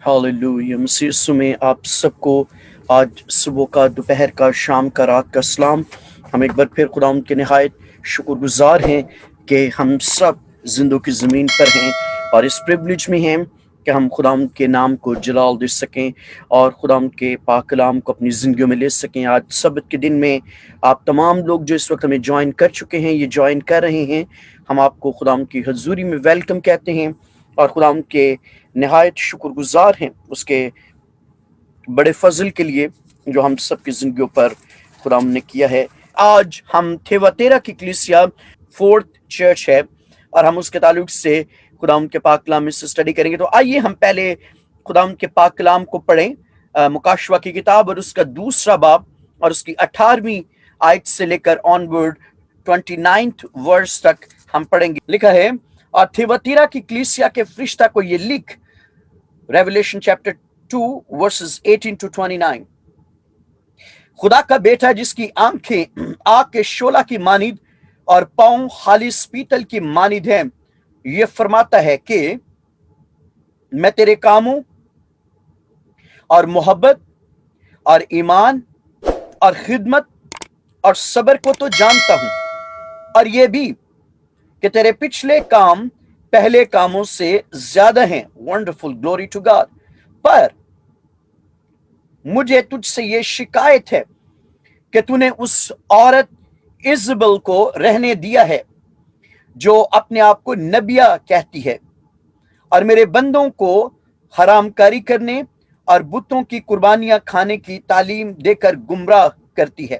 Hallelujah مسیح یسوع میں آپ سب کو آج صبح کا، دوپہر کا، شام کا، رات کا سلام۔ ہم ایک بار پھر خداوند کے نہایت شکر گزار ہیں کہ ہم سب زندوں کی زمین پر ہیں اور اس پریولیج میں ہیں کہ ہم خداوند کے نام کو جلال دے سکیں اور خداوند کے پاک کلام کو اپنی زندگیوں میں لے سکیں۔ آج سبت کے دن میں آپ تمام لوگ جو اس وقت ہمیں جوائن کر چکے ہیں، یہ جوائن کر رہے ہیں، ہم آپ کو خداوند کی حضوری میں ویلکم کہتے ہیں اور خداوند کے نہایت شکر گزار ہیں اس کے بڑے فضل کے لیے جو ہم سب کی زندگیوں پر خداوند نے کیا ہے۔ آج ہم تھیواتیرا کی کلیسیا فورتھ چرچ ہے اور ہم اس کے تعلق سے خداوند کے پاک کلام میں سے اسٹڈی کریں گے۔ تو آئیے ہم پہلے خداوند کے پاک کلام کو پڑھیں، مکاشفہ کی کتاب اور اس کا دوسرا باب اور اس کی 18ویں آیت سے لے کر آن ورڈ 29 ورس تک ہم پڑھیں گے۔ لکھا ہے، اور تھیواتیرا کی کلیسیا کے فرشتہ کو یہ لکھ، ریولیشن چیپٹر 2 ورسز 18 to 29، خدا کا بیٹا جس کی آنکھیں آگ کے شعلہ کی مانند اور پاؤں خالص پیتل کی مانند ہیں، یہ فرماتا ہے کہ میں تیرے کاموں اور محبت اور ایمان اور خدمت اور صبر کو تو جانتا ہوں، اور یہ بھی کہ تیرے پچھلے کام پہلے کاموں سے زیادہ ہیں۔ Wonderful, glory to God. پر مجھے تجھ سے یہ شکایت ہے کہ تو نے اس عورت ایزبل کو رہنے دیا ہے جو اپنے آپ کو نبیہ کہتی ہے اور میرے بندوں کو حرام کاری کرنے اور بتوں کی قربانیاں کھانے کی تعلیم دے کر گمراہ کرتی ہے۔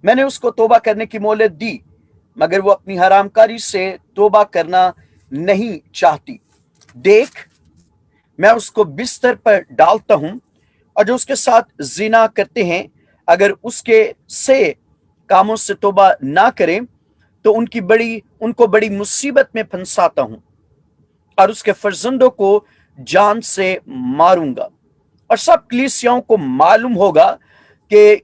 میں نے اس کو توبہ کرنے کی مہلت دی، مگر وہ اپنی حرام کاری سے توبہ کرنا نہیں چاہتی۔ دیکھ، میں اس کو بستر پر ڈالتا ہوں، اور جو اس کے ساتھ زنا کرتے ہیں اگر اس کے سے کاموں سے توبہ نہ کریں تو ان کو بڑی مصیبت میں پھنساتا ہوں اور اس کے فرزندوں کو جان سے ماروں گا۔ اور سب کلیسیاؤں کو معلوم ہوگا کہ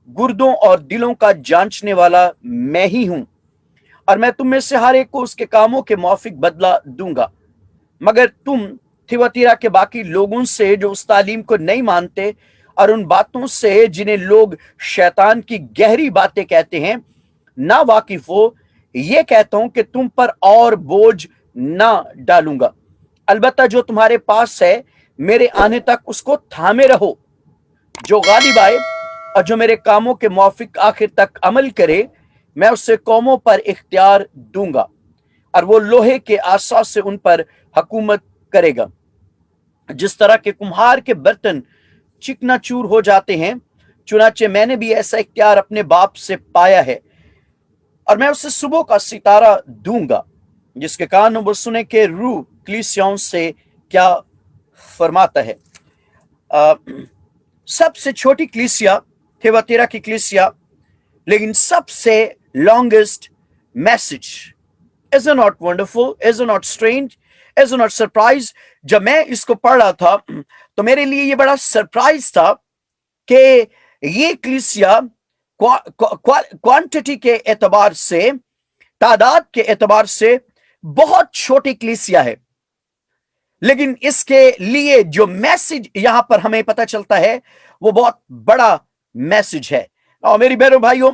گردوں اور دلوں کا جانچنے والا میں ہی ہوں، اور میں تم میں سے ہر ایک کو اس کے کاموں کے موافق بدلہ دوں گا۔ مگر تم تھیواتیرا کے باقی لوگوں سے جو اس تعلیم کو نہیں مانتے اور ان باتوں سے جنہیں لوگ شیطان کی گہری باتیں کہتے ہیں نہ واقف ہو، یہ کہتا ہوں کہ تم پر اور بوجھ نہ ڈالوں گا، البتہ جو تمہارے پاس ہے میرے آنے تک اس کو تھامے رہو۔ جو غالب آئے اور جو میرے کاموں کے موافق آخر تک عمل کرے، میں اسے قوموں پر اختیار دوں گا، اور وہ لوہے کے آسا سے ان پر حکومت کرے گا۔ جس طرح کے کمہار کے برتن چکنا چور ہو جاتے ہیں، چنانچہ میں نے بھی ایسا اختیار اپنے باپ سے پایا ہے، اور میں اسے صبح کا ستارہ دوں گا۔ جس کے کان وہ سنے کہ روح کلیسیاؤں سے کیا فرماتا ہے۔ سب سے چھوٹی کلیسیا تھیواتیرا کی کلیسیا، لیکن سب سے longest message. Is it not wonderful? Is it not strange? Is it not surprise؟ جب میں اس کو پڑھ رہا تھا تو میرے لیے یہ بڑا سرپرائز تھا کہ یہ کلیسیا کوانٹٹی کے اعتبار سے، تعداد کے اعتبار سے بہت چھوٹی کلیسیا ہے، لیکن اس کے لیے جو میسج یہاں پر ہمیں پتہ چلتا ہے وہ بہت بڑا میسج ہے۔ اور میری بہنوں بھائیوں،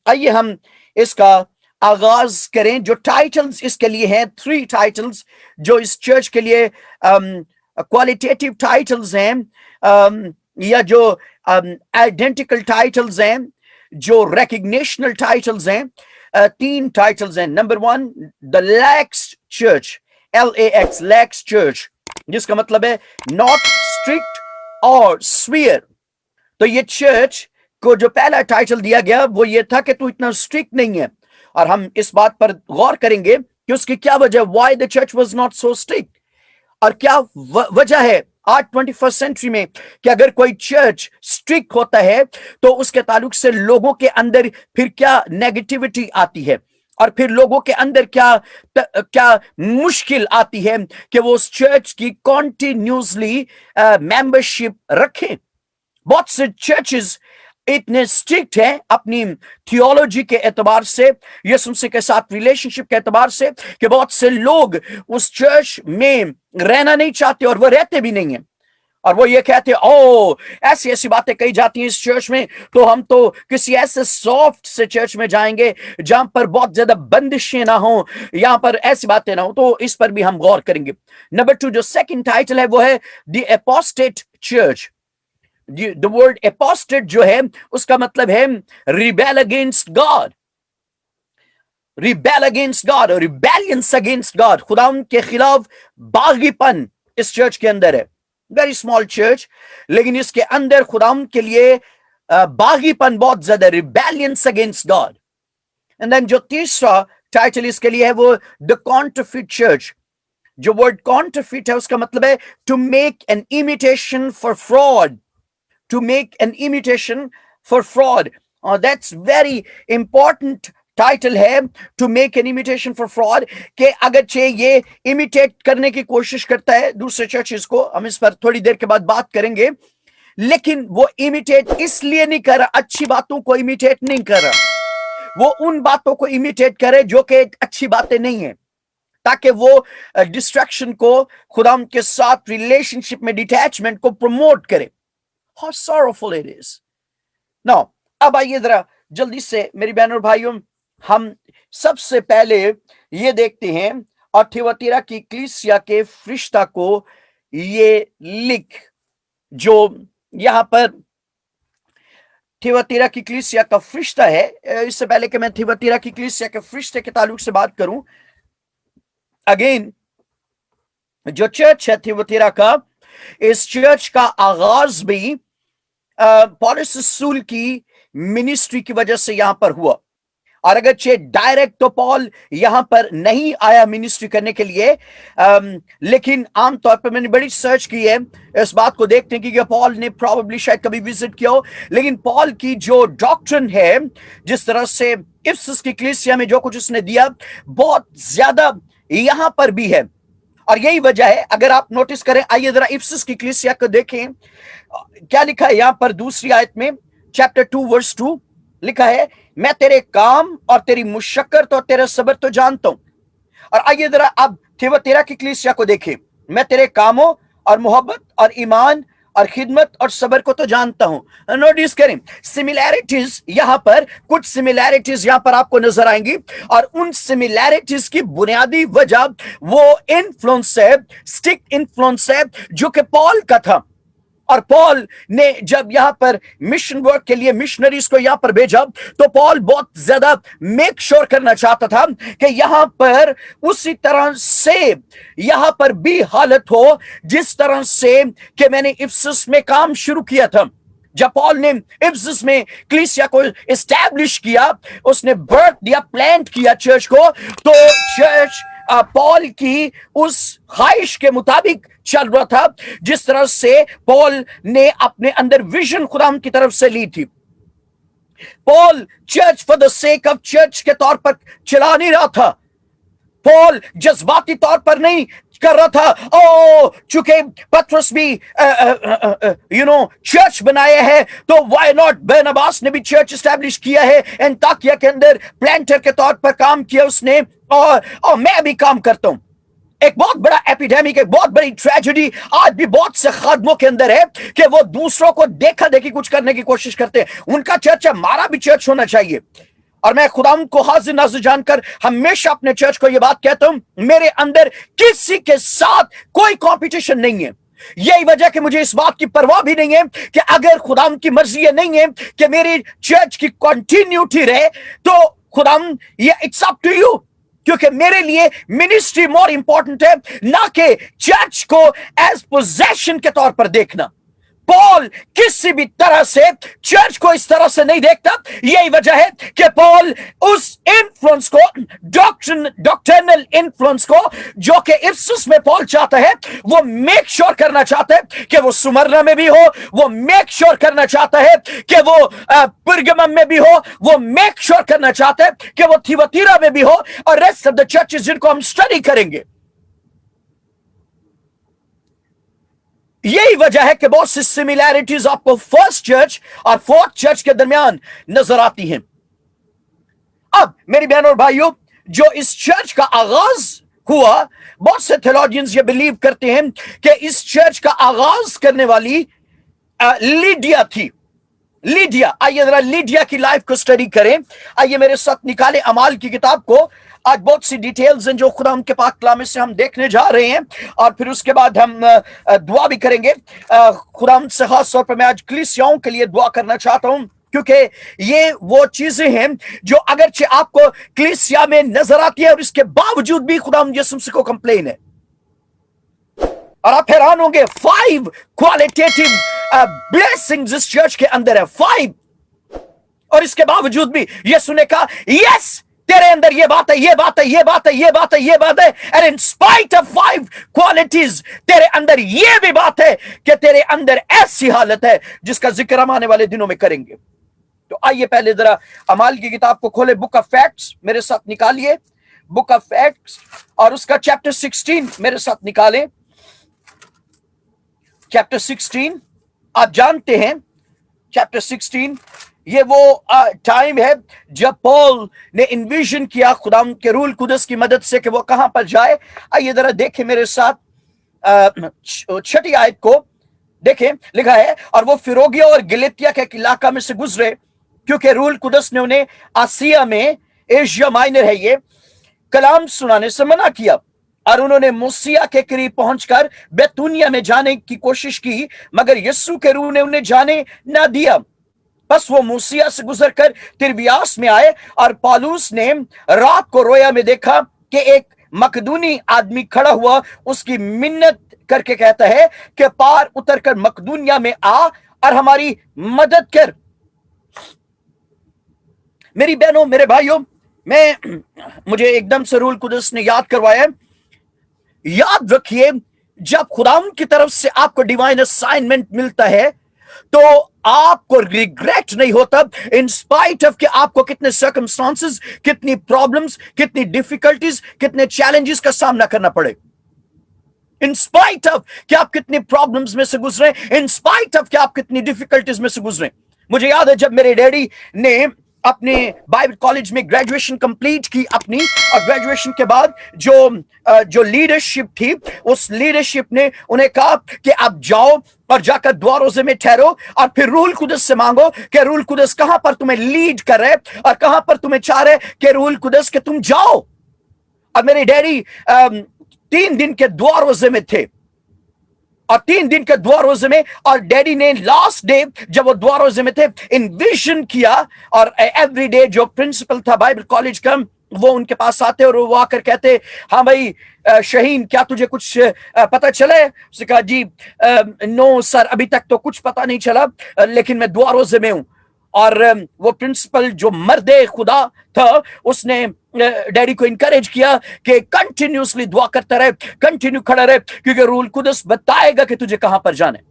آئیے ہم اس کا آغاز کریں۔ جو ٹائٹلز اس کے لیے ہیں، 3 ٹائٹلز جو اس چرچ کے لیے کوالٹیٹیو ٹائٹلز ہیں، یا جو آئیڈینٹیکل ٹائٹلز ہیں، جو ریکگنیشنل ٹائٹلز ہیں۔ 3 ٹائٹلز ہیں۔ Number 1، the Lakes Church, LAX، Lakes Church, جس کا مطلب ہے ناٹ اسٹرکٹ اور سویئر۔ تو یہ چرچ کو جو پہلا ٹائٹل دیا گیا وہ یہ تھا کہ تو اتنا اسٹرکٹ نہیں ہے، اور ہم اس بات پر غور کریں گے کہ اس کی کیا وجہ، why the church was not so strict, اور کیا وجہ ہے آج 21 سینچری میں کہ اگر کوئی چرچ اسٹرکٹ ہوتا ہے تو اس کے تعلق سے لوگوں کے اندر پھر کیا نیگیٹیوٹی آتی ہے، اور پھر لوگوں کے اندر کیا مشکل آتی ہے کہ وہ اس چرچ کی کنٹینیوسلی ممبرشپ رکھیں۔ بہت سے چرچز اتنے اسٹرکٹ ہیں اپنی تھیولوجی کے اعتبار سے، یسوع مسیح کے ساتھ ریلیشن شپ کے اعتبار سے، کہ بہت سے لوگ اس چرچ میں رہنا نہیں چاہتے اور وہ رہتے بھی نہیں ہیں۔ اور وہ یہ کہتے ہیں او ایسی ایسی باتیں کہی جاتی ہیں اس چرچ میں، تو ہم تو کسی ایسے سافٹ سے چرچ میں جائیں گے جہاں پر بہت زیادہ بندشیں نہ ہوں، یہاں پر ایسی باتیں نہ ہوں. تو اس پر بھی ہم غور کریں گے. نمبر 2 جو سیکنڈ ٹائٹل ہے وہ ہے دی اپوسٹیٹ چرچ. the word apostate جو ہے اس کا مطلب ہے rebel against God. rebel against God اور rebellions against God، خداوند کے خلاف باغی پن اس چرچ کے اندر ہے. ویری اسمال چرچ، لیکن اس کے اندر خداوند کے لیے باغی پن بہت زیادہ، rebellions against God. and then جو تیسرا ٹائٹل اس کے لیے ہے وہ the counterfeit church. جو ورڈ counterfeit ہے اس کا مطلب ہے to make an imitation for fraud. To make an imitation for fraud. That's very important title ہے to make an imitation for fraud، کہ اگرچہ یہ imitate کرنے کی کوشش کرتا ہے دوسرے چرچز کو، ہم اس پر تھوڑی دیر کے بعد بات کریں گے، لیکن وہ imitate اس لیے نہیں کر رہا، اچھی باتوں کو imitate نہیں کر رہا، وہ ان باتوں کو imitate کرے جو کہ اچھی باتیں نہیں ہیں، تاکہ وہ ڈسٹریکشن کو، خدا کے ساتھ ریلیشن شپ میں ڈیٹیچمنٹ کو پروموٹ کرے. How sorrowful it is. Now, اب آئیے ذرا جلدی سے میری بہن اور بھائیوں، ہم سب سے پہلے یہ دیکھتے ہیں اور تھیواتیرا کی کلیسیا کے فرشتہ کو یہ لکھ، جو یہاں پر تھیواتیرا کی کلیسیا کا فرشتہ ہے. اس سے پہلے کہ میں تھیواتیرا کی کلیسیا کے فرشتے کے تعلق سے بات کروں، اگین جو چرچ ہے تھیواتیرا کا، اس چرچ کا آغاز بھی پولس رسول کی منسٹری کی وجہ سے یہاں پر ہوا. اور اگرچہ ڈائریکٹ تو پال یہاں پر نہیں آیا منسٹری کرنے کے لیے، لیکن عام طور پر میں نے بڑی سرچ کی ہے اس بات کو دیکھنے کی کہ پال نے پروبیبلی شاید کبھی وزٹ کیا ہو، لیکن پال کی جو ڈاکٹرن ہے، جس طرح سے افسس کی کلیسیا میں جو کچھ اس نے دیا، بہت زیادہ یہاں پر بھی ہے. اور یہی وجہ ہے، اگر آپ نوٹس کریں، آئیے ذرا افسس کی کلیسیا کو دیکھیں کیا لکھا ہے یہاں پر دوسری آیت میں، چیپٹر 2 ورس 2 لکھا ہے، میں تیرے کام اور تیری مشقت اور تیرا صبر تو جانتا ہوں. اور آئیے ذرا اب تھیواتیرا کی کلیسیا کو دیکھیں، میں تیرے کاموں اور محبت اور ایمان اور خدمت اور صبر کو تو جانتا ہوں. نوٹس کریں سملیرٹیز، یہاں پر کچھ سملیرٹیز یہاں پر آپ کو نظر آئیں گی، اور ان سملیرٹیز کی بنیادی وجہ وہ انفلوئنس ہے، سٹک انفلوئنس ہے جو کہ پال کا تھا. اور پال نے جب یہاں پر مشن ورک کے لیے مشنریز کو یہاں پر بھیجا، تو پال بہت زیادہ میک شور کرنا چاہتا تھا کہ یہاں پر اسی طرح سے یہاں پر بھی حالت ہو جس طرح سے کہ میں نے افسس میں کام شروع کیا تھا. جب پال نے افسس میں کلیسیا کو اسٹیبلش کیا، اس نے برتھ دیا، پلانٹ کیا چرچ کو، تو چرچ پال کی اس خواہش کے مطابق چل رہا تھا جس طرح سے پال نے اپنے اندر ویژن خدا کی طرف سے لی تھی. Paul church for the sake of church کے طور پر چلا نہیں رہا تھا، پال جذباتی طور پر نہیں کر رہا تھا. چونکہ پترس بھی چرچ بنایا ہے، تو وائی ناٹ، برناباس نے بھی چرچ اسٹیبلش کیا ہے، انطاکیہ کے اندر پلانٹر کے طور پر کام کیا اس نے، اور میں بھی کام کرتا ہوں. ایک بہت بڑا ایپیڈیمک، ایک بہت بڑی ٹریجڈی آج بھی بہت سے خادموں کے اندر ہے کہ وہ دوسروں کو دیکھا دیکھی کچھ کرنے کی کوشش کرتے ہیں. ان کا چرچ ہے، ہمارا بھی چرچ ہونا چاہیے. اور میں خدا کو حاضر ناظر جان کر ہمیشہ اپنے چرچ کو یہ بات کہتا ہوں، میرے اندر کسی کے ساتھ کوئی کمپٹیشن نہیں ہے. یہی وجہ کہ مجھے اس بات کی پرواہ بھی نہیں ہے کہ اگر خدا کی مرضی یہ نہیں ہے کہ میری چرچ کی کنٹینیوٹی رہے، تو خدا یہ اٹس اپ ٹو یو، کیونکہ میرے لیے منسٹری مور امپورٹنٹ ہے، نہ کہ چرچ کو ایز پوزیشن کے طور پر دیکھنا. پال کسی بھی طرح سے چرچ کو اس طرح سے نہیں دیکھتا. یہی وجہ ہے کہ پال اس انفلوئنس کو، ڈاکٹرنل انفلوئنس کو جو کہ افسس میں پال چاہتا ہے، وہ میک شور کرنا چاہتا ہے کہ وہ سمرنا میں بھی ہو، وہ میک شور کرنا چاہتا ہے کہ وہ پرگمم میں بھی ہو، وہ میک شور کرنا چاہتا ہے کہ وہ تھیواتیرا میں بھی ہو، اور ریسٹ آف دا چرچز جن کو ہم اسٹڈی کریں گے. یہی وجہ ہے کہ بہت سی سملیرٹیز آپ کو فرسٹ چرچ اور فورتھ چرچ کے درمیان نظر آتی ہیں. اب میری بہنوں اور بھائیوں، جو اس چرچ کا آغاز ہوا، بہت سے تھیولوجینز یہ بلیو کرتے ہیں کہ اس چرچ کا آغاز کرنے والی لیڈیا تھی۔ لیڈیا، آئیے ذرا لیڈیا کی لائف کو اسٹڈی کریں۔ آئیے میرے ساتھ نکالے اعمال کی کتاب کو۔ آج بہت سی ڈیٹیلز ہیں جو خدا ان کے پاک کلام سے ہم دیکھنے جا رہے ہیں، اور پھر اس کے بعد ہم دعا بھی کریں گے۔ خدا سے خاص طور پر میں آج کلیسیاؤں کے لیے دعا کرنا چاہتا ہوں، کیونکہ یہ وہ چیزیں ہیں جو اگرچہ آپ کو کلیسیا میں نظر آتی ہے اور اس کے باوجود بھی خدا یسوع مسیح کو کمپلین ہے، اور آپ حیران ہوں گے 5 qualitative blessings اس چرچ کے اندر ہے، 5، اور اس کے باوجود بھی یسوع نے کہا یس تیرے اندر یہ بات ہے، یہ بات ہے، یہ بات ہے، یہ بات ہے، یہ بات ہے، and in spite of 5 qualities تیرے اندر یہ بھی بات ہے کہ تیرے اندر ایسی حالت ہے جس کا ذکر ہم آنے والے دنوں میں کریں گے۔ تو آئیے پہلے ذرا اعمال کی کتاب کو کھولے، بک آف فیکٹس میرے ساتھ نکالیے، بک آف فیکٹس، اور اس کا چیپٹر 16 میرے ساتھ نکالیں۔ چیپٹر 16 آپ جانتے ہیں، چیپٹر 16 یہ وہ ٹائم ہے جب پول نے انویژن کیا خدا کے روح القدس کی مدد سے کہ وہ کہاں پر جائے۔ آئیے ذرا دیکھیں میرے ساتھ 6 آیت کو دیکھیں، لکھا ہے اور وہ فروگیا اور گلیتیا کے علاقہ میں سے گزرے، کیونکہ روح القدس نے انہیں آسیا میں، ایشیا مائنر ہے یہ، کلام سنانے سے منع کیا، اور انہوں نے موسیا کے قریب پہنچ کر بیتونیا میں جانے کی کوشش کی، مگر یسوع کے روح نے انہیں جانے نہ دیا۔ بس وہ موسیا سے گزر کر تربیاس میں آئے، اور پالوس نے رات کو رویا میں دیکھا کہ ایک مقدونی آدمی کھڑا ہوا اس کی منت کر کے کہتا ہے کہ پار اتر کر مقدونیا میں آ اور ہماری مدد کر۔ میری بہنوں، میرے بھائیوں، مجھے ایک دم سے روح القدس نے یاد کروایا، یاد رکھیے جب خدا کی طرف سے آپ کو ڈیوائن اسائنمنٹ ملتا ہے تو آپ کو ریگریٹ نہیں ہوتا، ان سپائٹ آف کہ آپ کو کتنے سرکمسٹانسز، کتنی پرابلمز، کتنی ڈیفیکلٹیز، کتنے چیلنجز کا سامنا کرنا پڑے، ان سپائٹ آف کہ آپ کتنی پرابلمز میں سے گزرے، ان سپائٹ آف کہ آپ کتنی ڈیفیکلٹیز میں سے گزرے۔ مجھے یاد ہے جب میرے ڈیڈی نے اپنے بائبل کالج میں گریجویشن کمپلیٹ کی اپنی، اور گریجویشن کے بعد جو لیڈرشپ تھی، اس لیڈرشپ نے انہیں کہا کہ آپ جاؤ اور جا کر دعا روزے میں ٹھہرو، اور پھر روح القدس سے مانگو کہ روح القدس کہاں پر تمہیں لیڈ کر رہے اور کہاں پر تمہیں چاہ رہے کہ روح القدس کہ تم جاؤ۔ اور میرے ڈیڈی 3 دن کے دعا روزے میں تھے، اور 3 دن کے دعا روزے میں، اور ڈیڈی نے لاسٹ ڈے جب وہ دعا روزے میں تھے انویژن کیا، اور ایوری ڈے جو پرنسپل تھا بائبل کالج کا وہ ان کے پاس آتے اور وہ آ کر کہتے ہاں بھائی شہین کیا تجھے کچھ پتہ چلے؟ اس نے کہا جی نو سر ابھی تک تو کچھ پتہ نہیں چلا، لیکن میں دعا روزے میں ہوں۔ اور وہ پرنسپل جو مرد خدا تھا اس نے ڈیڈی کو انکریج کیا کہ کنٹینیوسلی دعا کرتا رہے، کنٹینیو کھڑا رہے، کیونکہ روح القدس بتائے گا کہ تجھے کہاں پر جانا ہے۔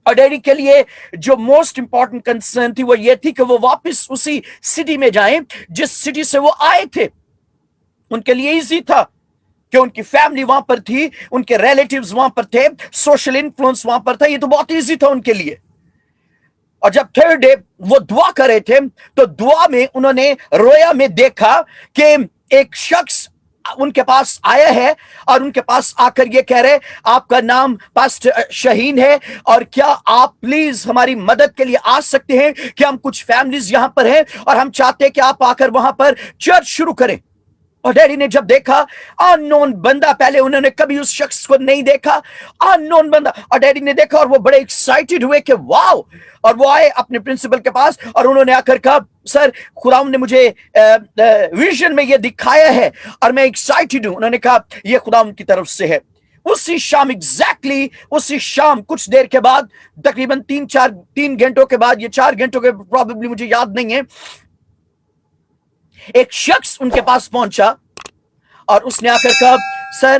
اور ڈیڈی کے لیے جو موسٹ امپورٹنٹ کنسرن تھی وہ یہ تھی کہ وہ واپس اسی سٹی میں جائیں جس سٹی سے وہ آئے تھے۔ ان کے لیے ایزی تھا کہ ان کی فیملی وہاں پر تھی، ان کے ریلیٹیوز وہاں پر تھے، سوشل انفلوئنس وہاں پر تھا، یہ تو بہت ایزی تھا ان کے لیے۔ اور جب 3rd ڈے وہ دعا کر رہے تھے تو دعا میں انہوں نے رویا میں دیکھا کہ ایک شخص ان کے پاس آیا ہے، اور ان کے پاس آ کر یہ کہہ رہے آپ کا نام پاسٹر شہین ہے، اور کیا آپ پلیز ہماری مدد کے لیے آ سکتے ہیں کہ ہم کچھ فیملیز یہاں پر ہیں اور ہم چاہتے ہیں کہ آپ آ کر وہاں پر چرچ شروع کریں۔ اور ڈیڈی نے جب دیکھا ان نون بندہ، پہلے انہوں نے کبھی اس شخص کو نہیں دیکھا، ان نون بندہ، اور ڈیڈی نے دیکھا اور وہ بڑے ایکسائٹڈ ہوئے کہ واو، اور وہ آئے اپنے پرنسپل کے پاس اور انہوں نے آ کر کہا سر خدا نے مجھے ویژن میں یہ دکھایا ہے اور میں ایکسائٹڈ ہوں۔ انہوں نے کہا یہ خدا کی طرف سے ہے۔ اسی شام ایگزیکٹلی اسی شام کچھ دیر کے بعد، تقریباً 3 گھنٹوں کے بعد، یہ 4 گھنٹوں کے پرابیبلی مجھے یاد نہیں ہے، ایک شخص ان کے پاس پہنچا اور اس نے آ کر کہا سر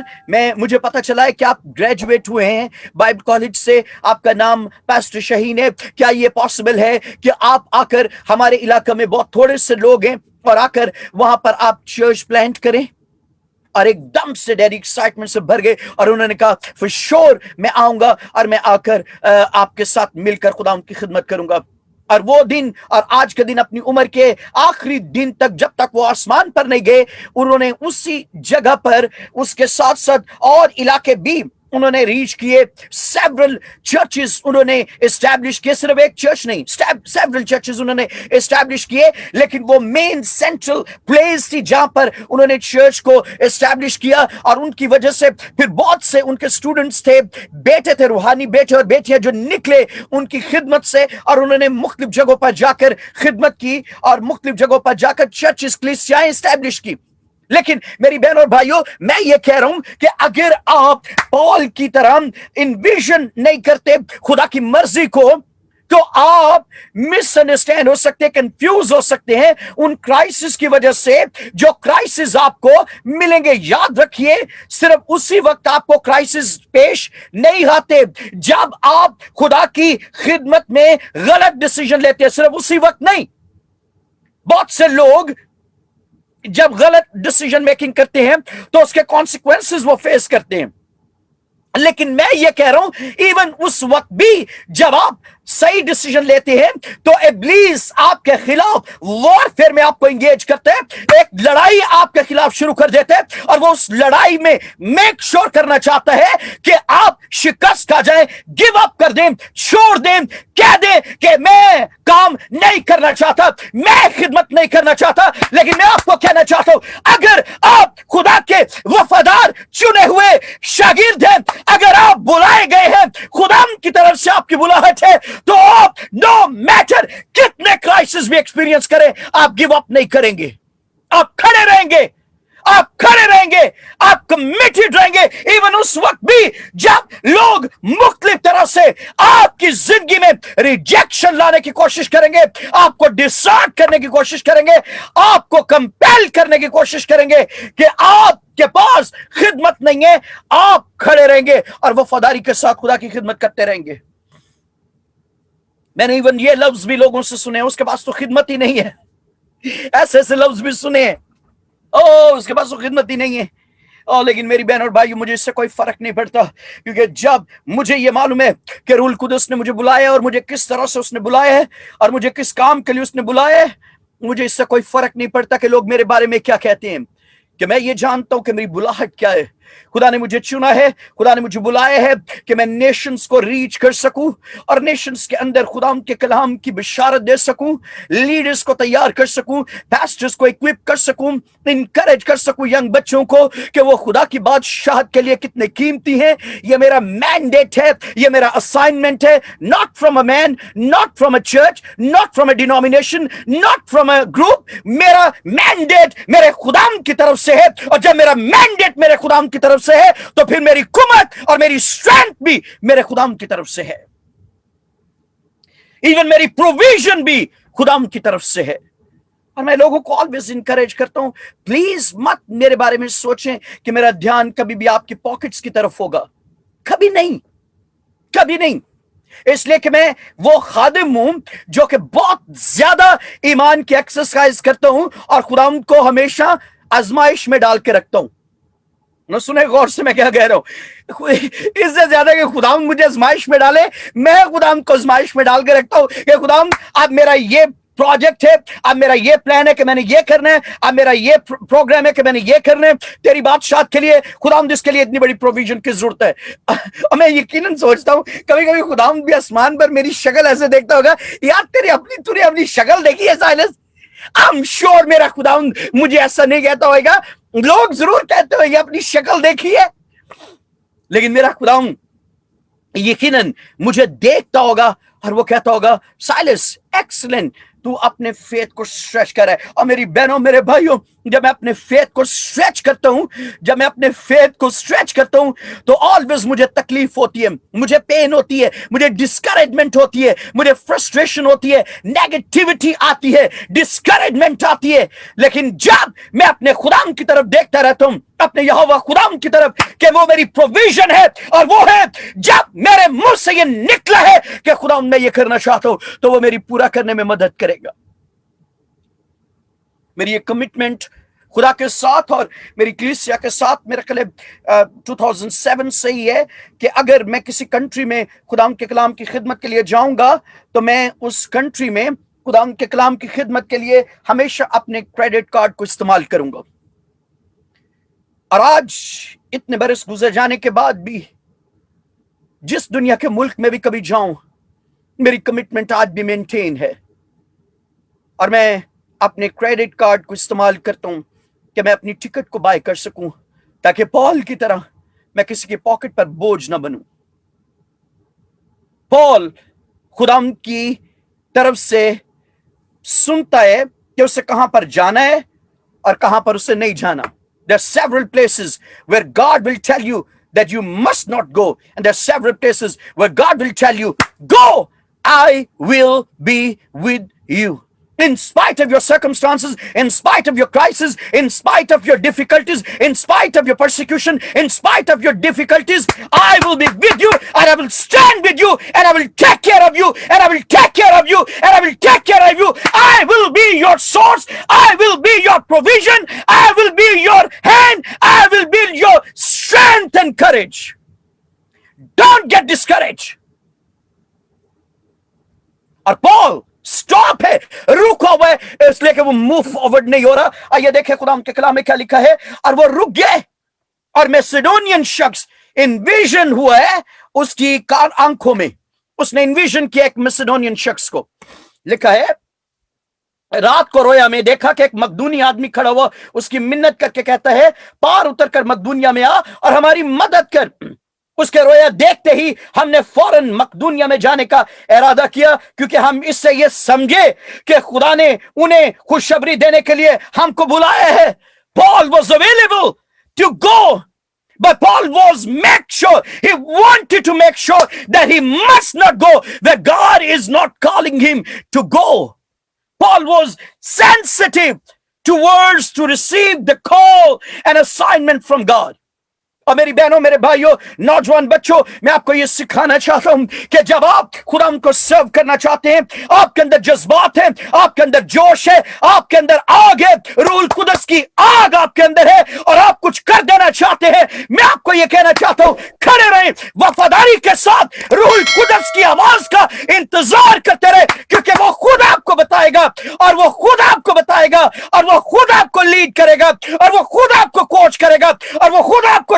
مجھے پتا چلا ہے کہ آپ گریجویٹ ہوئے ہیں بائبل کالج سے، آپ کا نام پاسٹر شہین ہے، کیا یہ پاسبل ہے کہ آپ آ کر ہمارے علاقے میں بہت تھوڑے سے لوگ ہیں اور آ کر وہاں پر آپ چرچ پلانٹ کریں؟ اور ایک دم سے ڈیڈی ایکسائٹمنٹ سے بھر گئے اور انہوں نے کہا فور شور میں آؤں گا اور میں آ کر آپ کے ساتھ مل کر خدا ان کی خدمت کروں گا۔ اور وہ دن اور آج کے دن اپنی عمر کے آخری دن تک، جب تک وہ آسمان پر نہیں گئے، انہوں نے اسی جگہ پر اس کے ساتھ ساتھ اور علاقے بھی انہوں نے ریچ کیے. سیورل چرچز انہوں نے اسٹیبلش کیے، صرف ایک چرچ نہیں، سیورل چرچز انہوں نے اسٹیبلش کیے. لیکن وہ مین سینٹرل پلیس تھی جہاں پر انہوں نے چرچ کو اسٹیبلش کیا، اور ان کی وجہ سے پھر بہت سے ان کے سٹوڈنٹس تھے، بیٹے تھے، روحانی بیٹے اور بیٹیاں جو نکلے ان کی خدمت سے، اور انہوں نے مختلف جگہوں پر جا کر خدمت کی اور مختلف جگہوں پر جا کر چرچز کلیسیائیں اسٹیبلش کی. لیکن میری بہن اور بھائیوں، میں یہ کہہ رہا ہوں کہ اگر آپ پال کی طرح انویژن نہیں کرتے خدا کی مرضی کو، تو آپ مس انڈرسٹینڈ ہو سکتے ہیں، کنفیوز ہو سکتے ہیں ان کرائسس کی وجہ سے جو کرائسس آپ کو ملیں گے. یاد رکھیے، صرف اسی وقت آپ کو کرائسس پیش نہیں آتے جب آپ خدا کی خدمت میں غلط ڈیسیژن لیتے ہیں، صرف اسی وقت نہیں. بہت سے لوگ جب غلط ڈیسیژن میکنگ کرتے ہیں تو اس کے کانسیکوینسز وہ فیس کرتے ہیں. لیکن میں یہ کہہ رہا ہوں، ایون اس وقت بھی جب آپ صحیح ڈیسیژن لیتے ہیں تو ابلیس آپ کے خلاف وارفیئر میں آپ کو انگیج کرتے ہیں، ایک لڑائی آپ کے خلاف شروع کر دیتے ہیں، اور وہ اس لڑائی میں میک شور کرنا چاہتا ہے کہ آپ شکست کھا جائیں، گیو اپ کر دیں، چھوڑ دیں، کہہ دیں کہ میں کام نہیں کرنا چاہتا، میں خدمت نہیں کرنا چاہتا. لیکن میں آپ کو کہنا چاہتا ہوں، اگر آپ خدا کے وفادار چنے ہوئے شاگرد ہیں، اگر آپ بلائے گئے ہیں، خدا کی طرف سے آپ کی بلاہٹ ہے، تو آپ نو میٹر کتنے کرائسس بھی ایکسپیرینس کریں، آپ گیو اپ نہیں کریں گے. آپ کھڑے رہیں گے، آپ کھڑے رہیں گے، آپ کمیٹڈ رہیں گے. ایون اس وقت بھی جب لوگ مختلف طرح سے آپ کی زندگی میں ریجیکشن لانے کی کوشش کریں گے، آپ کو ڈسارڈ کرنے کی کوشش کریں گے، آپ کو کمپیل کرنے کی کوشش کریں گے کہ آپ کے پاس خدمت نہیں ہے، آپ کھڑے رہیں گے اور وفاداری کے ساتھ خدا کی خدمت کرتے رہیں گے. میں نے ایون یہ لفظ بھی لوگوں سے سنے، اس کے پاس تو خدمت ہی نہیں ہے. ایسے ایسے لفظ بھی سنے ہیں، اس کے پاس تو خدمت ہی نہیں ہے. لیکن میری بہن اور بھائی، مجھے اس سے کوئی فرق نہیں پڑتا، کیونکہ جب مجھے یہ معلوم ہے کہ روح القدس نے مجھے بلایا اور مجھے کس طرح سے اس نے بلایا ہے اور مجھے کس کام کے لیے اس نے بلایا ہے، مجھے اس سے کوئی فرق نہیں پڑتا کہ لوگ میرے بارے میں کیا کہتے ہیں. کہ میں یہ جانتا ہوں کہ میری بلاہٹ کیا ہے. خدا نے مجھے چنا ہے، خدا نے مجھے بلایا ہے کہ میں نیشنز کو ریچ کر سکوں، اور نیشنز کے اندر خدا کے کلام کی بشارت دے سکوں، لیڈرز کو تیار کر سکوں، پیسٹرز کو اکوپ کر سکوں، انکریج کر سکوں ینگ بچوں کو کہ وہ خدا کی بادشاہت کے لیے کتنے قیمتی ہیں. یہ میرا مینڈیٹ ہے، یہ میرا اسائنمنٹ ہے. Not from a man, not from a church, not from a denomination, not from a group. میرا مینڈیٹ میرے خدا کی طرف سے ہے، اور جب میرا مینڈیٹ میرے خدا کی طرف سے ہے تو پھر میری قوت اور میری اسٹرینتھ بھی میرے خدا کی طرف سے ہے. ایون میری پروویژن بھی خدا کی طرف سے ہے. اور میں لوگوں کو آلویز انکریج کرتا ہوں، پلیز مت میرے بارے میں سوچیں کہ میرا دھیان کبھی بھی آپ کی پاکٹس کی طرف ہوگا. کبھی نہیں، کبھی نہیں. اس لیے کہ میں وہ خادم ہوں جو کہ بہت زیادہ ایمان کی ایکسرسائز کرتا ہوں اور خدا کو ہمیشہ آزمائش میں ڈال کے رکھتا ہوں. سنیں غور سے میں کیا کہہ رہا ہوں. اس سے زیادہ کہ خدا مجھے آزمائش میں ڈالے، میں خدا کو آزمائش میں ڈال کے رکھتا ہوں کہ خدا اب میرا یہ پروجیکٹ ہے، اب میرا یہ پلان ہے کہ میں نے یہ کرنا ہے، اب میرا یہ پروگرام ہے کہ میں نے یہ کرنا ہے تیری بادشاہت کے لیے. خدا جس کے لیے اتنی بڑی پروویژن کی ضرورت ہے. اور میں یقیناً سوچتا ہوں کبھی کبھی خدا بھی آسمان پر میری شکل ایسے دیکھتا ہوگا، یار تو نے اپنی شکل دیکھی ہے سائلس؟ I'm sure میرا خدا مجھے ایسا نہیں کہتا ہوئے گا. لوگ ضرور کہتے ہوئے اپنی شکل دیکھی ہے، لیکن میرا خدا یقیناً مجھے دیکھتا ہوگا اور وہ کہتا ہوگا، سائلس ایکسلنٹ، تو اپنے فیتھ کو سٹریچ کر رہا ہے. اور میری بہنوں، میرے بھائیوں، جب میں اپنے فیتھ کو سٹریچ کرتا ہوں، جب میں اپنے فیتھ کو سٹریچ کرتا ہوں تو آلویز مجھے تکلیف ہوتی ہے، مجھے پین ہوتی ہے، مجھے ڈسکریجمنٹ ہوتی ہے، مجھے فرسٹریشن ہوتی ہے، نیگیٹیوٹی آتی ہے، ڈسکریجمنٹ آتی ہے. لیکن جب میں اپنے خدا کی طرف دیکھتا رہتا ہوں، اپنے یہوہ خدا کی طرف، کہ وہ میری پروویژن ہے، اور وہ ہے جب میرے منہ سے یہ نکلا ہے کہ خدا میں یہ کرنا چاہتا ہوں، تو وہ میری پورا کرنے میں مدد کرے گا. میری یہ کمٹمنٹ خدا کے ساتھ اور میری کلیسیا کے ساتھ میرے خیال 2007 سے ہی ہے کہ اگر میں کسی کنٹری میں خدا کے کلام کی خدمت کے لیے جاؤں گا تو میں اس کنٹری میں خدا کے کلام کی خدمت کے لیے ہمیشہ اپنے کریڈٹ کارڈ کو استعمال کروں گا. اور آج اتنے برس گزر جانے کے بعد بھی جس دنیا کے ملک میں بھی کبھی جاؤں میری کمٹمنٹ آج بھی مینٹین ہے، اور میں اپنے کریڈٹ کارڈ کو استعمال کرتا ہوں کہ میں اپنی ٹکٹ کو بائی کر سکوں، تاکہ پال کی طرح میں کسی کے پاکٹ پر بوجھ نہ بنوں. پال خدا کی طرف سے سنتا ہے کہ اسے کہاں پر جانا ہے اور کہاں پر اسے نہیں جانا. There are several places where God will tell you that you must not go, and there are several places where God will tell you, go, I will be with you. In spite of your circumstances, in spite of your crisis, in spite of your difficulties, in spite of your persecution, in spite of your difficulties, I will be with you, and I will stand with you, and I will take care of you, and I will take care of you, and I will take care of you. I will be your source, I will be your provision, I will be your hand, I will be your strength and courage. Don't get discouraged. اور پال stop ہے، رکا ہوا ہے، اس لیے کہ وہ move forward نہیں ہو رہا. آئیے دیکھیں خدا کے کلام میں کیا لکھا ہے. اور وہ رک گئے، اور میسیڈونین شخص انویژن ہوا ہے اس کی آنکھوں میں. اس نے انویژن کیا ایک میسیڈونین شخص کو. لکھا ہے رات کو رویا میں دیکھا کہ ایک مقدونی آدمی کھڑا ہوا، اس کی منت کر کے کہتا ہے پار اتر کر مقدونیہ میں آ اور ہماری مدد کر. اس کے رویا دیکھتے ہی ہم نے فوراً مقدونیہ میں جانے کا ارادہ کیا، کیونکہ ہم اس سے یہ سمجھے کہ خدا نے انہیں خوشخبری دینے کے لیے ہم کو بلایا ہے. Paul was available to go, but Paul was make sure, he wanted to make sure that he must not go where God is not calling him to go. Paul was sensitive towards to receive the call and assignment from God. اور میری بہنوں، میرے بھائیوں، نوجوان بچوں، میں آپ کو یہ سکھانا چاہتا ہوں کہ جب آپ خدا کو سرو کرنا چاہتے ہیں، آپ کے اندر جذبات ہیں، آپ کے اندر جوش ہے، آپ کے اندر آگ ہے، روح القدس کی آگ آپ کے اندر ہے، اور آپ کچھ کر دینا چاہتے ہیں، میں آپ کو یہ کہنا چاہتا ہوں کھڑے رہیں، وفاداری کے ساتھ روح القدس کی آواز کا انتظار کرتے رہے، کیونکہ وہ خود آپ کو بتائے گا، اور وہ خود آپ کو بتائے گا، اور وہ خود آپ کو لیڈ کرے گا، اور وہ خود آپ کو کوچ کرے گا، اور وہ خود آپ کو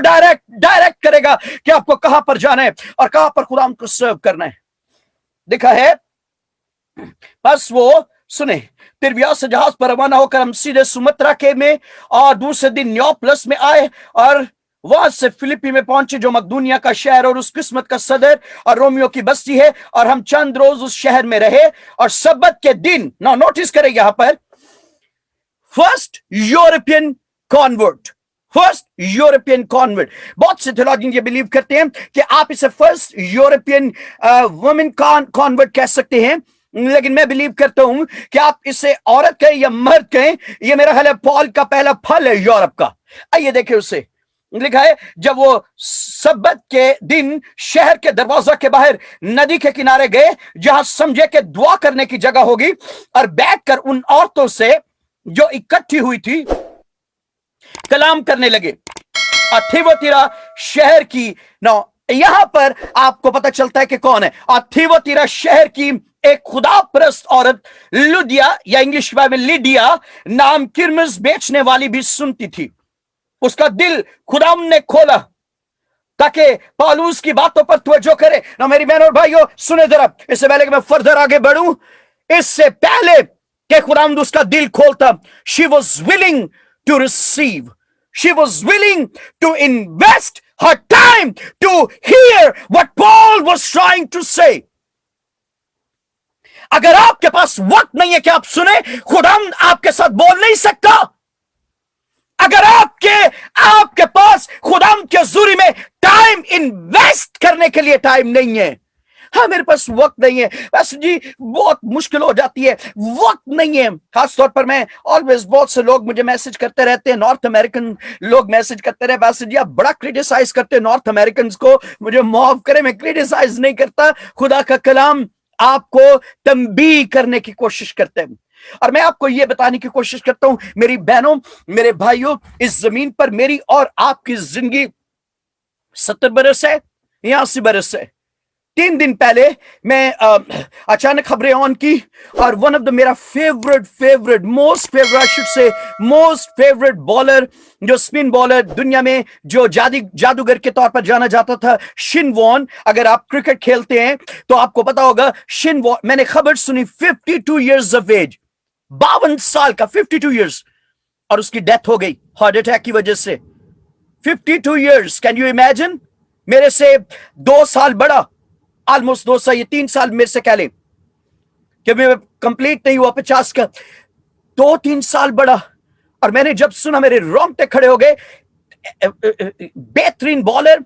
ڈائریکٹ کرے گا کہ آپ کو کہاں پر جانا ہے اور کہاں پر خدا کو سرو کرنا ہے. دیکھا ہے بس وہ سنیں تربیت سے جہاز پر روانہ ہو کر ہم سیدھے سمترا کے میں اور دوسرے دن نیوپلس میں آئے، اور وہاں سے فلپی میں پہنچے جو مقدونیہ کا شہر اور اس قسمت کا صدر اور رومیو کی بستی ہے، اور ہم چند روز اس شہر میں رہے. اور سبت کے دن نوٹس کریں یہاں پر فرسٹ یورپین کانورٹ. بہت سے تھیولوجین یہ بلیو کرتے ہیں کہ آپ اسے فرسٹ یورپین وومن کانورٹ کہہ سکتے ہیں، لیکن میں بلیو کرتا ہوں کہ آپ اسے عورت کہیں یا مرد کہیں، یہ میرا خیال ہے پال کا پہلا پھل ہے یورپ کا. آئیے دیکھیں اسے لکھا ہے جب وہ سبت کے دن شہر کے دروازہ کے باہر ندی کے کنارے گئے جہاں سمجھے کہ دعا کرنے کی جگہ ہوگی، اور بیٹھ کر ان عورتوں سے جو اکٹھی ہوئی تھی کلام کرنے لگے. اتھیوتیرا شہر کی یہاں پر آپ کو پتہ چلتا ہے کہ کون ہے. اتھیوتیرا شہر کی ایک خدا پرست عورت لودیا یا انگلش میں لیڈیا نام کرمز بیچنے والی بھی سنتی تھی. اس کا دل خدا نے کھولا تاکہ پالوس کی باتوں پر توجہ کرے. میری بہنوں اور بھائیوں سنیں ذرا، اس سے پہلے کہ میں فردر آگے بڑھوں، اس سے پہلے کہ خدا اس کا دل کھولتا، she was willing to receive. She was willing to invest her time to hear what Paul was trying to say. اگر آپ کے پاس وقت نہیں ہے کہ آپ سنیں، خدا آپ کے ساتھ بول نہیں سکتا. اگر آپ کے پاس خدا کے حضوری میں ٹائم انویسٹ کرنے کے لیے ٹائم نہیں ہے، ہاں میرے پاس وقت نہیں ہے، بس جی بہت مشکل ہو جاتی ہے، وقت نہیں ہے. خاص طور پر میں آلویز بہت سے لوگ مجھے میسج کرتے رہتے ہیں، نارتھ امریکن لوگ میسج کرتے رہے، بس جی آپ بڑا کریٹیسائز کرتے ہیں نارتھ امریکنز کو، مجھے معاف کریں، میں کریٹیسائز نہیں کرتا. خدا کا کلام آپ کو تنبیہ کرنے کی کوشش کرتے ہیں. اور میں آپ کو یہ بتانے کی کوشش کرتا ہوں میری بہنوں میرے بھائیوں، اس زمین پر میری اور آپ کی زندگی 70 برس ہے یا 80 برس ہے۔ 3 دن پہلے میں اچانک خبریں آن کی، اور ون آف دا میرا موسٹ فیورٹ بالر، جو اسپن بالر دنیا میں جو جادوگر کے طور پر جانا جاتا تھا، شن وان۔ اگر آپ کرکٹ کھیلتے ہیں تو آپ کو پتا ہوگا شن وان، میں نے خبر سنی 52 ایئرز آف ایج، 52 سال کا، 52 ایئرز، اور اس کی ڈیتھ ہو گئی ہارٹ اٹیک کی وجہ سے۔ 52 ایئرز، کین یو امیجن؟ میرے سے 2 سال بڑا، آلموسٹ 2 سال، یہ 3 سال میرے سے کہہ لیں کہ میں کمپلیٹ نہیں ہوا 50 کا، 2-3 سال بڑا۔ اور میں نے جب سنا میرے رونگٹے کھڑے ہو گئے۔ بہترین بالر،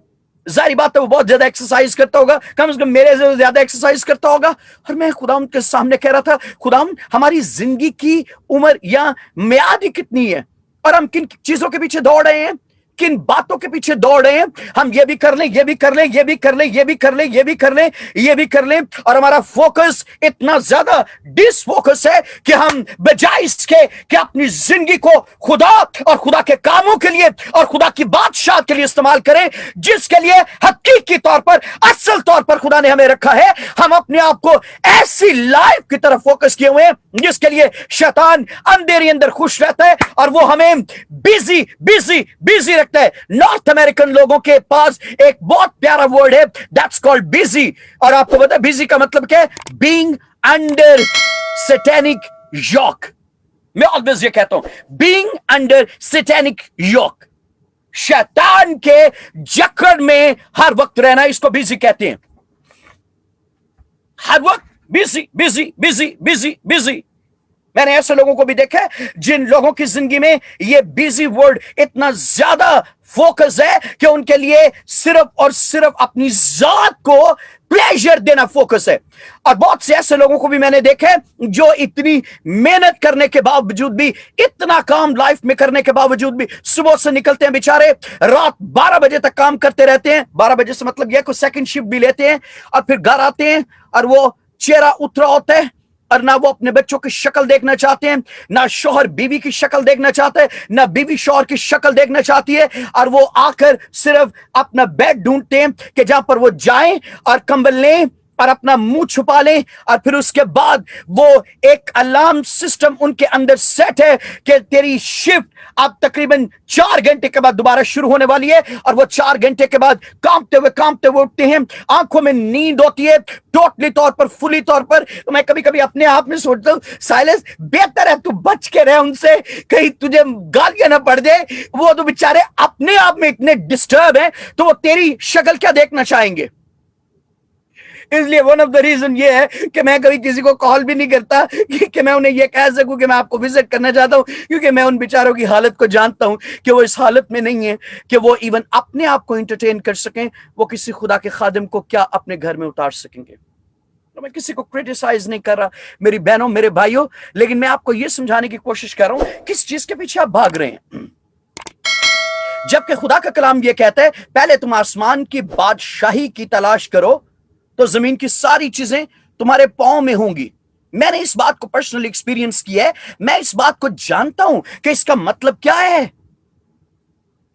ظاہری بات ہے وہ بہت زیادہ ایکسرسائز کرتا ہوگا، کم از کم میرے سے زیادہ ایکسرسائز کرتا ہوگا۔ اور میں خداوند کے سامنے کہہ رہا تھا، خداوند ہماری زندگی کی عمر یا میعاد ہی کتنی ہے، اور ہم کن چیزوں کے پیچھے دوڑ رہے ہیں، کن باتوں کے پیچھے دوڑ رہے ہیں۔ ہم یہ بھی کر لیں، یہ بھی کر لیں، یہ بھی کر لیں، یہ بھی کر لیں، یہ بھی کر لیں، یہ بھی کر لیں، اور ہمارا فوکس اتنا زیادہ ڈس فوکس ہے کہ ہم بجائے اس کے کہ اپنی زندگی کو خدا اور خدا کے کاموں کے لیے اور خدا کی بادشاہت کے لیے استعمال کریں، جس کے لیے حقیقی طور پر، اصل طور پر خدا نے ہمیں رکھا ہے، ہم اپنے آپ کو ایسی لائف کی طرف فوکس کیے ہوئے ہیں جس کے لیے شیطان اندھیرے اندر خوش رہتا ہے، اور وہ ہمیں بیزی رکھتا ہے۔ نارتھ امریکن لوگوں کے پاس ایک بہت پیارا ورڈ ہے، دیٹس کالڈ بیزی، اور آپ کو پتا ہے بیزی کا مطلب کیا ہے؟ Being under satanic York. میں آلویز یہ کہتا ہوں، بینگ انڈر سیٹینک یوک، شیطان کے جکڑ میں ہر وقت رہنا، اس کو بیزی کہتے ہیں۔ ہر وقت بیزی۔ میں نے ایسے لوگوں کو بھی دیکھا ہے جن لوگوں کی زندگی میں یہ بیزی ورڈ اتنا زیادہ فوکس ہے کہ ان کے لیے صرف اور صرف اپنی ذات کو پلیزر دینا فوکس ہے۔ اور بہت سے ایسے لوگوں کو بھی میں نے دیکھا ہے جو اتنی محنت کرنے کے باوجود بھی، اتنا کام لائف میں کرنے کے باوجود بھی، صبح سے نکلتے ہیں بیچارے، رات 12 بجے تک کام کرتے رہتے ہیں۔ 12 بجے سے مطلب یہ کہ سیکنڈ شفٹ بھی لیتے ہیں، اور پھر گھر آتے ہیں اور وہ چہرہ اترا ہوتا ہے، اور نہ وہ اپنے بچوں کی شکل دیکھنا چاہتے ہیں، نہ شوہر بیوی کی شکل دیکھنا چاہتا ہے، نہ بیوی شوہر کی شکل دیکھنا چاہتی ہے، اور وہ آ کر صرف اپنا بیڈ ڈھونڈتے ہیں کہ جہاں پر وہ جائیں اور کمبل لیں اور اپنا منہ چھپا لیں، اور پھر اس کے بعد وہ ایک الارم سسٹم ان کے اندر سیٹ ہے کہ تیری شفٹ اب تقریباً 4 گھنٹے کے بعد دوبارہ شروع ہونے والی ہے، اور وہ 4 گھنٹے کے بعد کانپتے ہوئے اٹھتے ہیں، آنکھوں میں نیند ہوتی ہے ٹوٹلی طور پر، فلی طور پر۔ تو میں کبھی کبھی اپنے آپ میں سوچتا ہوں، سائلس بہتر ہے تو بچ کے رہ ان سے، کہیں تجھے گالیاں نہ پڑ دے، وہ تو بیچارے اپنے آپ میں اتنے ڈسٹرب ہیں، تو وہ تیری شکل کیا دیکھنا چاہیں گے؟ اس لیے ون آف دا ریزن یہ ہے کہ میں کبھی کسی کو کال بھی نہیں کرتا کہ میں انہیں یہ کہہ سکوں کہ میں آپ کو وزٹ کرنا چاہتا ہوں، کیونکہ میں ان بیچاروں کی حالت کو جانتا ہوں کہ وہ اس حالت میں نہیں ہے کہ وہ ایون اپنے آپ کو انٹرٹین کر سکیں، وہ کسی خدا کے خادم کو کیا اپنے گھر میں اتار سکیں گے۔ میں کسی کو کرٹیسائز نہیں کر رہا میری بہنوں میرے بھائیوں، لیکن میں آپ کو یہ سمجھانے کی کوشش کر رہا ہوں کس چیز کے پیچھے آپ بھاگ رہے ہیں، جبکہ خدا کا کلام یہ کہتا ہے پہلے تم آسمان کی بادشاہی کی تلاش کرو تو زمین کی ساری چیزیں تمہارے پاؤں میں ہوں گی۔ میں نے اس بات کو پرسنل ایکسپیرینس کیا ہے، میں اس بات کو جانتا ہوں کہ اس کا مطلب کیا ہے۔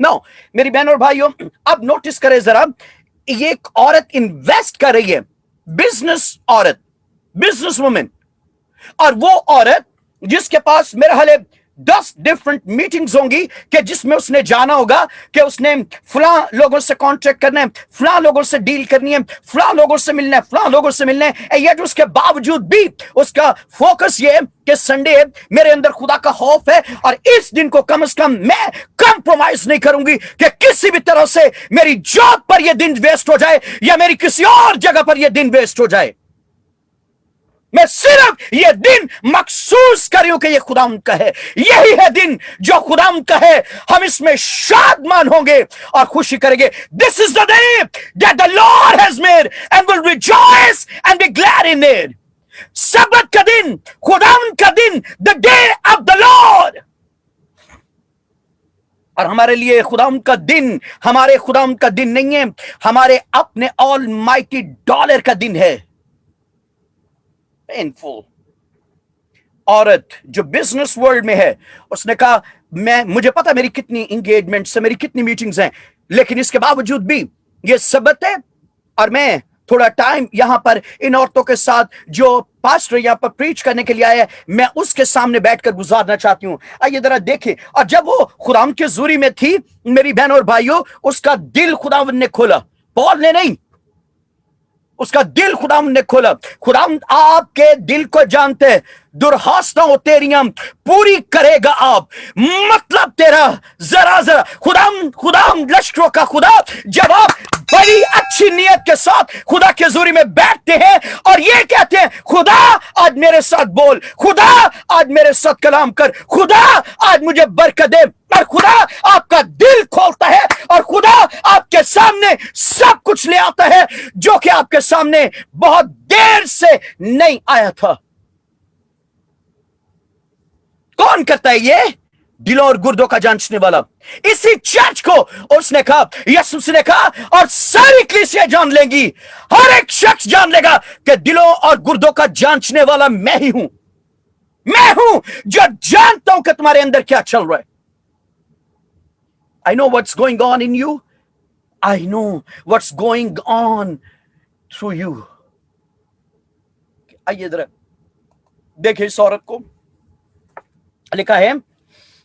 نو میری بہن اور بھائیوں، اب نوٹس کریں ذرا، یہ ایک عورت انویسٹ کر رہی ہے، بزنس عورت، بزنس وومن، اور وہ عورت جس کے پاس میرا حال 10 ڈفرنٹ میٹنگز ہوں گی کہ جس میں اس نے جانا ہوگا کہ اس نے فلاں لوگوں سے کانٹیکٹ کرنا ہے، فلاں لوگوں سے ڈیل کرنی ہے، فلاں لوگوں سے ملنا ہے، فلاں لوگوں سے ملنا ہے، یٹ اس کے باوجود بھی اس کا فوکس یہ ہے کہ سنڈے میرے اندر خدا کا خوف ہے، اور اس دن کو کم از کم میں کمپرومائز نہیں کروں گی کہ کسی بھی طرح سے میری جاب پر یہ دن ویسٹ ہو جائے یا میری کسی اور جگہ پر یہ دن ویسٹ ہو جائے۔ میں صرف یہ دن مخصوص کریوں کہ یہ خداوند کا ہے، یہی ہے دن جو خداوند کا ہے، ہم اس میں شادمان ہوں گے اور خوشی کریں گے۔ This is the day that the Lord has made and will rejoice and be glad in it۔ سبت کا دن، خداوند کا دن، the day of the Lord۔ اور ہمارے لیے خداوند کا دن ہمارے خداوند کا دن نہیں ہے، ہمارے اپنے آل مائٹی ڈالر کا دن ہے۔ پینفul۔ عورت جو بزنس ورلڈ میں ہے، اس نے کہا مجھے پتا میری کتنی انگیجمنٹس ہیں، میری کتنی میٹنگز ہیں، لیکن اس کے باوجود بھی یہ سبت ہے اور میں تھوڑا ٹائم یہاں پر ان عورتوں کے ساتھ جو پاسٹر یہاں پر پریچ کرنے کے لیے آیا ہے، میں اس کے سامنے بیٹھ کر گزارنا چاہتی ہوں۔ آئیے ذرا دیکھیں، اور جب وہ خداوند کے حضوری میں تھی میری بہن اور بھائیوں، اس کا دل خداوند نے کھولا، پال نے نہیں، اس کا دل خداوند نے کھولا۔ خداوند آپ کے دل کو جانتے ہیں، درخواستوں تیریاں پوری کرے گا آپ، مطلب تیرا ذرا خداوند لشکروں کا خدا، جب آپ بڑی اچھی نیت کے ساتھ خدا کے حضوری میں بیٹھتے ہیں اور یہ کہتے ہیں خدا آج میرے ساتھ بول، خدا آج میرے ساتھ کلام کر، خدا آج مجھے برکت دے، اور خدا آپ کا دل کھولتا ہے اور خدا آپ کے سامنے سب کچھ لے آتا ہے جو کہ آپ کے سامنے بہت دیر سے نہیں آیا تھا۔ کون کرتا ہے یہ؟ دلوں اور گردوں کا جانچنے والا۔ اسی چرچ کو اس نے کہا، یسوس نے کہا، اور ساری کلیسیا جان لیں گی، ہر ایک شخص جان لے گا کہ دلوں اور گردوں کا جانچنے والا میں ہی ہوں، میں ہوں جو جانتا ہوں کہ تمہارے اندر کیا چل رہا ہے۔ I know what's going on in you. I know what's going on through you. آئیے ذرا دیکھیں اس عورت کو، لکھا ہے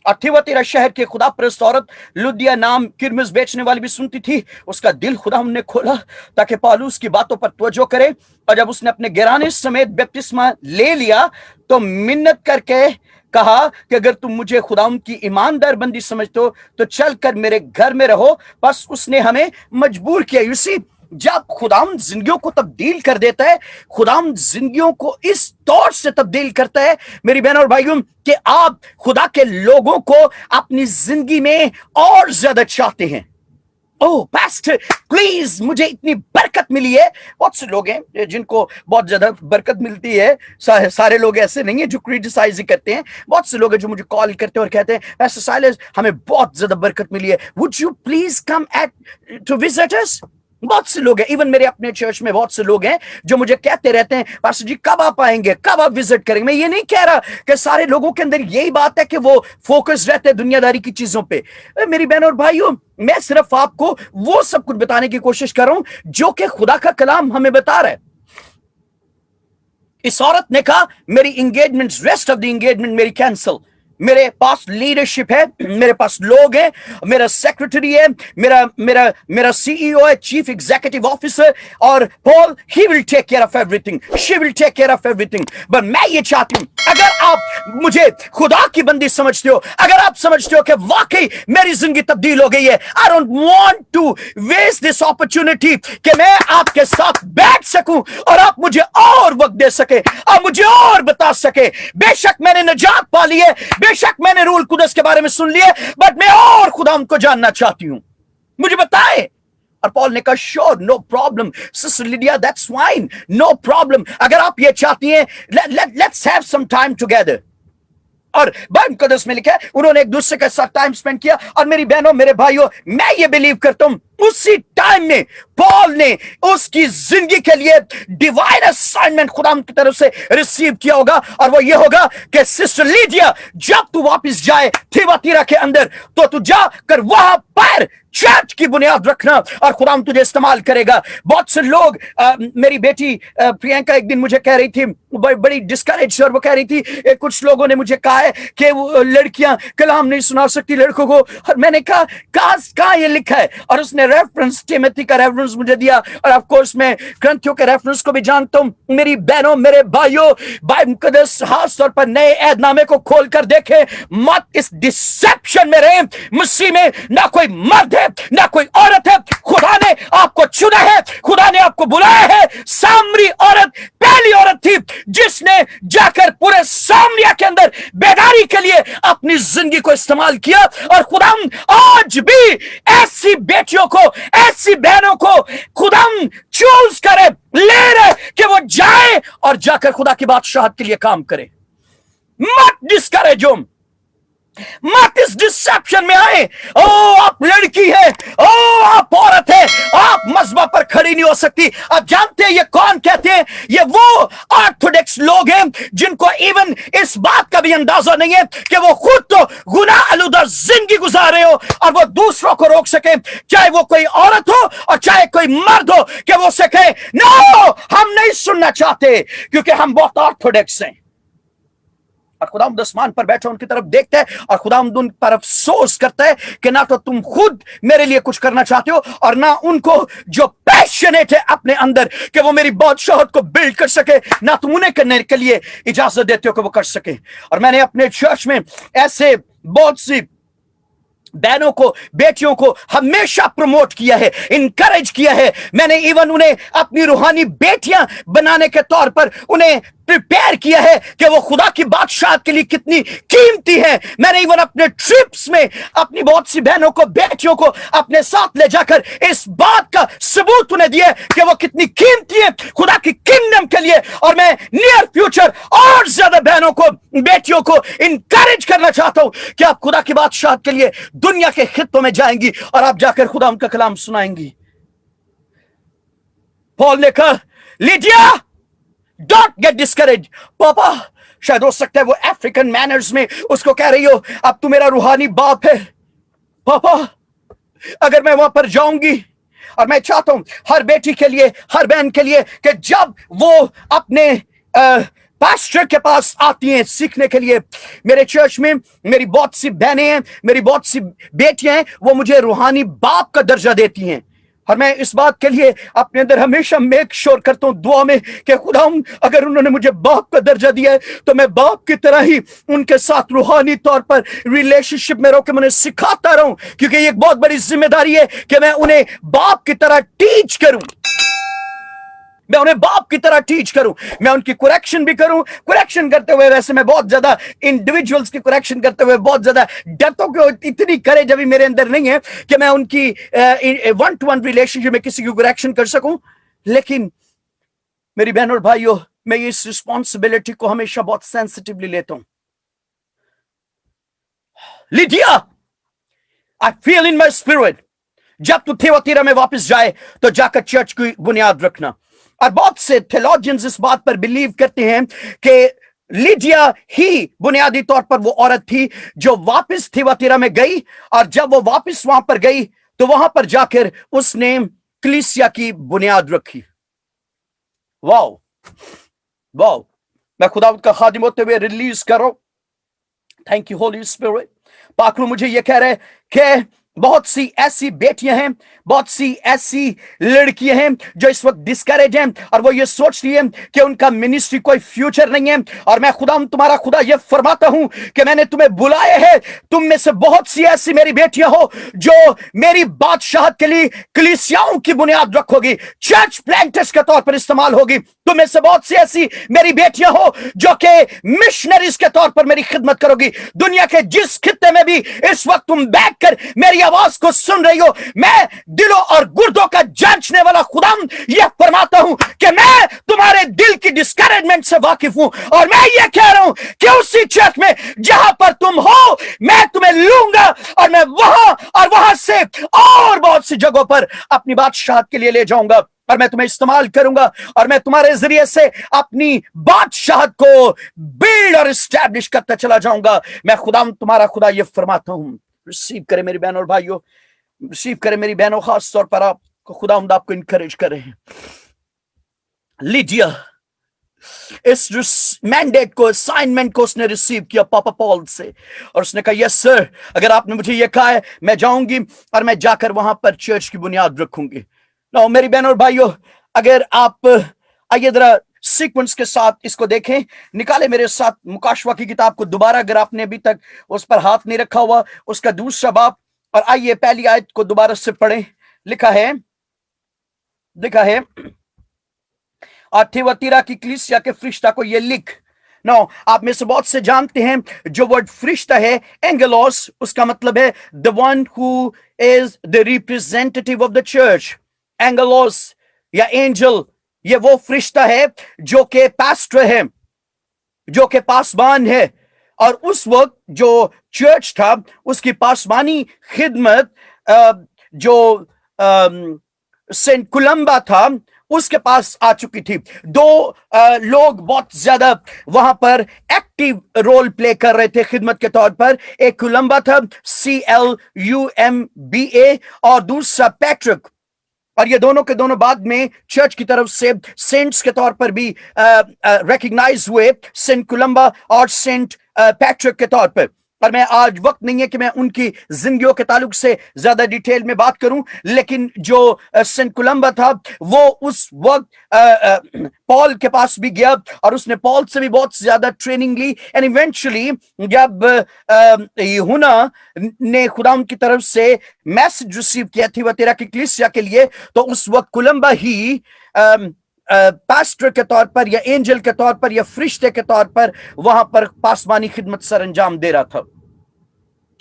اور تھی وہ تیرا شہر کے خدا پرست عورت لدیا نام کرمز بیچنے والی بھی سنتی تھی، اس کا دل خدا ہم نے کھولا تاکہ پالوس کی باتوں پر توجہ کرے، اور جب اس نے اپنے گرانے سمیت بپتسمہ لے لیا تو منت کر کے کہا کہ اگر تم مجھے خداوند کی ایماندار بندی سمجھتے ہو تو چل کر میرے گھر میں رہو، بس اس نے ہمیں مجبور کیا۔ اسی جب خداوند زندگیوں کو تبدیل کر دیتا ہے، خداوند زندگیوں کو اس طور سے تبدیل کرتا ہے میری بہن اور بھائیوں کہ آپ خدا کے لوگوں کو اپنی زندگی میں اور زیادہ چاہتے ہیں۔ پاسٹر پلیز مجھے اتنی برکت ملی ہے۔ بہت سے لوگ ہیں جن کو بہت زیادہ برکت ملتی ہے، سارے لوگ ایسے نہیں ہیں جو کریٹیسائز کرتے ہیں، بہت سے لوگ ہیں جو مجھے کال کرتے ہیں اور کہتے ہیں پاسٹر سائلس ہمیں بہت زیادہ برکت ملی ہے، would you please come to visit us؟ بہت سے لوگ ہیں، ایون میرے اپنے چرچ میں بہت سے لوگ ہیں جو مجھے کہتے رہتے ہیں پاسٹر جی کب آپ آئیں گے، کب آپ وزٹ کریں گے۔ میں یہ نہیں کہہ رہا کہ سارے لوگوں کے اندر یہی بات ہے کہ وہ فوکس رہتے ہیں دنیا داری کی چیزوں پہ۔ میری بہن اور بھائیوں، میں صرف آپ کو وہ سب کچھ بتانے کی کوشش کر رہا ہوں جو کہ خدا کا کلام ہمیں بتا رہا ہے۔ اس عورت نے کہا میری engagement, rest of the engagement میری کینسل، میرے پاس لیڈرشپ ہے، میرے پاس لوگ ہیں، میرا سیکرٹری ہے، میرا سی ای او ہے، چیف ایگزیکٹو آفیسر، اور Paul he will take care of everything, she will take care of everything. But میں یہ چاہتی ہوں اگر آپ مجھے خدا کی بندی سمجھتے ہو، اگر آپ سمجھتے ہو کہ واقعی میری زندگی تبدیل ہو گئی ہے، I don't want to waste this opportunity کہ میں آپ کے ساتھ بیٹھ سکوں اور آپ مجھے اور وقت دے سکے، آپ مجھے اور بتا سکے۔ بے شک میں نے نجات پا لی ہے، بے شک میں نے روح القدس کے بارے میں سن لیے، بٹ میں اور خدا ان کو جاننا چاہتی ہوں، مجھے بتائے۔ اور پال نے کہا sure, no problem sister Lydia, that's fine, no problem, اگر آپ یہ چاہتی ہیں let's have some time together. اور بائبل مقدس میں لکھا ہے انہوں نے ایک دوسرے کے ساتھ ٹائم سپینڈ کیا۔ اور میری بہنوں میرے بھائیوں، میں یہ بلیو کرتا ہوں اسی ٹائم میں پال نے اس کی زندگی کے لیے ڈیوائن اسائنمنٹ خدا کی طرف سے ریسیو کیا ہوگا، اور وہ یہ ہوگا کہ سسٹر لیڈیا جب تو واپس جائے تھیواتیرا کے اندر تو جا کر وہاں پر چرچ کی بنیاد رکھنا اور خدا تجھے استعمال کرے گا۔ بہت سے لوگ، میری بیٹی پرینکا ایک دن مجھے کہہ رہی تھی بڑی ڈسکریج، اور وہ کہہ رہی تھی کچھ لوگوں نے مجھے کہا ہے کہ وہ لڑکیاں کلام نہیں سنا سکتی لڑکوں کو، اور میں نے کہا کہاں یہ لکھا ہے، اور اس نے ریفرنس ٹیموتھی کا ریفرنس مجھے دیا، اور آف کورس میں گرنتھیوں کے ریفرنس کو بھی جانتا ہوں۔ میری بہنوں میرے بھائیوں، بائبل مقدس خاص طور پر نئے عہد نامے کو کھول کر دیکھیں، مت اس ڈسپشن میں رہیں۔ مسیح میں نہ کوئی مرد ہے نہ کوئی عورت ہے، خدا نے آپ کو چنا ہے، خدا نے آپ کو بلایا ہے۔ سامری عورت پہلی عورت تھی جس نے جا کر پورے سامریا کے اندر بیداری کے لیے اپنی زندگی کو استعمال کیا، اور خدا آج بھی ایسی بیٹیوں کو، ایسی بہنوں کو خدا چوز کرے، لے رہے کہ وہ جائے اور جا کر خدا کی بادشاہت کے لیے کام کرے۔ مت ڈسکریج ہو، مت اس ڈسپشن میں آئے، آپ لڑکی ہے، آپ عورت ہے، آپ مذبح پر کھڑے بڑی نہیں ہو سکتی. آپ جانتے ہیں یہ کون کہتے ہیں؟ یہ وہ آرتھوڈکس لوگ ہیں جن کو ایون اس بات کا بھی اندازہ نہیں ہے کہ وہ خود تو گناہ آلودہ زندگی گزار رہے ہو اور وہ دوسروں کو روک سکے، چاہے وہ کوئی عورت ہو اور چاہے کوئی مرد ہو، کہ وہ سے کہے نو ہم نہیں سننا چاہتے کیونکہ ہم بہت آرتھوڈکس ہیں. اور خداوند آسمان پر بیٹھا ان کی طرف دیکھتا ہے اور خداوند ان پر افسوس کرتا ہے کہ نہ تو تم خود میرے لیے کچھ کرنا چاہتے ہو اور نہ ان کو جو پیشنیٹ ہے اپنے اندر کہ وہ میری بادشاہت کو بلڈ کر سکے، نہ تم انہیں کرنے کے لیے اجازت دیتے ہو کہ وہ کر سکے. اور میں نے اپنے چرچ میں ایسے بہت سی بہنوں کو، بیٹیوں کو ہمیشہ پروموٹ کیا ہے، انکریج کیا ہے. میں نے ایون انہیں اپنی روحانی بیٹیاں بنانے کے طور پر انہیں پریپیئر کیا ہے کہ وہ خدا کی بادشاہت کے لیے کتنی قیمتی ہے. میں نے ایون اپنے ٹرپس میں اپنی بہت سی بہنوں کو، بیٹیوں کو اپنے ساتھ لے جا کر اس بات کا ثبوت انہیں دیا کہ وہ کتنی قیمتی ہے خدا کی کنگڈم کے لیے. اور میں نیئر فیوچر اور زیادہ بہنوں کو، بیٹیوں کو انکریج کرنا چاہتا ہوں کہ آپ خدا کی بادشاہت کے لیے دنیا کے خطوں میں جائیں گی اور آپ جا کر خدا ان کا کلام سنائیں گی. پال نے کہا لیڈیا ڈونٹ گیٹ ڈسکریج. پاپا شاید ہو سکتا ہے وہ افریقن مینرز میں اس کو کہہ رہی ہو اب تو میرا روحانی باپ ہے. پاپا اگر میں وہاں پر جاؤں گی، اور میں چاہتا ہوں ہر بیٹی کے لیے، ہر بہن کے لیے، کہ جب وہ اپنے پاسٹر کے پاس آتی ہیں سیکھنے کے لیے، میرے چرچ میں میری بہت سی بہنیں ہیں، میری بہت سی بیٹیاں ہیں، وہ مجھے روحانی باپ کا درجہ دیتی ہیں. اور میں اس بات کے لیے اپنے اندر ہمیشہ میک شور کرتا ہوں دعا میں کہ خدا اگر انہوں نے مجھے باپ کا درجہ دیا ہے تو میں باپ کی طرح ہی ان کے ساتھ روحانی طور پر ریلیشن شپ میں رہوں، کہ میں انہیں سکھاتا رہوں، کیونکہ یہ ایک بہت بڑی ذمہ داری ہے کہ میں انہیں باپ کی طرح ٹیچ کروں. میں انہیں باپ کی طرح ٹیچ کروں، میں ان کی کریکشن بھی کروں. کریکشن کرتے ہوئے ویسے میں بہت زیادہ انڈیویجولز کی کریکشن کرتے ہوئے بہت زیادہ ڈرتا ہوں کہ اتنی کریج ابھی میرے اندر نہیں ہے کہ میں ان کی ون ٹو ون ریلیشن شپ میں کسی کی کریکشن کر سکوں. لیکن میری بہن اور بھائیو، میں اس رسپانسبلٹی کو ہمیشہ بہت سینسٹیولی لیتا ہوں. لیڈیا I feel in my spirit جب تو تھیواتیرا میں واپس جائے تو جا کر چرچ کی بنیاد رکھنا. اور بہت سے تھیولوجینز اس بات پر بلیو کرتے ہیں کہ لیڈیا ہی بنیادی طور پر وہ عورت تھی جو واپس تھیواتیرا میں گئی، اور جب وہ واپس وہاں پر گئی تو وہاں پر جا کر اس نے کلیسیا کی بنیاد رکھی. واو واو، میں خدا کا خادم ہوتے ہوئے ریلیز کرو. Thank you holy spirit. پاک روح مجھے یہ کہہ رہے کہ بہت سی ایسی بیٹیاں ہیں، بہت سی ایسی لڑکیاں ہیں جو اس وقت ڈسکریج ہیں اور وہ یہ سوچ رہی ہیں کہ ان کا منسٹری کوئی فیوچر نہیں ہے. اور میں خدا تمہارا خدا یہ فرماتا ہوں کہ میں نے تمہیں بلایا ہے. تم میں سے بہت سی ایسی میری بیٹیاں ہو جو میری بادشاہت کے لیے کلیسیاؤں کی بنیاد رکھو گی، چرچ پلانٹرز کے طور پر استعمال ہوگی. تم میں سے بہت سی ایسی میری بیٹیاں ہو جو کہ مشنریز کے طور پر میری خدمت کرو گی. دنیا کے جس خطے میں بھی اس وقت تم بیٹھ کر میری آواز کو سن رہی ہو، میں دلوں اور گردوں کا جانچنے والا خدا یہ فرماتا ہوں کہ میں تمہارے دل کی ڈسکریجمنٹ سے واقف ہوں. اور میں یہ کہہ رہا ہوں کہ اسی چرچ میں جہاں پر تم ہو میں تمہیں لوں گا اور میں وہاں اور وہاں سے اور بہت سی جگہوں پر اپنی بادشاہت کے لیے لے جاؤں گا، اور میں تمہیں استعمال کروں گا، اور میں تمہارے ذریعے سے اپنی بادشاہت کو بلڈ اور اسٹیبلش کرتا چلا جاؤں گا. میں خدا تمہارا خدا یہ فرماتا ہوں. ریسیو کرے میری بہن اور بھائیوں، ریسیو کرے میری بہنوں، خاص طور پر آپ کو خدا آپ کو انکریج کرے. لیڈیا اس مینڈیٹ کو، اسائنمنٹ کو اس نے ریسیو کیا پاپا پال سے، اور اس نے کہا یس سر، اگر آپ نے مجھے یہ کہا ہے میں جاؤں گی اور میں جا کر وہاں پر چرچ کی بنیاد رکھوں گی. نو میری بہن اور بھائیوں، اگر آپ آئیے ذرا سیکوینس کے ساتھ اس کو دیکھیں، نکالے میرے ساتھ مکاشفہ کی کتاب کو دوبارہ، اگر آپ نے ابھی تک اس پر ہاتھ نہیں رکھا ہوا، اس کا دوسرا باب، اور آئیے پہلی آیت کو دوبارہ سے پڑھیں. لکھا ہے اور تھیواتیرا کی کلیسیا کے فرشتہ کو یہ لکھ. نو آپ میں سے بہت سے جانتے ہیں جو ورڈ فرشتہ ہے اینگلوس، اس کا مطلب ہے the one who is the representative of the church. اینگلوس یا اینجل یہ وہ فرشتہ ہے جو کہ پاسٹر ہے، جو کہ پاسبان ہے. اور اس وقت جو چرچ تھا اس کی پاسبانی خدمت جو سینٹ کولمبا تھا اس کے پاس آ چکی تھی. دو لوگ بہت زیادہ وہاں پر ایکٹیو رول پلے کر رہے تھے خدمت کے طور پر. ایک کولمبا تھا CLUMBA اور دوسرا پیٹرک, اور یہ دونوں کے دونوں بعد میں چرچ کی طرف سے سینٹس کے طور پر بھی ریکگنائز ہوئے, سینٹ کولمبا اور سینٹ پیٹرک کے طور پر. اور میں آج وقت نہیں ہے کہ میں ان کی زندگیوں کے تعلق سے زیادہ ڈیٹیل میں بات کروں, لیکن جو سینٹ کولمبا تھا وہ اس وقت پال کے پاس بھی گیا اور اس نے پال سے بھی بہت زیادہ ٹریننگ لی. اینڈ ایونچولی جب یوحنا نے خدا ان کی طرف سے میسج ریسیو کیا تھی وتیرا کی کلیسیا کے لیے, تو اس وقت کولمبا ہی پاسٹر کے طور پر یا اینجل کے طور پر یا فرشتے کے طور پر وہاں پر پاسمانی خدمت سر انجام دے رہا تھا.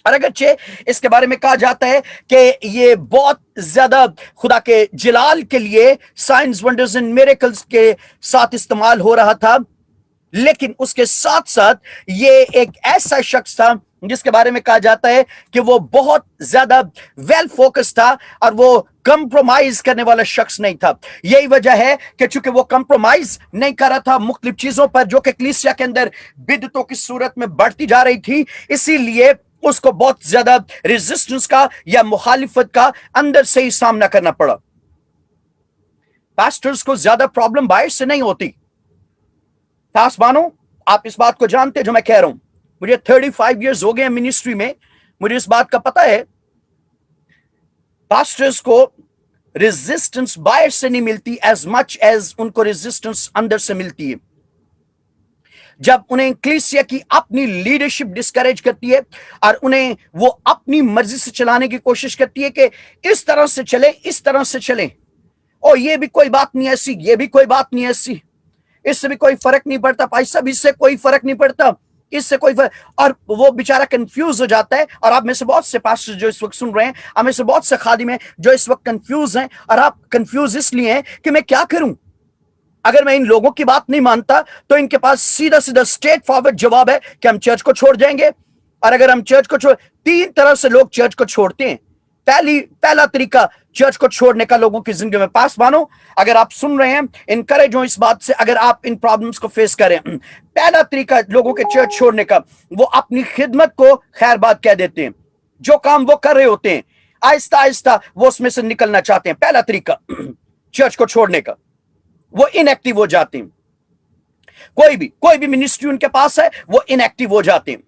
اور اگرچہ اس کے بارے میں کہا جاتا ہے کہ یہ بہت زیادہ خدا کے جلال کے لیے سائنس ونڈرز اینڈ میریکلز کے ساتھ استعمال ہو رہا تھا, لیکن اس کے ساتھ ساتھ یہ ایک ایسا شخص تھا جس کے بارے میں کہا جاتا ہے کہ وہ بہت زیادہ ویل فوکس تھا اور وہ کمپرومائز کرنے والا شخص نہیں تھا. یہی وجہ ہے کہ چونکہ وہ کمپرومائز نہیں کر رہا تھا مختلف چیزوں پر جو کہ کلیسیا کے اندر بدعتوں کی صورت میں بڑھتی جا رہی تھی, اسی لیے اس کو بہت زیادہ ریزسٹنس کا یا مخالفت کا اندر سے ہی سامنا کرنا پڑا. پاسٹرز کو زیادہ پرابلم باہر سے نہیں ہوتی. پاسبانوں, آپ اس بات کو جانتے جو میں کہہ رہا ہوں, مجھے 35 ایئرز ہو گئے منسٹری میں, مجھے اس بات کا پتہ ہے پاسٹرز کو ریزسٹنس باہر سے نہیں ملتی ایز مچ ایز ان کو ریزسٹنس اندر سے ملتی ہے. جب انہیں کلیسیا کی اپنی لیڈرشپ ڈسکریج کرتی ہے اور انہیں وہ اپنی مرضی سے چلانے کی کوشش کرتی ہے کہ اس طرح سے چلیں, اس طرح سے چلیں, اور یہ بھی کوئی بات نہیں ایسی, یہ بھی کوئی بات نہیں ایسی, اس سے بھی کوئی فرق نہیں پڑتا, بھائی صاحب اس سے کوئی فرق نہیں پڑتا, اس سے کوئی فرق, اور وہ بیچارہ کنفیوز ہو جاتا ہے. اور آپ میں سے بہت سے پاسٹر جو اس وقت سن رہے ہیں, آپ میں سے بہت سے خادم ہیں جو اس وقت کنفیوز ہیں, اور آپ کنفیوز اس لیے ہیں کہ میں کیا کروں. اگر میں ان لوگوں کی بات نہیں مانتا تو ان کے پاس سیدھا سیدھا اسٹریٹ فارورڈ جواب ہے کہ ہم چرچ کو چھوڑ جائیں گے. اور اگر ہم چرچ کو تین طرح سے لوگ چرچ کو چھوڑتے ہیں. پہلا طریقہ چرچ کو چھوڑنے کا لوگوں کی زندگی میں, پاس مانو اگر آپ سن رہے ہیں انکریج ہو اس بات سے, اگر آپ ان پرابلمز کو فیس کریں, پہلا طریقہ لوگوں کے چرچ چھوڑنے کا, وہ اپنی خدمت کو خیر بات کہہ دیتے ہیں. جو کام وہ کر رہے ہوتے ہیں آہستہ آہستہ وہ اس میں سے نکلنا چاہتے ہیں. پہلا طریقہ چرچ کو چھوڑنے کا, وہ ان ایکٹیو ہو جاتے ہیں. کوئی بھی منسٹری ان کے پاس ہے وہ ان ایکٹیو ہو جاتے ہیں.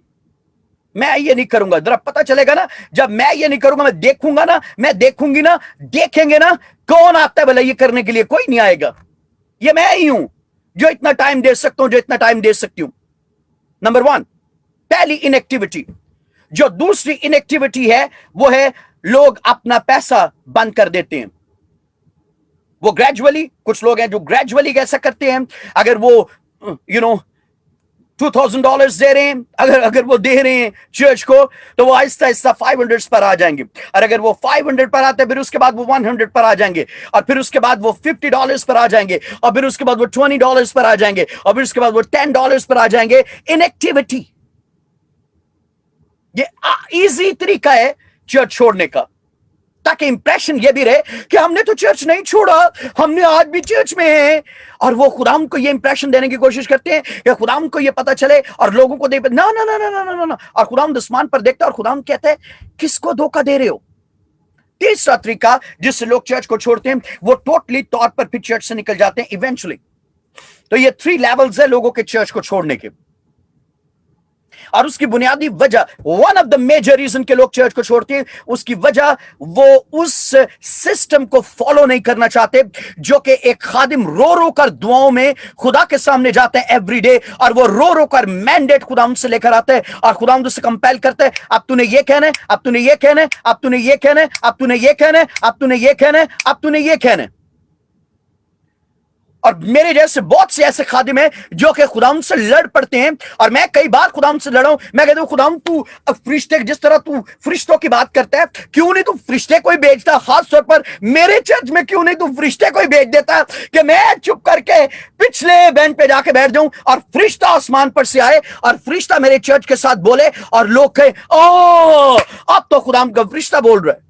میں یہ نہیں کروں گا, ذرا پتہ چلے گا نا, جب میں یہ نہیں کروں گا, میں دیکھوں گا نا, میں دیکھوں گی نا, دیکھیں گے نا کون آتا ہے بھلا یہ کرنے کے لیے, کوئی نہیں آئے گا. یہ میں ہی ہوں جو اتنا ٹائم دے سکتا ہوں, جو اتنا ٹائم دے سکتی ہوں. نمبر 1 پہلی انیکٹیوٹی. جو دوسری انیکٹیوٹی ہے وہ ہے لوگ اپنا پیسہ بند کر دیتے ہیں. وہ گریجولی, کچھ لوگ ہیں جو گریجولی ایسا کرتے ہیں, اگر وہ $2,000 دے رہے ہیں, اگر وہ دے رہے ہیں چرچ کو, تو وہ آہستہ آہستہ 500 پر آ جائیں گے. اور اگر وہ 500 پر آتے ہیں پھر اس کے بعد وہ 100 پر آ جائیں گے, اور پھر اس کے بعد وہ $50 پر آ جائیں گے, اور پھر اس کے بعد وہ $20 پر آ جائیں گے, اور پھر اس کے بعد وہ $10 پر آ جائیں گے. انیکٹیوٹی. یہ ایزی طریقہ ہے چرچ چھوڑنے کا, تاکہ امپریشن یہ بھی رہے کہ ہم نے تو چرچ نہیں چھوڑا, ہم نے آج بھی چرچ میں ہیں. اور وہ خداوند کو یہ امپریشن دینے کی کوشش کرتے ہیں کہ خداوند کو یہ پتا چلے اور لوگوں کو دے, نا نا نا نا نا نا, اور خداوند آسمان پر دیکھتا ہے اور خداوند کہتا ہے کس کو دھوکہ دے رہے ہو. تیسرا طریقہ جس سے لوگ چرچ کو چھوڑتے ہیں, وہ ٹوٹلی طور پر پھر چرچ سے نکل جاتے ہیں ایونچولی. تو یہ 3 لیولز ہیں لوگوں کے چرچ کو چھوڑنے کے. اور اس کی بنیادی وجہ, one of the major reason کے لوگ چرچ کو چھوڑتے ہیں, اس کی وجہ وہ اس سسٹم کو فالو نہیں کرنا چاہتے جو کہ ایک خادم رو رو کر دعاؤں میں خدا کے سامنے جاتا ہے ایوری ڈے, اور وہ رو رو کر مینڈیٹ خدا ان سے لے کر آتا ہے, اور خدا ان سے کمپیل کرتا ہے, اب تو نے یہ کہنا ہے, اب تو نے یہ کہنا ہے, اب تو نے یہ کہنا ہے, اب تو نے یہ کہنا ہے, اب تو نے یہ کہنا ہے, اب تو نے یہ کہنا ہے. اور میرے جیسے بہت سے ایسے خادم ہیں جو کہ خداوند سے لڑ پڑتے ہیں, اور میں کئی بار خداوند سے لڑا ہوں. میں کہتا ہوں خداوند تو فرشتے, جس طرح تو فرشتوں کی بات کرتا ہے, کیوں نہیں تو فرشتے کوئی بھیجتا, خاص طور پر میرے چرچ میں کیوں نہیں تو فرشتے کوئی بھیج دیتا کہ میں چپ کر کے پچھلے بینچ پہ جا کے بیٹھ جاؤں اور فرشتہ آسمان پر سے آئے اور فرشتہ میرے چرچ کے ساتھ بولے اور لوگ کہیں او اب تو خداوند کا فرشتہ بول رہا ہے.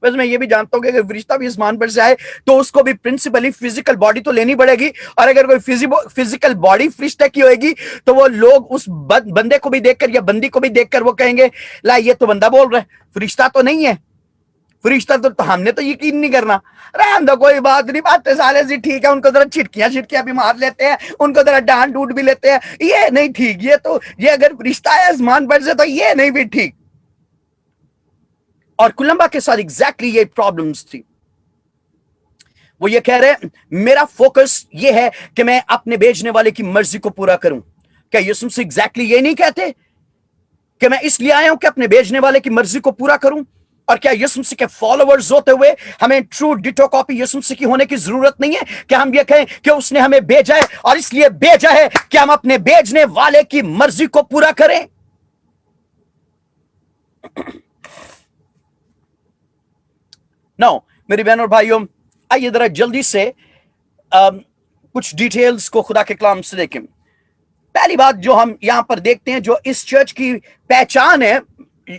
ویسے میں یہ بھی جانتا ہوں کہ اگر فرشتہ بھی آسمان پر سے آئے تو اس کو بھی پرنسپلی فزیکل باڈی تو لینی پڑے گی، اور اگر کوئی فزیکل باڈی فرشتہ کی ہوئے گی تو وہ لوگ اس بندے کو بھی دیکھ کر یا بندی کو بھی دیکھ کر وہ کہیں گے لا یہ تو بندہ بول رہا ہے، فرشتہ تو نہیں ہے، فرشتہ تو ہم نے تو یقین نہیں کرنا، رہن دو کوئی بات نہیں، باتیں سالے سی ٹھیک ہے، ان کو ذرا چھٹکیاں بھی مار لیتے ہیں، ان کو ذرا ڈانٹ ڈوٹ بھی لیتے ہیں، یہ نہیں ٹھیک، یہ اگر فرشتہ ہے آسمان پر سے تو یہ نہیں بھی ٹھیک۔ اور کولمبا کے ساتھ ایگزیکٹلی یہ پرابلمز تھی، وہ یہ کہہ رہے میرا فوکس یہ ہے کہ میں اپنے بھیجنے والے کی مرضی کو پورا کروں۔ کیا یسوع سے ایگزیکٹلی یہ نہیں کہتے کہ میں اس لیے آیا ہوں کہ اپنے بھیجنے والے کی مرضی کو پورا کروں؟ اور کیا یسوع مسیح کے فالوورز ہوتے ہوئے ہمیں ٹرو ڈیٹو کاپی یسوع مسیح کی ہونے کی ضرورت نہیں ہے کہ ہم یہ کہیں کہ اس نے ہمیں بھیجا ہے اور اس لیے بھیجا ہے کہ ہم اپنے بھیجنے والے کی مرضی کو پورا کریں؟ نو میری بہن اور بھائیوں، آئیے ذرا جلدی سے کچھ ڈیٹیلز کو خدا کے کلام سے دیکھیں۔ پہلی بات جو ہم یہاں پر دیکھتے ہیں، جو اس چرچ کی پہچان ہے،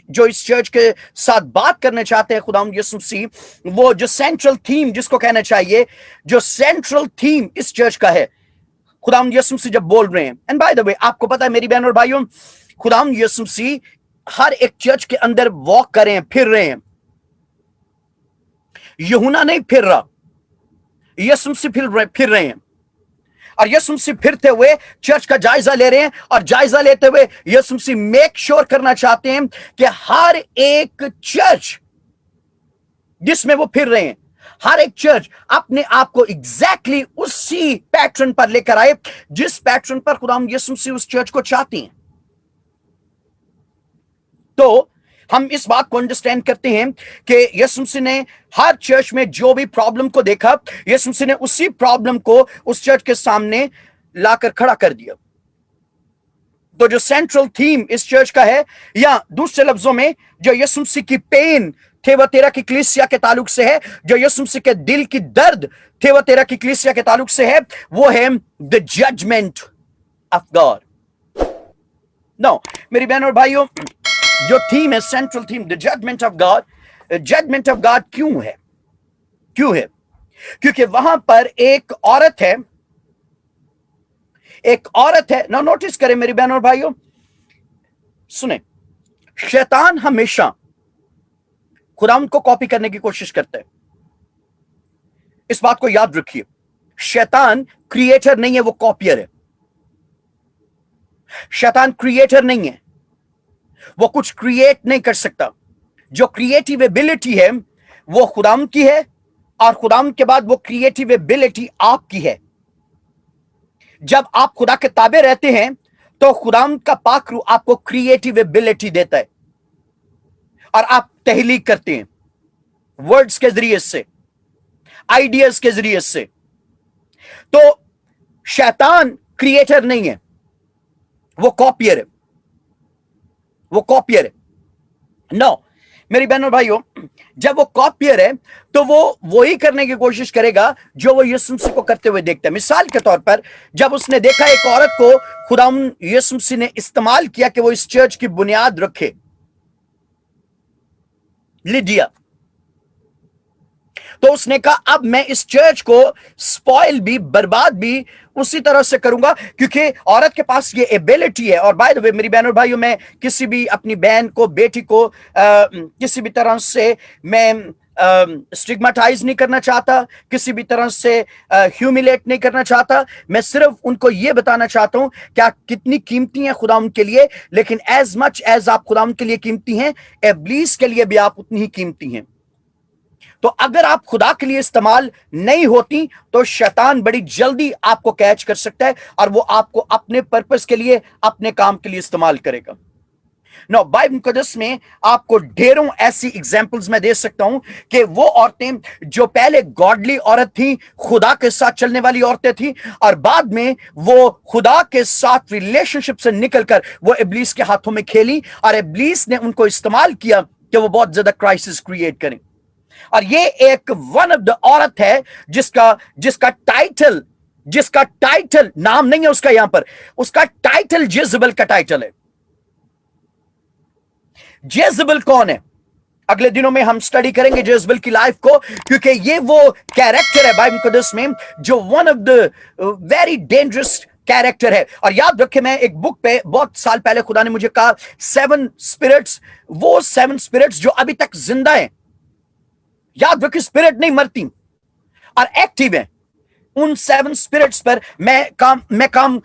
جو اس چرچ کے ساتھ بات کرنا چاہتے ہیں خداوند یسوع مسیح، وہ جو سینٹرل تھیم جس کو کہنا چاہیے، جو سینٹرل تھیم اس چرچ کا ہے، خداوند یسوع مسیح جب بول رہے ہیں، اینڈ بائی دا وے آپ کو پتا ہے میری بہن اور بھائیوں، خداوند یسوع مسیح ہر ایک چرچ کے اندر واک کر رہے ہیں، پھر رہے ہیں۔ یہونا نہیں پھر رہا، یسوع مسیح پھر رہے ہیں، اور یسوع مسیح پھرتے ہوئے چرچ کا جائزہ لے رہے ہیں، اور جائزہ لیتے ہوئے یسوع مسیح میک شور کرنا چاہتے ہیں کہ ہر ایک چرچ جس میں وہ پھر رہے ہیں، ہر ایک چرچ اپنے آپ کو ایگزیکٹلی اسی پیٹرن پر لے کر آئے جس پیٹرن پر خداوند یسوع مسیح اس چرچ کو چاہتے ہیں۔ تو ہم اس بات کو انڈرسٹینڈ کرتے ہیں کہ یسوع مسیح نے ہر چرچ میں جو بھی پرابلم کو دیکھا، یسوع مسیح نے اسی پرابلم کو اس چرچ کے سامنے لا کر کھڑا کر دیا۔ تو جو سینٹرل تھیم اس چرچ کا ہے، یا دوسرے لفظوں میں جو یسوع مسیح کی پین تھے وہ تیرا کی کلیسیا کے تعلق سے ہے، جو یسوع مسیح کے دل کی درد تھے وہ تیرا کی کلیسیا کے تعلق سے ہے، وہ ہے the judgment of God۔ نو میری بہن اور بھائیوں، جو تھیم ہے central theme the judgment of God، judgment of God کیوں ہے؟ کیونکہ وہاں پر ایک عورت ہے، نو نوٹس کریں میری بہن اور بھائیوں، سنیں، شیطان ہمیشہ خداوند کو کاپی کرنے کی کوشش کرتا ہے۔ اس بات کو یاد رکھیے، شیطان کریٹر نہیں ہے، وہ کاپیئر ہے۔ شیطان کریٹر نہیں ہے، وہ کچھ کریٹ نہیں کر سکتا۔ جو کریٹیو ایبلٹی ہے وہ خداوند کی ہے، اور خداوند کے بعد وہ کریٹیو ایبلٹی آپ کی ہے۔ جب آپ خدا کے تابع رہتے ہیں تو خداوند کا پاک روح آپ کو کریٹیو ایبلٹی دیتا ہے، اور آپ تحلیق کرتے ہیں ورڈز کے ذریعے سے، آئیڈیاز کے ذریعے سے۔ تو شیطان کریٹر نہیں ہے، وہ کاپیئر ہے، نو میری بہنوں بھائیوں، جب وہ کاپیئر ہے تو وہ وہی کرنے کی کوشش کرے گا جو وہ یسوع مسیح کو کرتے ہوئے دیکھتا ہے۔ مثال کے طور پر جب اس نے دیکھا ایک عورت کو خداوند یسوع مسیح نے استعمال کیا کہ وہ اس چرچ کی بنیاد رکھے، لیڈیا، تو اس نے کہا اب میں اس چرچ کو سپوائل بھی، برباد بھی اسی طرح سے کروں گا، کیونکہ عورت کے پاس یہ ایبلٹی ہے۔ اور بائی دا وے میری بہن اور بھائیوں، میں کسی بھی اپنی بہن کو، بیٹی کو کسی بھی طرح سے میں سٹگماٹائز نہیں کرنا چاہتا، کسی بھی طرح سے ہیوملیٹ نہیں کرنا چاہتا۔ میں صرف ان کو یہ بتانا چاہتا ہوں کہ آپ کتنی قیمتی ہیں خدا ان کے لیے، لیکن ایز مچ ایز آپ خدا ان کے لیے قیمتی ہیں، ابلیس کے لیے بھی آپ اتنی ہی قیمتی ہیں۔ تو اگر آپ خدا کے لیے استعمال نہیں ہوتی تو شیطان بڑی جلدی آپ کو کیچ کر سکتا ہے، اور وہ آپ کو اپنے پرپس کے لیے، اپنے کام کے لیے استعمال کرے گا۔ نو بائبل مقدس میں آپ کو ڈھیروں ایسی ایگزامپلز میں دے سکتا ہوں کہ وہ عورتیں جو پہلے گاڈلی عورت تھیں، خدا کے ساتھ چلنے والی عورتیں تھیں، اور بعد میں وہ خدا کے ساتھ ریلیشن شپ سے نکل کر وہ ابلیس کے ہاتھوں میں کھیلی، اور ابلیس نے ان کو استعمال کیا کہ وہ بہت زیادہ کرائسس کریٹ کریں۔ اور یہ ایک ون آف دا عورت ہے جس کا ٹائٹل نام نہیں ہے اس کا، یہاں پر اس کا ٹائٹل جیزبل کا ٹائٹل ہے۔ جیزبل کون ہے؟ اگلے دنوں میں ہم سٹڈی کریں گے جیزبل کی لائف کو، کیونکہ یہ وہ کیریکٹر ہے بائبل مقدس میں جو one of the very dangerous character ہے. اور یاد رکھے، میں ایک بک پہ بہت سال پہلے خدا نے مجھے کہا 7 اسپرٹس، وہ 7 اسپرٹس جو ابھی تک زندہ ہیں. یاد رکھے، اسپرٹ نہیں مرتی اور ایکٹیو ہیں. ان 7 اسپرٹس پر میں کام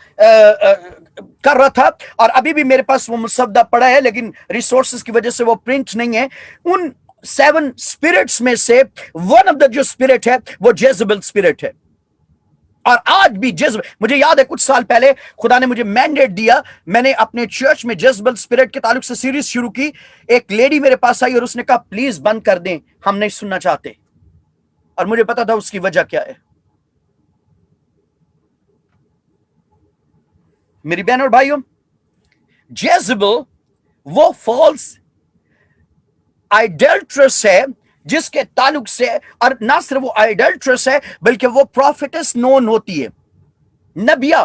کر رہا تھا، اور ابھی بھی میرے پاس وہ مسودہ پڑا ہے، لیکن ریسورسز کی وجہ سے وہ پرنٹ نہیں ہے. ان 7 اسپرٹس میں سے ون آف دا جو اسپرٹ ہے وہ جیزبل اسپرٹ ہے. اور آج بھی جذب، مجھے یاد ہے کچھ سال پہلے خدا نے مجھے مینڈیٹ دیا، میں نے اپنے چرچ میں جذبل اسپرٹ کے تعلق سے سیریز شروع کی. ایک لیڈی میرے پاس آئی اور اس نے کہا پلیز بند کر دیں، ہم نہیں سننا چاہتے. اور مجھے پتا تھا اس کی وجہ کیا ہے. میری بہن اور بھائیوں، جیزبل وہ فالس آئیڈلٹرس ہے جس کے تعلق سے، اور نہ صرف وہ آئیڈلٹرس ہے بلکہ وہ پروفیٹس نون ہوتی ہے، نبیہ.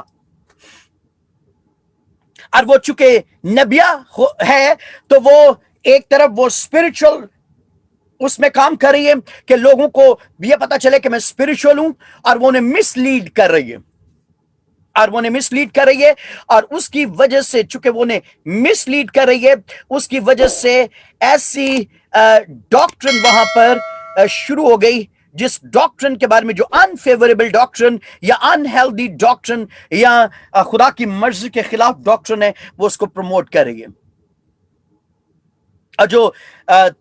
اور وہ چونکہ نبیہ ہے تو وہ ایک طرف وہ اسپرچل اس میں کام کر رہی ہے کہ لوگوں کو یہ پتا چلے کہ میں اسپرچل ہوں، اور وہ انہیں مس لیڈ کر رہی ہے. اور اس کی وجہ سے، چونکہ وہ انہیں مس لیڈ کر رہی ہے، اس کی وجہ سے ایسی ڈاکٹرن وہاں پر شروع ہو گئی، جس ڈاکٹرن کے بارے میں جو انفیوریبل ڈاکٹرن یا انہیلدی ڈاکٹرن یا خدا کی مرضی کے خلاف ڈاکٹرن ہے، وہ اس کو پروموٹ کر رہی ہے. جو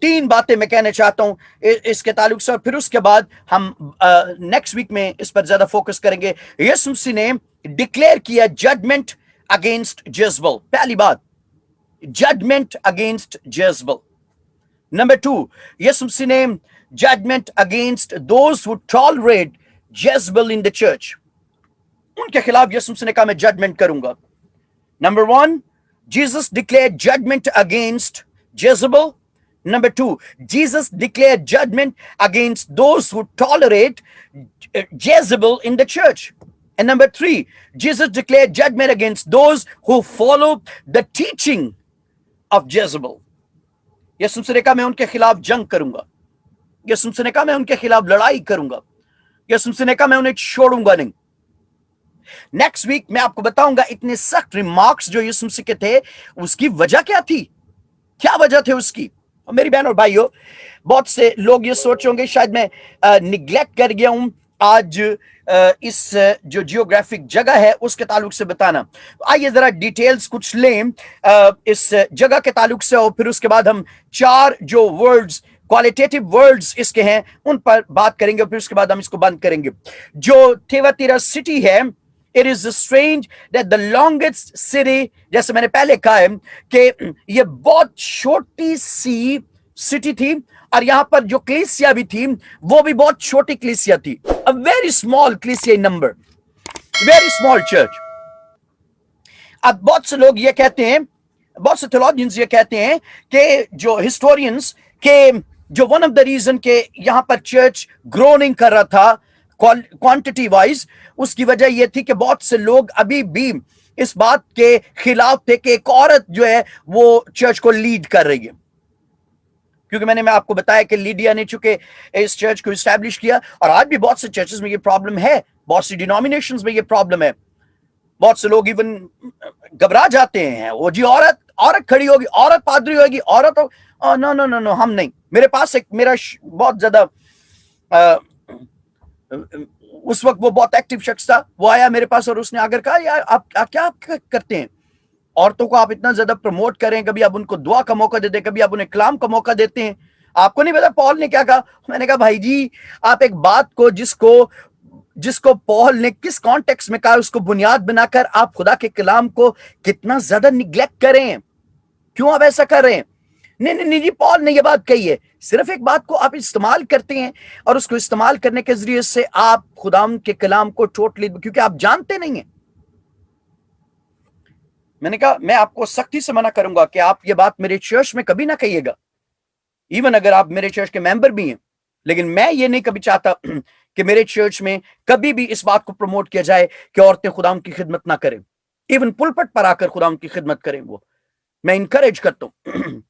3 باتیں میں کہنا چاہتا ہوں اس کے تعلق سے، اور پھر اس کے بعد ہم نیکسٹ ویک میں اس پر زیادہ فوکس کریں گے. یسوع مسیح نے ڈکلیئر کیا ججمنٹ اگینسٹ جیزبل. پہلی بات، ججمنٹ اگینسٹ جیزبل. نمبر 2، یسوع مسیح نے judgement against those who tolerate Jezebel in the church. ان کے خلاف یسوع مسیح نے کہا میں ججمنٹ کروں گا. Number 1، Jesus declared judgment against Jezebel. Number 2, Jesus declared judgment against those who tolerate Jezebel in the church. And number 3, Jesus declared judgment against those who follow the teaching of Jezebel. یسوع مسیح نے کہا میں ان کے خلاف جنگ کروں گا. یسوع مسیح نے کہا میں ان کے خلاف لڑائی کروں گا. یسوع مسیح نے کہا میں انہیں چھوڑوں گا نہیں. نیکسٹ ویک میں آپ کو بتاؤں گا اتنے سخت ریمارکس جو یسوع مسیح کے تھے، اس کی وجہ کیا تھی، کیا وجہ تھے اس کی. اور میری بہن اور بھائیو، بہت سے لوگ یہ سوچیں گے شاید میں نگلیکٹ کر گیا ہوں آج اس جو جیوگرافک جگہ ہے اس کے تعلق سے بتانا. آئیے ذرا ڈیٹیلز کچھ لیں اس جگہ کے تعلق سے، اور پھر اس کے بعد ہم 4 جو ورڈز، کوالٹیٹیو ورڈز اس کے ہیں، ان پر بات کریں گے، اور پھر اس کے بعد ہم اس کو بند کریں گے. جو تھیواتیرا سٹی ہے، it is strange that the longest city، جیسے میں نے پہلے کہا ہے کہ یہ بہت چھوٹی سی سٹی تھی، اور یہاں پر جو کلیسیا بھی تھی وہ بھی بہت چھوٹی کلیسیا تھی. a very small کلیسیا number، very small church. اب بہت سے لوگ یہ کہتے ہیں، بہت سے theologians یہ کہتے ہیں کہ جو ہسٹورینز کہ جو ون آف دا ریزن کہ یہاں پر چرچ گرو نہیں کر رہا تھا کوانٹٹی وائز، اس کی وجہ یہ تھی کہ بہت سے لوگ ابھی بھی اس بات کے خلاف تھے کہ ایک عورت جو ہے وہ چرچ کو لیڈ کر رہی ہے. کیونکہ میں آپ کو بتایا کہ لیڈیا نے چونکہ اس چرچ کو اسٹیبلش کیا، اور آج بھی بہت سے چرچز میں یہ پرابلم ہے، بہت سی ڈینومینیشنز میں یہ پرابلم ہے. بہت سے لوگ ایون گھبرا جاتے ہیں، وہ جی عورت کھڑی ہوگی، عورت پادری ہوگی، عورت نو نو نو نو، ہم نہیں. میرے پاس ایک میرا بہت زیادہ اس وقت وہ بہت ایکٹیو شخص تھا، وہ آیا میرے پاس اور اس نے اگر کہا یار آپ کیا کرتے ہیں، عورتوں کو آپ اتنا زیادہ پروموٹ کریں، کبھی آپ ان کو دعا کا موقع دیتے ہیں، کبھی آپ انہیں کلام کا موقع دیتے ہیں، آپ کو نہیں پتا پال نے کیا کہا. میں نے کہا بھائی جی آپ ایک بات کو جس کو پال نے کس کانٹیکس میں کہا اس کو بنیاد بنا کر آپ خدا کے کلام کو کتنا زیادہ نگلیکٹ کریں، کیوں آپ ایسا کر رہے ہیں. نہیں جی پال نے یہ بات کہی ہے. صرف ایک بات کو آپ استعمال کرتے ہیں اور اس کو استعمال کرنے کے ذریعے سے آپ خدا کے کلام کو ٹوٹلی، کیونکہ آپ جانتے نہیں ہیں. میں نے کہا میں آپ کو سختی سے منع کروں گا کہ آپ یہ بات میرے چرچ میں کبھی نہ کہیے گا، ایون اگر آپ میرے چرچ کے ممبر بھی ہیں. لیکن میں یہ نہیں کبھی چاہتا کہ میرے چرچ میں کبھی بھی اس بات کو پروموٹ کیا جائے کہ عورتیں خدا کی خدمت نہ کریں، ایون پلپٹ پر آ کر خدا کی خدمت کریں. وہ میں انکریج کرتا ہوں.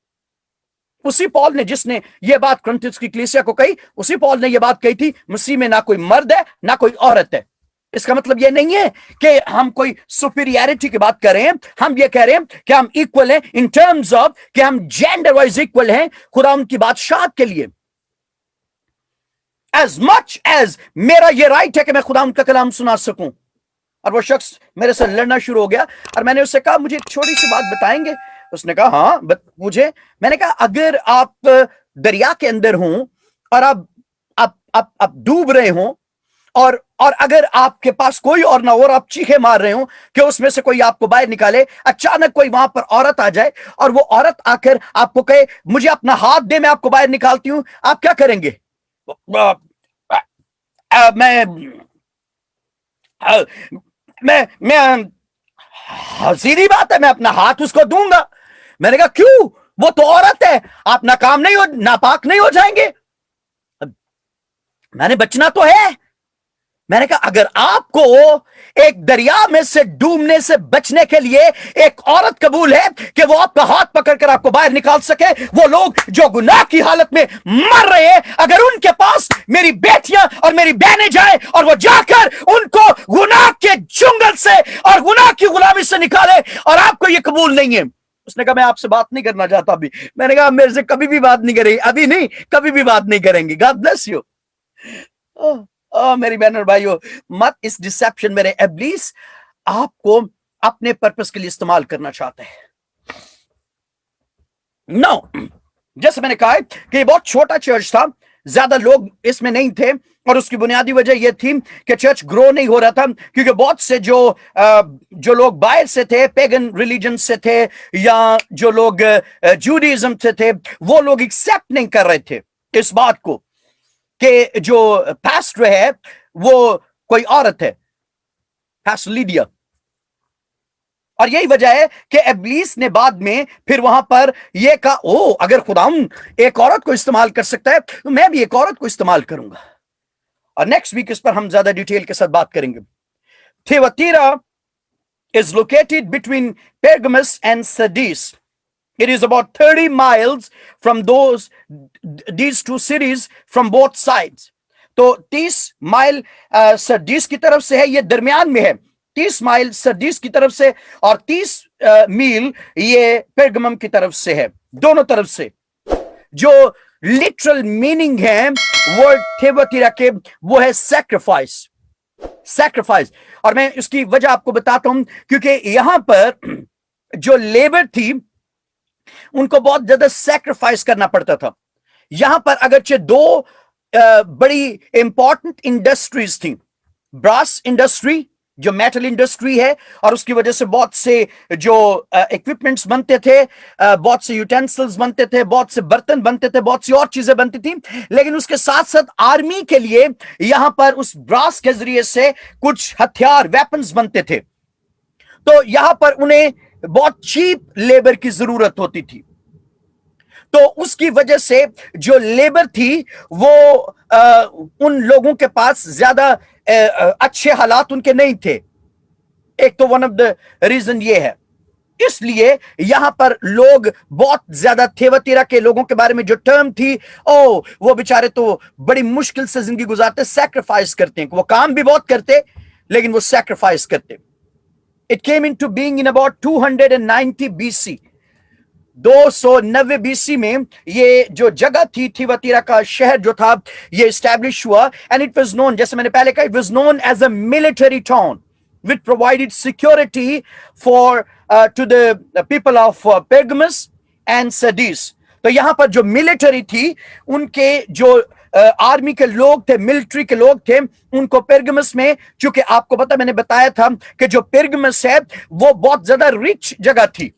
اسی پال نے جس نے یہ بات کرنتھیس کی کلیسیا کو کہی، اسی پال نے یہ بات کہی تھی، مسیح میں نہ کوئی مرد ہے نہ کوئی عورت ہے۔ اس کا مطلب یہ نہیں ہے کہ ہم کوئی سپیریئرٹی کی بات کر رہے ہیں، ہم یہ کہہ رہے ہیں کہ ہم ایکول ہیں ان ٹرمز آف کہ ہم جینڈر وائز ایکول ہیں خدا ان کی بادشاہت کے لیے۔ ایز مچ ایز میرا یہ رائٹ ہے کہ میں خدا ان کا کلام سنا سکوں۔ اور وہ شخص میرے سے لڑنا شروع ہو گیا، اور میں نے اس سے کہا مجھے چھوٹی سی بات بتائیں گے؟ اس نے کہا ہاں مجھے۔ میں نے کہا اگر آپ دریا کے اندر ہوں اور آپ ڈوب رہے ہوں، اور اگر آپ کے پاس کوئی اور نہ ہو اور آپ چیخے مار رہے ہوں کہ اس میں سے کوئی آپ کو باہر نکالے، اچانک کوئی وہاں پر عورت آ جائے اور وہ عورت آ کر آپ کو کہے مجھے اپنا ہاتھ دے میں آپ کو باہر نکالتی ہوں، آپ کیا کریں گے؟ میں سیدھی بات ہے، میں اپنا ہاتھ اس کو دوں گا۔ میں نے کہا کیوں؟ وہ تو عورت ہے، آپ ناکام نہیں ہو، ناپاک نہیں ہو جائیں گے؟ میں نے بچنا تو ہے۔ میں نے کہا اگر آپ کو ایک دریا میں سے ڈوبنے سے بچنے کے لیے ایک عورت قبول ہے کہ وہ آپ کا ہاتھ پکڑ کر آپ کو باہر نکال سکے، وہ لوگ جو گناہ کی حالت میں مر رہے ہیں، اگر ان کے پاس میری بیٹیاں اور میری بہنیں جائیں اور وہ جا کر ان کو گناہ کے جنگل سے اور گناہ کی غلامی سے نکالے، اور آپ کو یہ قبول نہیں ہے۔ اس نے کہا میں آپ سے بات نہیں کرنا چاہتا ابھی۔ میں نے کہا میرے سے کبھی بھی بات نہیں کریں گے، ابھی نہیں، کبھی بھی بات نہیں کریں گے۔ God bless you. میری بہن اور بھائیو، مت اس ڈسیپشن میرے، ابلیس آپ کو اپنے پرپس کے لیے استعمال کرنا چاہتا ہے۔ نو، جیسے میں نے کہا کہ یہ بہت چھوٹا چرچ تھا، زیادہ لوگ اس میں نہیں تھے، اور اس کی بنیادی وجہ یہ تھی کہ چرچ گرو نہیں ہو رہا تھا، کیونکہ بہت سے جو لوگ باہر سے تھے، پیگن ریلیجن سے تھے، یا جو لوگ جوڈیزم سے تھے، وہ لوگ ایکسپٹ نہیں کر رہے تھے اس بات کو کہ جو پاسٹر ہے وہ کوئی عورت ہے، پاسٹر لیڈیا۔ اور یہی وجہ ہے کہ ابلیس نے بعد میں پھر وہاں پر یہ کہا اگر خدا ایک عورت کو استعمال کر سکتا ہے تو میں بھی ایک عورت کو استعمال کروں گا۔ اور نیکسٹ ویک اس پر ہم زیادہ ڈیٹیل کے ساتھ بات کریں گے۔ تھیواتیرا is located between Pergamos and Sardis. It is about 30 miles from these two cities from both sides. تو 30 مائل سردیس کی طرف سے ہے، یہ درمیان میں ہے، 30 مائل سردیس کی طرف سے، اور 30 میل یہ پیرگمم کی طرف سے ہے، دونوں طرف سے۔ جو لٹرل میننگ ہے ورڈ تھیواتیرا کے، وہ ہے سیکریفائس، سیکریفائس۔ اور میں اس کی وجہ آپ کو بتاتا ہوں، کیونکہ یہاں پر جو لیبر تھی ان کو بہت زیادہ سیکریفائس کرنا پڑتا تھا۔ یہاں پر اگرچہ دو بڑی امپورٹنٹ انڈسٹریز تھیں، براس انڈسٹری جو میٹل انڈسٹری ہے، اور اس کی وجہ سے بہت سے جو ایکوپمنٹس بنتے تھے، بہت سے یوٹینسلز بنتے تھے، بہت سے برتن بنتے تھے، بہت سی اور چیزیں بنتی تھیں، لیکن اس کے ساتھ ساتھ آرمی کے لیے یہاں پر اس براس کے ذریعے سے کچھ ہتھیار، ویپنز بنتے تھے۔ تو یہاں پر انہیں بہت چیپ لیبر کی ضرورت ہوتی تھی، تو اس کی وجہ سے جو لیبر تھی وہ ان لوگوں کے پاس زیادہ اچھے حالات ان کے نہیں تھے۔ ایک تو ون آف دا ریزن یہ ہے، اس لیے یہاں پر لوگ بہت زیادہ تھیواتیرا کے لوگوں کے بارے میں جو ٹرم تھی، وہ بیچارے تو بڑی مشکل سے زندگی گزارتے، سیکریفائس کرتے ہیں، وہ کام بھی بہت کرتے لیکن وہ سیکریفائس کرتے۔ It came into being in about 290 BC. 290 BC میں یہ جو جگہ تھی تھیواتیرا کا شہر جو تھا یہ اسٹیبلش ہوا، and it was known، جیسے میں نے پہلے کہا، it was known as a military town which provided security for to the people of Pergamos and Sardis۔ تو یہاں پر جو ملٹری تھی، ان کے جو آرمی کے لوگ تھے، ملٹری کے لوگ تھے، ان کو پیرگمس میں، چونکہ آپ کو پتا، میں نے بتایا تھا کہ جو پیرگمس ہے وہ بہت زیادہ ریچ جگہ تھی،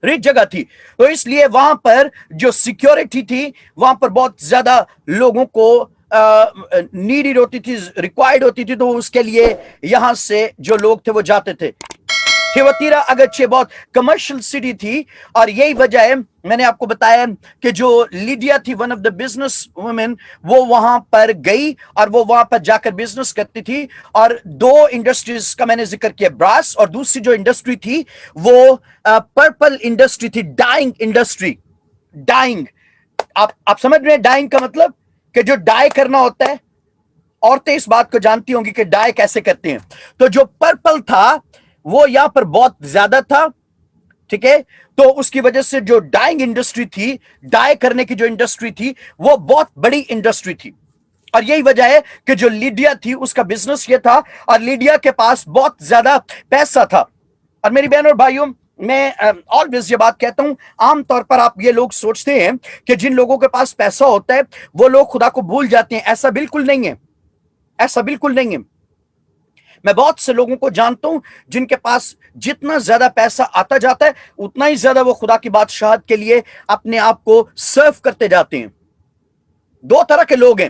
ریچ جگہ تھی، تو اس لیے وہاں پر جو سیکیورٹی تھی، وہاں پر بہت زیادہ لوگوں کو نیڈیڈ ہوتی تھی، ریکوائرڈ ہوتی تھی، تو اس کے لیے یہاں سے جو لوگ تھے وہ جاتے تھے۔ تھیواتیرا اگرچہ بہت کمرشل سٹی تھی، اور یہی وجہ ہے میں نے آپ کو بتایا کہ جو لیڈیا تھی، one of the business woman, وہ وہاں پر گئی اور وہ وہاں پر جا کر بزنس کرتی تھی۔ اور دو انڈسٹریز کا میں نے ذکر کیا، براس، اور دوسری جو انڈسٹری تھی وہ پرپل انڈسٹری تھی، ڈائنگ انڈسٹری۔ ڈائنگ. آپ سمجھ رہے ہیں ڈائنگ کا مطلب؟ کہ جو ڈائی کرنا ہوتا ہے، عورتیں اس بات کو جانتی ہوں گی کہ ڈائی کیسے کرتے ہیں. تو جو پرپل تھا وہ یہاں پر بہت زیادہ تھا، ٹھیک ہے؟ تو اس کی وجہ سے جو ڈائنگ انڈسٹری تھی، ڈائی کرنے کی جو انڈسٹری تھی، وہ بہت بڑی انڈسٹری تھی. اور یہی وجہ ہے کہ جو لیڈیا تھی اس کا بزنس یہ تھا، اور لیڈیا کے پاس بہت زیادہ پیسہ تھا. اور میری بہن اور بھائیوں، میں آلویز یہ بات کہتا ہوں، عام طور پر آپ یہ لوگ سوچتے ہیں کہ جن لوگوں کے پاس پیسہ ہوتا ہے وہ لوگ خدا کو بھول جاتے ہیں. ایسا بالکل نہیں ہے، ایسا بالکل نہیں ہے. میں بہت سے لوگوں کو جانتا ہوں جن کے پاس جتنا زیادہ پیسہ آتا جاتا ہے اتنا ہی زیادہ وہ خدا کی بادشاہت کے لیے اپنے آپ کو سرو کرتے جاتے ہیں. دو طرح کے لوگ ہیں.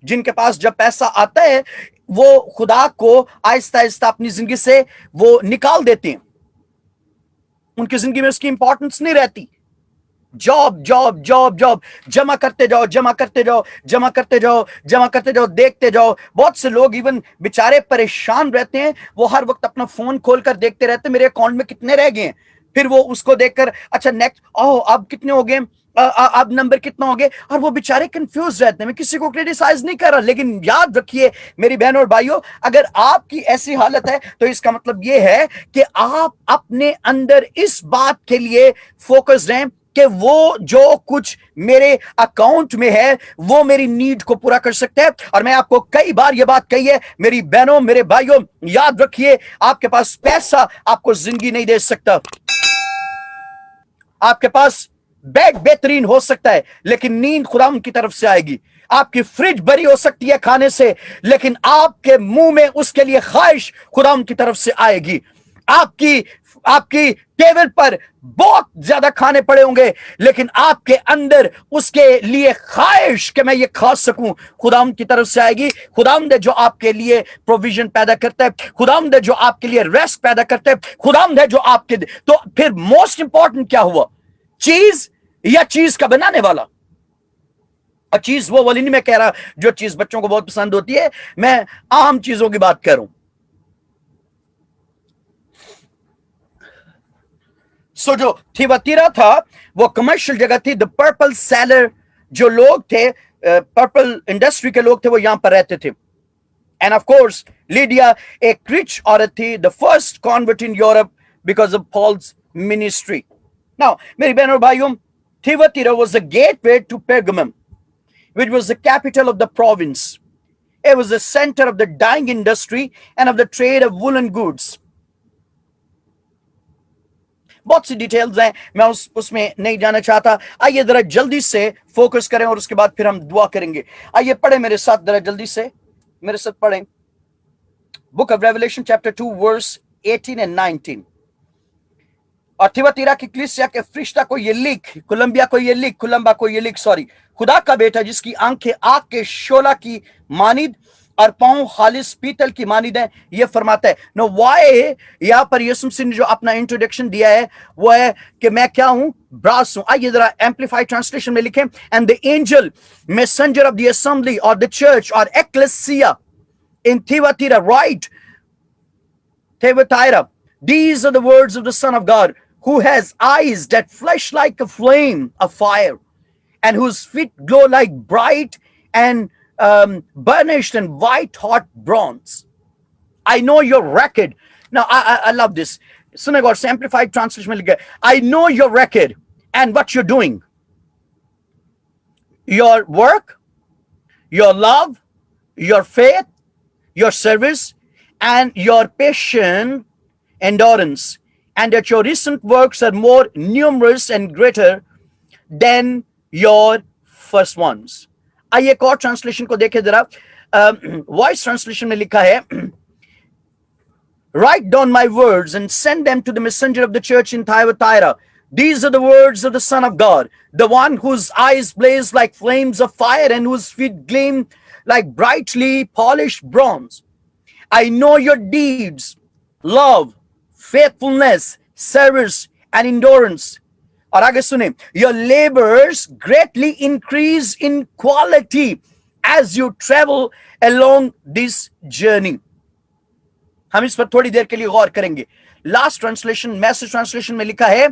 جن کے پاس جب پیسہ آتا ہے وہ خدا کو آہستہ آہستہ اپنی زندگی سے وہ نکال دیتے ہیں، ان کی زندگی میں اس کی امپورٹنس نہیں رہتی. جاب جاب جاب جاب، جمع کرتے جاؤ جمع کرتے جاؤ جمع کرتے جاؤ جمع کرتے جاؤ، دیکھتے جاؤ. بہت سے لوگ ایون بیچارے پریشان رہتے ہیں، وہ ہر وقت اپنا فون کھول کر دیکھتے رہتے ہیں میرے اکاؤنٹ میں کتنے رہ گئے ہیں. پھر وہ اس کو دیکھ کر اچھا نیکسٹ، اب کتنے ہو گئے، اب نمبر کتنا ہو گئے، اور وہ بیچارے کنفیوز رہتے ہیں. میں کسی کو کریٹیسائز نہیں کر رہا، لیکن یاد رکھیے میری بہن اور بھائیوں، اگر آپ کی ایسی حالت ہے تو اس کا مطلب یہ ہے کہ آپ اپنے اندر اس بات کے لیے فوکس رہیں کہ وہ جو کچھ میرے اکاؤنٹ میں ہے وہ میری نیڈ کو پورا کر سکتا ہے. اور میں آپ کو کئی بار یہ بات کہی ہے میری بہنوں میرے بھائیوں، یاد رکھیے آپ کے پاس پیسہ آپ کو زندگی نہیں دے سکتا. آپ کے پاس بیڈ بہترین ہو سکتا ہے لیکن نیند خدا ان کی طرف سے آئے گی. آپ کی فریج بھری ہو سکتی ہے کھانے سے لیکن آپ کے منہ میں اس کے لیے خواہش خدا ان کی طرف سے آئے گی. آپ کی ٹیبل پر بہت زیادہ کھانے پڑے ہوں گے لیکن آپ کے اندر اس کے لیے خواہش کہ میں یہ کھا سکوں خداوند کی طرف سے آئے گی. خداوند ہے جو آپ کے لیے پروویژن پیدا کرتا ہے، خداوند ہے جو آپ کے لیے ریسٹ پیدا کرتا ہے، خداوند ہے جو آپ کے. تو پھر موسٹ امپورٹنٹ کیا ہوا، چیز یا چیز کا بنانے والا؟ اور چیز وہ والی نہیں میں کہہ رہا جو چیز بچوں کو بہت پسند ہوتی ہے، میں عام چیزوں کی بات کر رہا ہوں. سو جو تھیواتیرا تھا وہ کمرشل جگہ تھی. دا پرپل سیلر جو لوگ تھے، پرپل انڈسٹری کے لوگ تھے، وہ یہاں پر رہتے تھے. اینڈ آف کورس لیڈیا ایک رچ عورت تھی، the first convert in Europe because of Paul's ministry. Now میری بہن اور بھائیوں، تھیواتیرا was the gateway to Pergamum, which was the capital of the province. It was the center of the dyeing industry and of the trade of woolen goods. بہت سی details ہیں، میں اس میں نہیں جانا چاہتا. آئیے ذرا جلدی سے فوکس کریں اور اس کے بعد پھر ہم دعا کریں گے. آئیے پڑھیں میرے ساتھ، ذرا جلدی سے میرے ساتھ پڑھیں book of Revelation chapter 2 verse 18 and 19. اور تھیواتیرا کی کلیسیا کے فرشتہ کو یہ لکھ، کولمبیا کو یہ لکھ، کولمبا کو یہ لکھ، سوری، خدا کا بیٹا جس کی آنکھیں آگ کے شعلہ کی مانند اور پاؤں خالص پیتل کی مانند ہیں، یہ فرماتا ہے. نو وائی یہاں پر یسوع مسیح نے جو اپنا انٹروڈکشن دیا ہے وہ ہے کہ میں کیا ہوں، براس ہوں. آئیے ذرا ایمپلیفائڈ ٹرانسلیشن میں لکھیں. And the angel messenger of the assembly or the church or ecclesia in Thyatira write, Thyatira, these are the words of the Son of God, who has eyes that flash like a flame of fire, and whose feet glow like bright and burnished and white hot bronze. I know your record. Now, I love this. Sune God, simplified translation mein likha hai, I know your record and what you're doing. Your work, your love, your faith, your service, and your patient endurance, and that your recent works are more numerous and greater than your first ones. آئیے ایک اور translation کو دیکھیں ذرا. Voice translation میں لکھا ہے, write down my words and send them to the messenger of the church in Thyatira. These are the words of the Son of God, the one whose eyes blaze like flames of fire and whose feet gleam like brightly polished bronze. I know your deeds, love, faithfulness, service, and endurance. اور آگے سنیں, your labors greatly increase in quality as you travel along this journey. ہم اس پر تھوڑی دیر کے لیے غور کریں گے. لاسٹ ٹرانسلیشن, میسج ٹرانسلیشن میں لکھا ہے,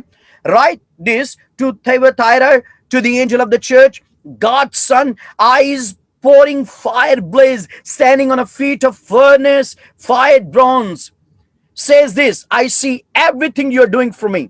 write this to Thyatira to the angel of the church, God's son, eyes pouring fire blaze, standing on a feet of furnace, fired bronze, says this, I see everything you're doing for me.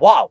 Wow.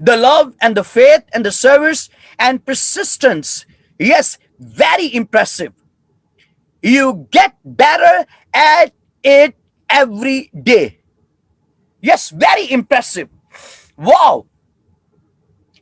the love and the faith and the service and persistence. Yes, very impressive. You get better at it every day. Yes, very impressive. Wow.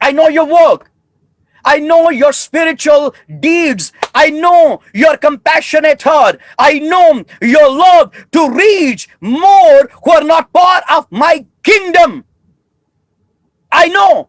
I know your work. I know your spiritual deeds. I know your compassionate heart. I know your love to reach more who are not part of my kingdom. I know.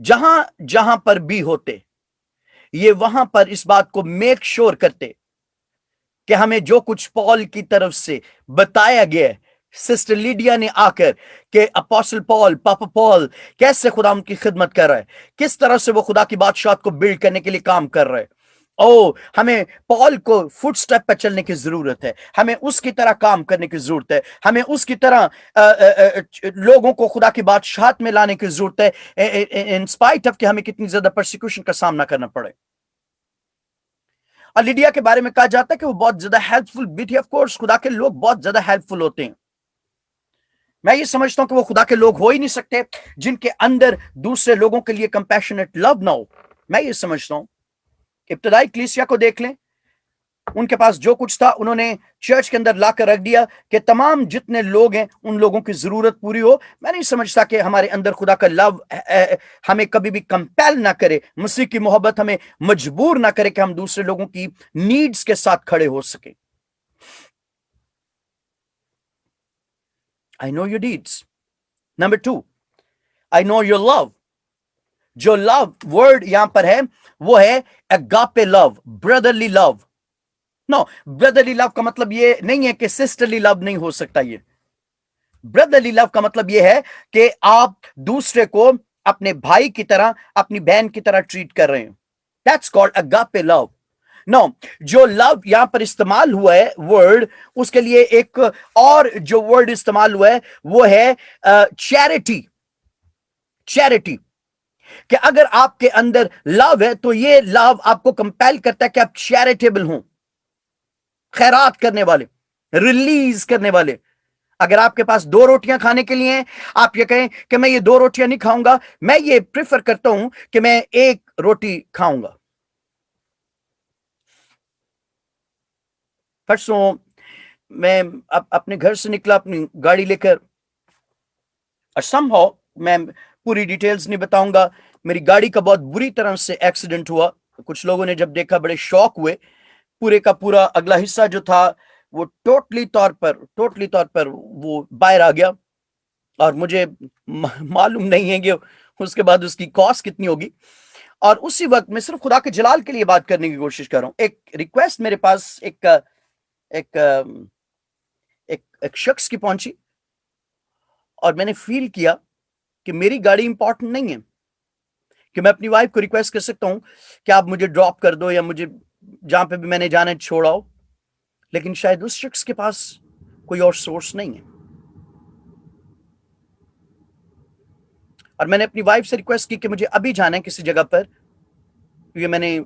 جہاں جہاں پر بھی ہوتے، یہ وہاں پر اس بات کو make sure کرتے کہ ہمیں جو کچھ پال کی طرف سے بتایا گیا ہے، سسٹر لیڈیا نے آ کر کہ اپوسل پال، پاپا پال کیسے خدا ان کی خدمت کر رہا ہے، کس طرح سے وہ خدا کی بادشاہت کو بلڈ کرنے کے لیے کام کر رہا ہے، ہمیں پال کو فٹ سٹیپ پہ چلنے کی ضرورت ہے، ہمیں اس کی طرح کام کرنے کی ضرورت ہے، ہمیں اس کی طرح لوگوں کو خدا کی بادشاہت میں لانے کی ضرورت ہے، ان اسپائٹ آف کہ ہمیں کتنی زیادہ پرسیکیوشن کا سامنا کرنا پڑے۔ اور لیڈیا کے بارے میں کہا جاتا ہے کہ وہ بہت زیادہ ہیلپ فل بھی تھی۔ آف کورس خدا کے لوگ بہت زیادہ ہیلپ فل ہوتے ہیں، میں یہ سمجھتا ہوں کہ وہ خدا کے لوگ ہو ہی نہیں سکتے جن کے اندر دوسرے لوگوں کے لیے کمپیشنیٹ لو نہ ہو۔ میں یہ سمجھتا ہوں ابتدائی کلیسیا کو دیکھ لیں، ان کے پاس جو کچھ تھا انہوں نے چرچ کے اندر لا کر رکھ دیا کہ تمام جتنے لوگ ہیں ان لوگوں کی ضرورت پوری ہو۔ میں نہیں سمجھتا کہ ہمارے اندر خدا کا لو ہمیں کبھی بھی کمپیل نہ کرے، مسیح کی محبت ہمیں مجبور نہ کرے کہ ہم دوسرے لوگوں کی نیڈز کے ساتھ کھڑے ہو سکیں۔ I know your deeds. Number 2, I know your love. جو لو ورڈ یہاں پر ہے وہ ہے agape love, brotherly love. نو، بردرلی لو کا مطلب یہ نہیں ہے کہ سسٹرلی لو نہیں ہو سکتا۔ یہ بردرلی لو کا مطلب یہ ہے کہ آپ دوسرے کو اپنے بھائی کی طرح، اپنی بہن کی طرح ٹریٹ کر رہے ہیں۔ That's called agape love. نو، جو لو یہاں پر استعمال ہوا ہے ورڈ، اس کے لیے ایک اور جو ورڈ استعمال ہوا ہے وہ ہے چیریٹی۔ چیریٹی کہ اگر آپ کے اندر لو ہے تو یہ لو آپ کو کمپیل کرتا ہے کہ آپ چیریٹیبل ہوں، خیرات کرنے والے، ریلیز کرنے والے۔ اگر آپ کے پاس 2 روٹیاں کھانے کے لیے ہیں، آپ یہ کہیں کہ میں یہ 2 روٹیاں نہیں کھاؤں گا، میں یہ پریفر کرتا ہوں کہ میں 1 روٹی کھاؤں گا۔ پرسوں میں اپنے گھر سے نکلا اپنی گاڑی لے کر، اور somehow میں پوری ڈیٹیلز نہیں بتاؤں گا، میری گاڑی کا بہت بری طرح سے ایکسیڈنٹ ہوا۔ کچھ لوگوں نے جب دیکھا بڑے شوق ہوئے۔ پورے کا پورا اگلا حصہ جو تھا وہ ٹوٹلی طور پر وہ باہر آ گیا، اور مجھے معلوم نہیں ہے کہ اس کے بعد اس کی کاسٹ کتنی ہوگی۔ اور اسی وقت میں صرف خدا کے جلال کے لیے بات کرنے کی کوشش کر رہا ہوں۔ ایک ریکویسٹ میرے پاس ایک شخص کی پہنچی، اور میں نے فیل کیا کہ میری گاڑی امپورٹنٹ نہیں ہے، کہ میں اپنی وائف کو ریکویسٹ کر سکتا ہوں کہ آپ مجھے ڈراپ کر دو یا مجھے جہاں پہ بھی میں نے جانا ہے چھوڑاؤ، لیکن شاید اس شخص کے پاس کوئی اور سورس نہیں ہے۔ اور میں نے اپنی وائف سے ریکویسٹ کی کہ مجھے ابھی جانا ہے کسی جگہ پر، کیونکہ میں نے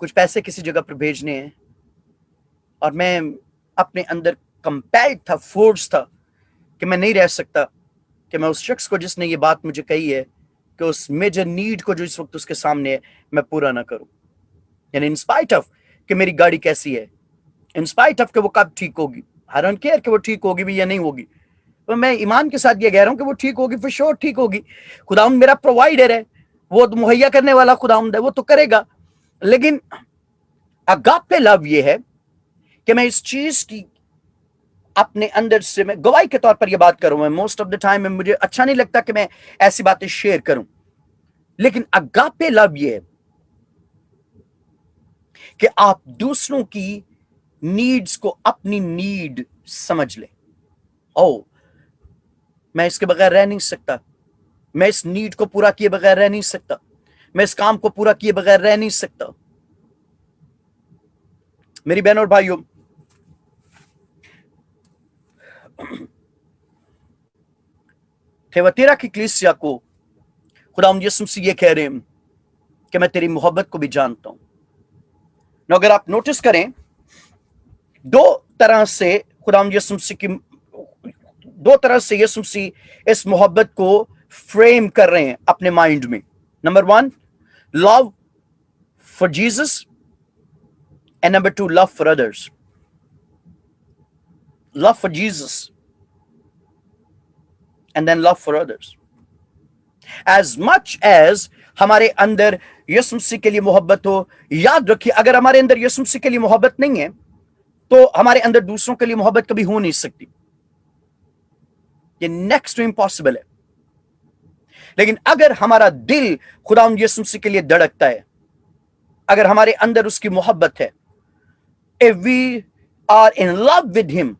کچھ پیسے کسی جگہ پر بھیجنے ہیں، اور میں اپنے اندر کمپیلڈ تھا، فورس تھا کہ میں نہیں رہ سکتا کہ میں اس شخص کو جس نے یہ بات مجھے کہی ہے کہ اس میجر نیڈ کو جو اس وقت اس کے سامنے ہے میں پورا نہ کروں۔ یعنی انسپائٹ آف کہ میری گاڑی کیسی ہے، انسپائٹ آف کہ وہ کب ٹھیک ہوگی، I don't care کہ وہ ٹھیک ہوگی بھی یا نہیں ہوگی، تو میں ایمان کے ساتھ یہ کہہ رہا ہوں کہ وہ ٹھیک ہوگی، for sure ٹھیک ہوگی۔ خداوند میرا پرووائڈر ہے، وہ مہیا کرنے والا خداوند ہے، وہ تو کرے گا۔ لیکن اگاپے لو یہ ہے کہ میں اس چیز کی اپنے اندر سے، میں گواہی کے طور پر یہ بات کروں، میں موسٹ آف دا ٹائم میں مجھے اچھا نہیں لگتا کہ میں ایسی باتیں شیئر کروں، لیکن اگاپے لو یہ ہے کہ آپ دوسروں کی نیڈز کو اپنی نیڈ سمجھ لیں۔ میں اس کے بغیر رہ نہیں سکتا، میں اس نیڈ کو پورا کیے بغیر رہ نہیں سکتا، میں اس کام کو پورا کیے بغیر رہ نہیں سکتا۔ میری بہن اور بھائیوں، تھیواتیرا کی کلیسیا کو خداوند یسوع مسیح یہ کہہ رہے ہیں کہ میں تیری محبت کو بھی جانتا ہوں۔ اگر آپ نوٹس کریں، 2 طرح سے خداوند یسوع مسیح کی 2 طرح سے یسوع مسیح اس محبت کو فریم کر رہے ہیں اپنے مائنڈ میں۔ Number 1 love for Jesus, and number 2 love for others. Love for Jesus and then love for others. As much as ہمارے اندر یسوع مسیح کے لیے محبت ہو، یاد رکھیے اگر ہمارے اندر یسوع مسیح کے لیے محبت نہیں ہے تو ہمارے اندر دوسروں کے لیے محبت کبھی ہو نہیں سکتی، یہ نیکسٹ ٹو امپاسبل ہے۔ لیکن اگر ہمارا دل خداوند یسوع مسیح کے لیے دھڑکتا ہے، اگر ہمارے اندر اس کی محبت ہے، if we are in love with him،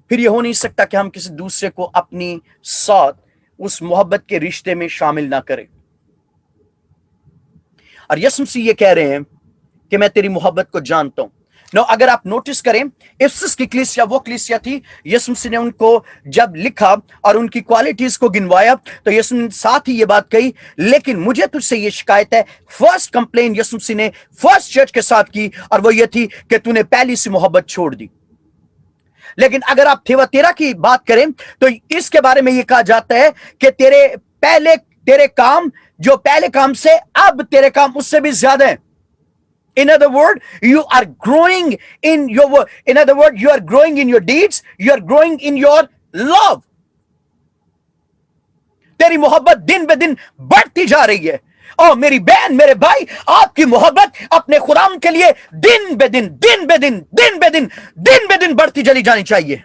پھر یہ ہو نہیں سکتا کہ ہم کسی دوسرے کو اپنی ساتھ اس محبت کے رشتے میں شامل نہ کریں۔ اور یسوع مسیح یہ کہہ رہے ہیں کہ میں تیری محبت کو جانتا ہوں۔ اگر آپ نوٹس کریں، افسس کی کلیسیا وہ کلیسیا تھی، یسوع مسیح نے ان کو جب لکھا اور ان کی کوالٹیز کو گنوایا تو یسوع نے ساتھ ہی یہ بات کہی، لیکن مجھے تجھ سے یہ شکایت ہے۔ فرسٹ کمپلین یسوع مسیح نے فرسٹ چرچ کے ساتھ کی، اور وہ یہ تھی کہ تو نے پہلی سی محبت چھوڑ دی۔ لیکن اگر آپ تھیواتیرا کی بات کریں تو اس کے بارے میں یہ کہا جاتا ہے کہ تیرے کام جو پہلے کام سے اب تیرے کام اس سے بھی زیادہ ہیں۔ In other word, you are growing in your deeds, you are growing in your love. تیری محبت دن بہ دن بڑھتی جا رہی ہے۔ اور میری بہن، میرے بھائی، آپ کی محبت اپنے خداوند کے لیے دن بہ دن بڑھتی چلی جانی چاہیے۔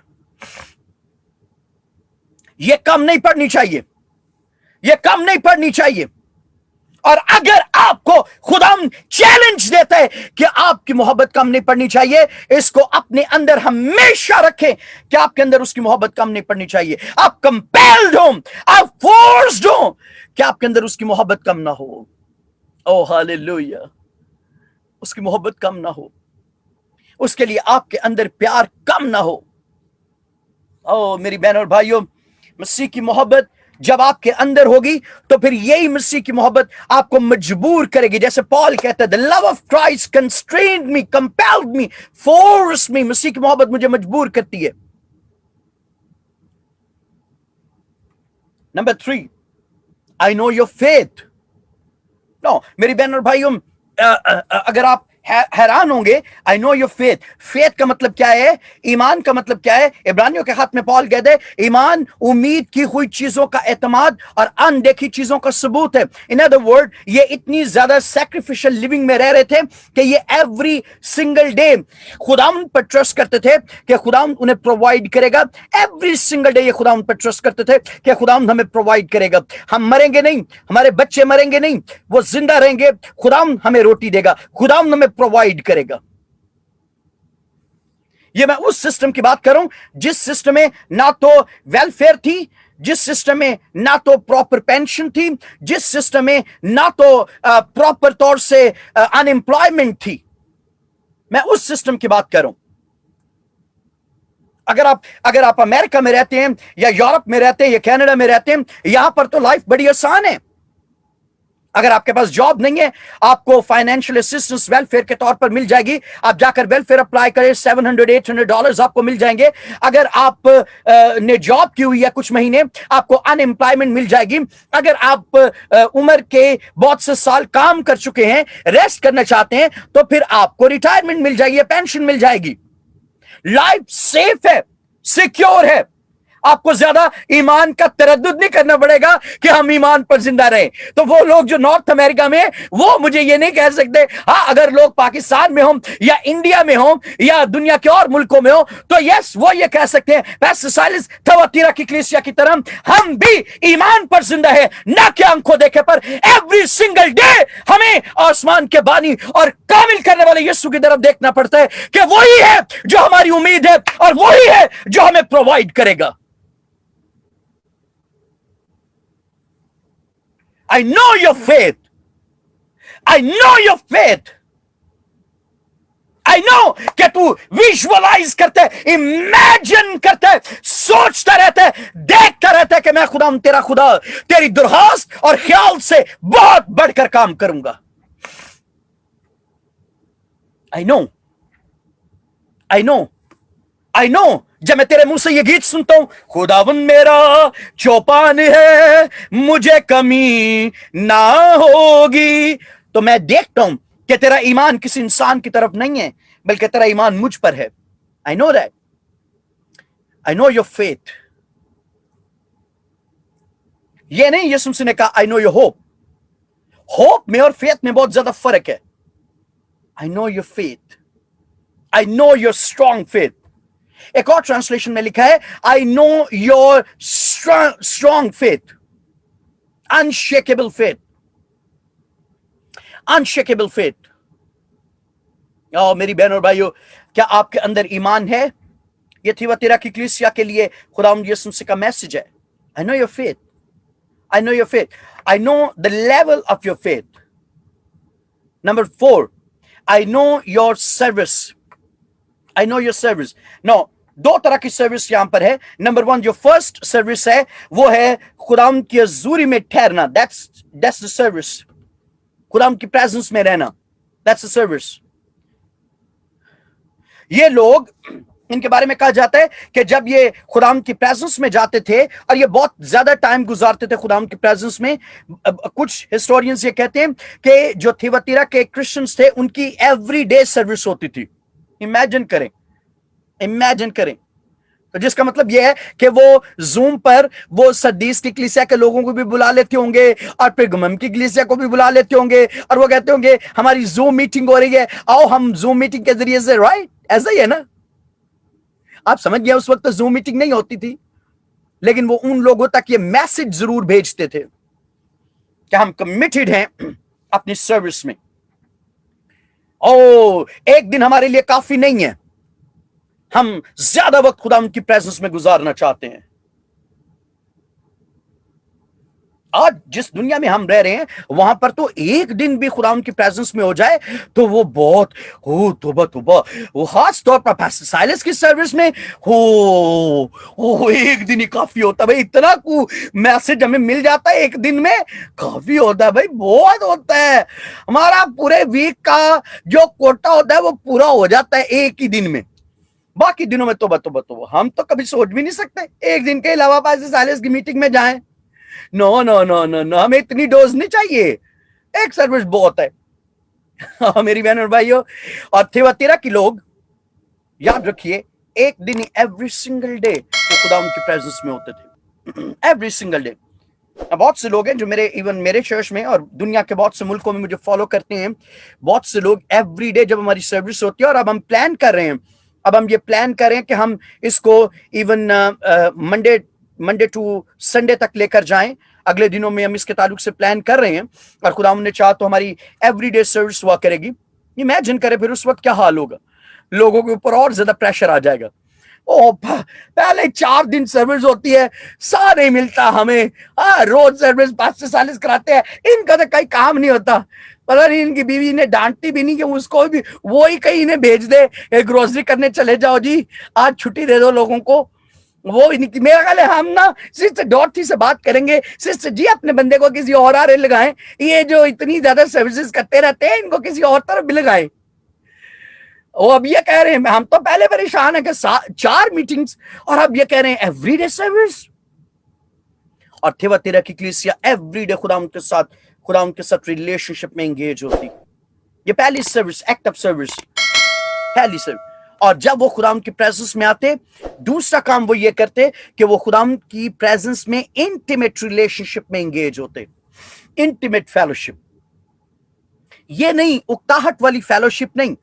یہ کم نہیں پڑنی چاہیے۔ اور اگر آپ کو خداوند چیلنج دیتا ہے کہ آپ کی محبت کم نہیں پڑنی چاہیے، اس کو اپنے اندر ہمیشہ رکھیں کہ آپ کے اندر اس کی محبت کم نہیں پڑنی چاہیے۔ آپ کمپیلڈ ہوں، آپ فورسڈ ہوں کہ آپ کے اندر اس کی محبت کم نہ ہو۔ او ہاللویا، اس کی محبت کم نہ ہو، اس کے لیے آپ کے اندر پیار کم نہ ہو۔ او میری بہن اور بھائیوں، مسیح کی محبت جب آپ کے اندر ہوگی تو پھر یہی مسیح کی محبت آپ کو مجبور کرے گی، جیسے پال کہتا ہے the love of Christ constrained me, compelled me, forced me۔ مسیح کی محبت مجھے مجبور کرتی ہے۔ Number 3، I know your faith۔ میری بہن اور بھائیوں، اگر آپ حیران ہوں گے، I know your faith، faith کا مطلب کیا ہے؟ ایمان کا مطلب کیا ہے؟ عبرانیوں کے خط میں پال کہتے ہیں ایمان امید کی ہوئی چیزوں کا اعتماد اور اندیکھی چیزوں کا ثبوت ہے۔ in other word، یہ اتنی زیادہ سیکریفیشل لیونگ میں رہ رہے تھے کہ یہ ایوری سنگل ڈے خداوند پر ٹرسٹ کرتے تھے کہ خداوند انہیں پرووائڈ کرے گا۔ ایوری سنگل ڈے یہ خداوند پر ٹرسٹ کرتے تھے کہ خداوند ہمیں پرووائڈ کرے گا۔ ہم مریں گے نہیں، ہمارے بچے مریں گے نہیں، وہ زندہ رہیں گے، خداوند ہمیں روٹی دے گا، خداوند ہمیں پرووائڈ کرے گا۔ یہ میں اس سسٹم کی بات کروں جس سسٹم میں نہ تو ویلفیئر تھی، جس سسٹم میں نہ تو پراپر پینشن تھی، جس سسٹم میں نہ تو پراپر طور سے ان امپلائمنٹ تھی۔ میں اس سسٹم کی بات کروں۔ اگر آپ امریکہ میں رہتے ہیں یا یورپ میں رہتے ہیں یا کینیڈا میں رہتے ہیں، یہاں پر تو لائف بڑی آسان ہے۔ اگر آپ کے پاس جاب نہیں ہے، آپ کو فائنینشیل اسسٹنس ویلفیئر کے طور پر مل جائے گی۔ آپ جا کر ویلفیئر اپلائی کریں، $700-800 آپ کو مل جائیں گے۔ اگر آپ نے جاب کی ہوئی ہے کچھ مہینے، آپ کو ان امپلائمنٹ مل جائے گی۔ اگر آپ عمر کے بہت سے سال کام کر چکے ہیں، ریسٹ کرنا چاہتے ہیں، تو پھر آپ کو ریٹائرمنٹ مل جائے گی، پینشن مل جائے گی۔ لائف سیف ہے، سیکیور ہے۔ آپ کو زیادہ ایمان کا تردد نہیں کرنا پڑے گا کہ ہم ایمان پر زندہ رہیں۔ تو وہ لوگ جو نارتھ امریکہ میں، وہ مجھے یہ نہیں کہہ سکتے۔ ہاں، اگر لوگ پاکستان میں ہوں یا انڈیا میں ہوں یا دنیا کے اور ملکوں میں ہوں تو یس، وہ یہ کہہ سکتے ہیں پیسٹر سائلس تھواتیرا کی کلیسیا کی طرح ہم بھی ایمان پر زندہ ہیں، نہ کہ آنکھوں دیکھے پر۔ ایوری سنگل ڈے ہمیں آسمان کے بانی اور کامل کرنے والے یسوع کی طرف دیکھنا پڑتا ہے کہ وہی ہے جو ہماری امید ہے اور وہی ہے جو ہمیں پرووائڈ کرے گا۔ I know your faith. I know your faith. I know کہ تو ویژوالائز کرتے، امیجن کرتے، سوچتا رہتا ہے، دیکھتا رہتا ہے کہ میں خدا ہوں، تیرا خدا تیری درخواست اور خیال سے بہت بڑھ کر کام کروں گا۔ I know جب میں تیرے منہ سے یہ گیت سنتا ہوں، خداوند میرا چوپان ہے، مجھے کمی نہ ہوگی، تو میں دیکھتا ہوں کہ تیرا ایمان کسی انسان کی طرف نہیں ہے بلکہ تیرا ایمان مجھ پر ہے۔ I know that. I know your faith. یہ نہیں یسوع مسیح نے کہا I know your hope. Hope میں اور فیتھ میں بہت زیادہ فرق ہے۔ I know your faith. I know your strong faith. ایک اور ٹرانسلیشن میں لکھا ہے I know your strong faith. unshakable faith. Unshakable faith. میری بہن اور بھائیو، کیا آپ کے اندر ایمان ہے؟ یہ تھیواتیرا کی کلیسیا کے لیے خداوند یسوع مسیح کا میسج ہے. I know your faith. I know your faith. I know the level of your faith. Number 4, I know your service. I know your service. No, دو طرح کی سروس یہاں پر ہے. نمبر 1 جو فرسٹ سروس ہے وہ ہے خداوند کی حضوری میں ٹھہرنا. That's the service. خداوند کی پریزنس میں رہنا. That's the service. یہ لوگ، ان کے بارے میں کہا جاتا ہے کہ جب یہ خداوند کی پریزنس میں جاتے تھے اور یہ بہت زیادہ ٹائم گزارتے تھے خداوند کی پریزنس میں. کچھ ہسٹورینز یہ کہتے ہیں کہ جو تھیواتیرا کے کرسچنز تھے ان کی ایوری ڈے سروس ہوتی تھی. امیجن کریں. تو جس کا مطلب یہ ہے کہ وہ زوم پر وہ سردیس کی کلیسیا کے لوگوں کو بھی بلا لیتے ہوں گے اور پیغام کی کلیسیا کو بھی بلا لیتے ہوں گے اور وہ کہتے ہوں گے ہماری زوم میٹنگ ہو رہی ہے، آؤ ہم زوم میٹنگ کے ذریعے سے. رائٹ، ایسا ہی ہے نا. آپ سمجھ گئے اس وقت تو زوم میٹنگ نہیں ہوتی تھی، لیکن وہ ان لوگوں تک یہ میسج ضرور بھیجتے تھے کہ ہم کمیٹڈ ہیں اپنی سروس میں. ایک دن ہمارے لیے کافی نہیں ہے، ہم زیادہ وقت خداوند کی پریزنس میں گزارنا چاہتے ہیں. آج جس دنیا میں ہم رہ رہے ہیں وہاں پر تو ایک دن بھی خداوند کی پریزنس میں ہو جائے تو وہ بہت توبہ. وہ خاص طور پر پاسٹر سائلس کی سروس میں ایک دن ہی کافی ہوتا ہے بھائی. اتنا کو میسج ہمیں مل جاتا ہے ایک دن میں، کافی ہوتا ہے بھائی، بہت ہوتا ہے. ہمارا پورے ویک کا جو کوٹا ہوتا ہے وہ پورا ہو جاتا ہے ایک ہی دن میں. باقی دنوں میں توبہ ہم تو کبھی سوچ بھی نہیں سکتے ایک دن کے علاوہ پاسٹر سائلس کی میٹنگ میں جائیں. نو، ہمیں اتنی ڈوز نہیں چاہیے، ایک سروس بہت ہے. میری بہن اور بھائیو، اور تھیواتیرا کی لوگ یاد رکھیے ایک دن ہی ایوری سنگل ڈے وہ خداوند کی پریزنس میں ہوتے تھے. Every single day. بہت سے لوگ ہیں جو میرے چرچ میں اور دنیا کے بہت سے ملکوں میں مجھے فالو کرتے ہیں. بہت سے لوگ ایوری ڈے جب ہماری سروس ہوتی ہے، اور اب ہم پلان کر رہے ہیں، اب ہم یہ پلان کر رہے ہیں کہ ہم اس کو ایون منڈے ٹو سنڈے تک لے کر جائیں. اگلے دنوں میں ہم اس کے تعلق سے پلان کر رہے ہیں، اور خداوند نے چاہا تو ہماری ایوری ڈے سروس ہوا کرے گی. امیجن کرے پھر اس وقت کیا حال ہوگا، لوگوں کے اوپر اور زیادہ پریشر آ جائے گا. پہلے 4 دن سروس ہوتی ہے، سارے ملتا ہمیں. روز سروس پاسٹر سالس کراتے ہیں، ان کا تو کوئی کام نہیں ہوتا. پتہ نہیں ان کی بیوی نے ڈانٹتی بھی نہیں کہ اس کو بھی وہی کہیں انہیں بھیج دے، گروسری کرنے چلے جاؤ جی، آج چھٹی دے دو لوگوں کو. وہ میرا خیال ہے ہم نا سسٹر ڈورتھی سے بات کریں گے، سسٹر جی اپنے بندے کو کسی اور آرے لگائیں، یہ جو اتنی زیادہ سروسز کرتے رہتے ہیں ان کو کسی اور طرف بھی لگائیں. وہ اب یہ کہہ رہے ہیں، ہم تو پہلے پریشان ہیں کہ 4 میٹنگز، اور اب یہ کہہ رہے ہیں ایوری ڈے سروس. اور تھیواتیرا کی کلیسیا ایوری ڈے خداوند کے ساتھ ریلیشن شپ میں انگیج ہوتی. یہ پہلی سروس، ایکٹیو سروس، پہلی سروس. اور جب وہ خداوند کی پریزنس میں آتے، دوسرا کام وہ یہ کرتے کہ وہ خداوند کی پریزنس میں انٹیمیٹ ریلیشن شپ میں انگیج ہوتے. انٹیمیٹ فیلوشپ، یہ نہیں اکتاہٹ والی فیلوشپ نہیں،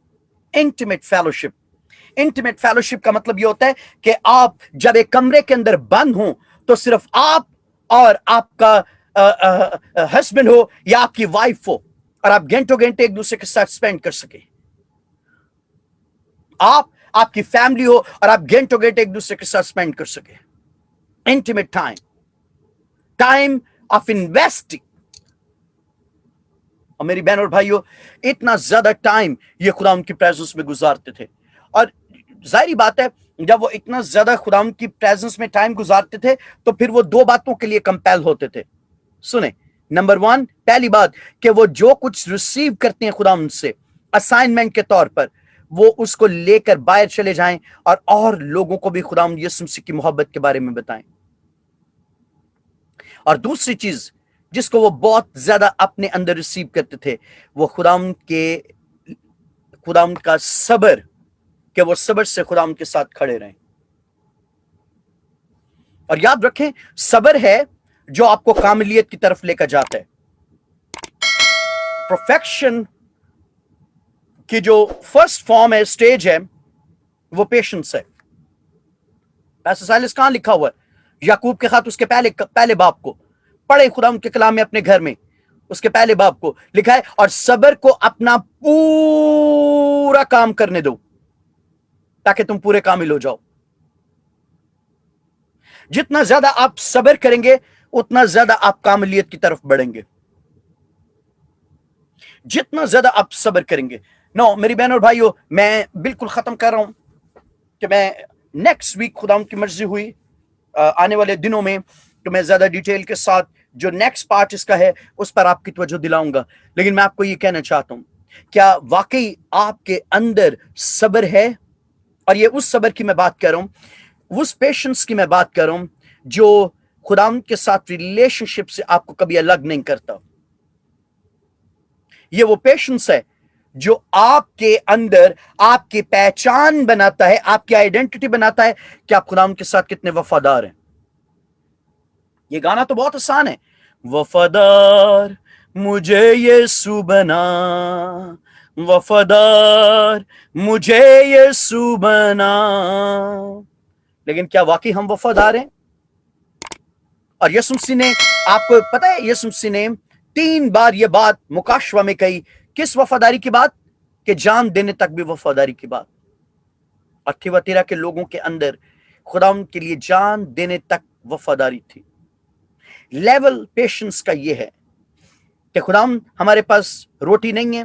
انٹیمیٹ فیلوشپ. انٹیمیٹ فیلوشپ کا مطلب یہ ہوتا ہے کہ آپ جب ایک کمرے کے اندر بند ہوں تو صرف آپ اور آپ کا ہسبینڈ ہو یا آپ کی وائف ہو، اور آپ گھنٹوں گھنٹے ایک دوسرے کے ساتھ سپینڈ کر سکیں. آپ کی فیملی ہو اور آپ گھنٹوں گھنٹے ایک دوسرے کے ساتھ سپینڈ کر سکیں. Intimate time of investing. اور میری بہن اور بھائیو، اتنا زیادہ ٹائم یہ خداوند کی پریزنس میں گزارتے تھے. اور ظاہری بات ہے جب وہ اتنا زیادہ خداوند کی پریزنس میں ٹائم گزارتے تھے تو پھر وہ 2 باتوں کے لیے کمپیل ہوتے تھے. سنیں، نمبر 1، پہلی بات کہ وہ جو کچھ ریسیو کرتے ہیں خداوند سے اسائنمنٹ کے طور پر، وہ اس کو لے کر باہر چلے جائیں اور لوگوں کو بھی خداوند یسوع مسیح کی محبت کے بارے میں بتائیں. اور دوسری چیز جس کو وہ بہت زیادہ اپنے اندر ریسیو کرتے تھے، وہ خداوند کا صبر، کہ وہ صبر سے خداوند کے ساتھ کھڑے رہیں. اور یاد رکھیں صبر ہے جو آپ کو کاملیت کی طرف لے کر جاتا ہے. پرفیکشن کی جو فرسٹ فارم ہے، سٹیج ہے، وہ پیشنس ہے. پاسٹر سائلس کہاں لکھا ہوا ہے؟ یعقوب کے خط اس کے پہلے باپ کو. پڑھیں خدا کے کلام میں اپنے گھر میں، اس کے پہلے باب کو لکھا ہے، اور صبر کو اپنا پورا کام کرنے دو تاکہ تم پورے کامل ہو جاؤ۔ جتنا زیادہ آپ صبر کریں گے اتنا زیادہ آپ کاملیت کی طرف بڑھیں گے، جتنا زیادہ آپ صبر کریں گے۔ میری بہن اور بھائیو، میں بالکل ختم کر رہا ہوں کہ میں نیکسٹ ویک خدا کی مرضی ہوئی آنے والے دنوں میں تو میں زیادہ ڈیٹیل کے ساتھ جو نیکسٹ پارٹ اس کا ہے اس پر آپ کی توجہ دلاؤں گا۔ لیکن میں آپ کو یہ کہنا چاہتا ہوں، کیا واقعی آپ کے اندر صبر ہے؟ اور یہ اس صبر کی میں بات کر رہا ہوں، اس پیشنس کی میں بات کر رہا ہوں جو خدا کے ساتھ ریلیشن شپ سے آپ کو کبھی الگ نہیں کرتا۔ یہ وہ پیشنس ہے جو آپ کے اندر آپ کی پہچان بناتا ہے، آپ کی آئیڈینٹی بناتا ہے کہ آپ خدا کے ساتھ کتنے وفادار ہیں۔ یہ گانا تو بہت آسان ہے، وفادار مجھے یسوع بنا، وفادار مجھے یسوع بنا، لیکن کیا واقعی ہم وفادار ہیں؟ اور یسوع مسیح نے، آپ کو پتہ ہے یسوع مسیح نے 3 بار یہ بات مکاشفہ میں کہی، کس وفاداری کی بات؟ کہ جان دینے تک بھی وفاداری کی بات۔ اور تھیواتیرا کے لوگوں کے اندر خدا ان کے لیے جان دینے تک وفاداری تھی۔ لیول پیشنس کا یہ ہے کہ خدا ہمارے پاس روٹی نہیں ہے،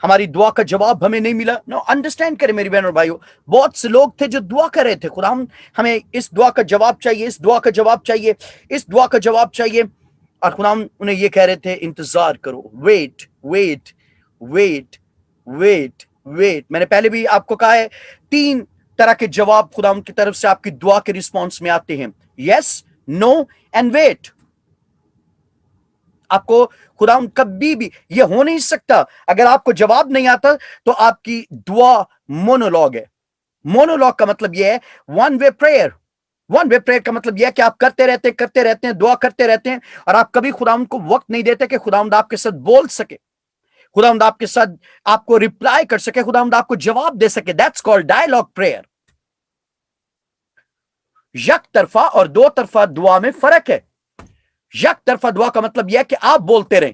ہماری دعا کا جواب ہمیں نہیں ملا، انڈرسٹینڈ کریں میری بہن اور بھائیو، بہت سے لوگ تھے جو دعا کر رہے تھے، خدا ہمیں اس دعا کا جواب چاہیے، اس دعا کا جواب چاہیے، اس دعا کا جواب چاہیے، اور خدا انہیں یہ کہہ رہے تھے انتظار کرو، wait wait wait wait wait. میں نے پہلے بھی آپ کو کہا ہے 3 طرح کے جواب خدا کی طرف سے آپ کی دعا کے رسپانس میں آتے ہیں، یس، نو اینڈ ویٹ۔ آپ کو خدا کبھی بھی یہ ہو نہیں سکتا اگر آپ کو جواب نہیں آتا تو آپ کی دعا مونولوگ ہے۔ مونولوگ کا مطلب یہ ہے one way prayer. One way prayer کا مطلب یہ ہے کہ آپ کرتے رہتے ہیں دعا کرتے رہتے ہیں، اور آپ کبھی خدا کو وقت نہیں دیتے کہ خدا آپ کے ساتھ بول سکے، خدا آپ کے ساتھ آپ کو ریپلائی کر سکے، خدا آپ کو جواب دے سکے۔ That's called dialogue prayer. یک طرفہ اور 2 طرفہ دعا میں فرق ہے۔ یک طرفہ دعا کا مطلب یہ ہے کہ آپ بولتے رہیں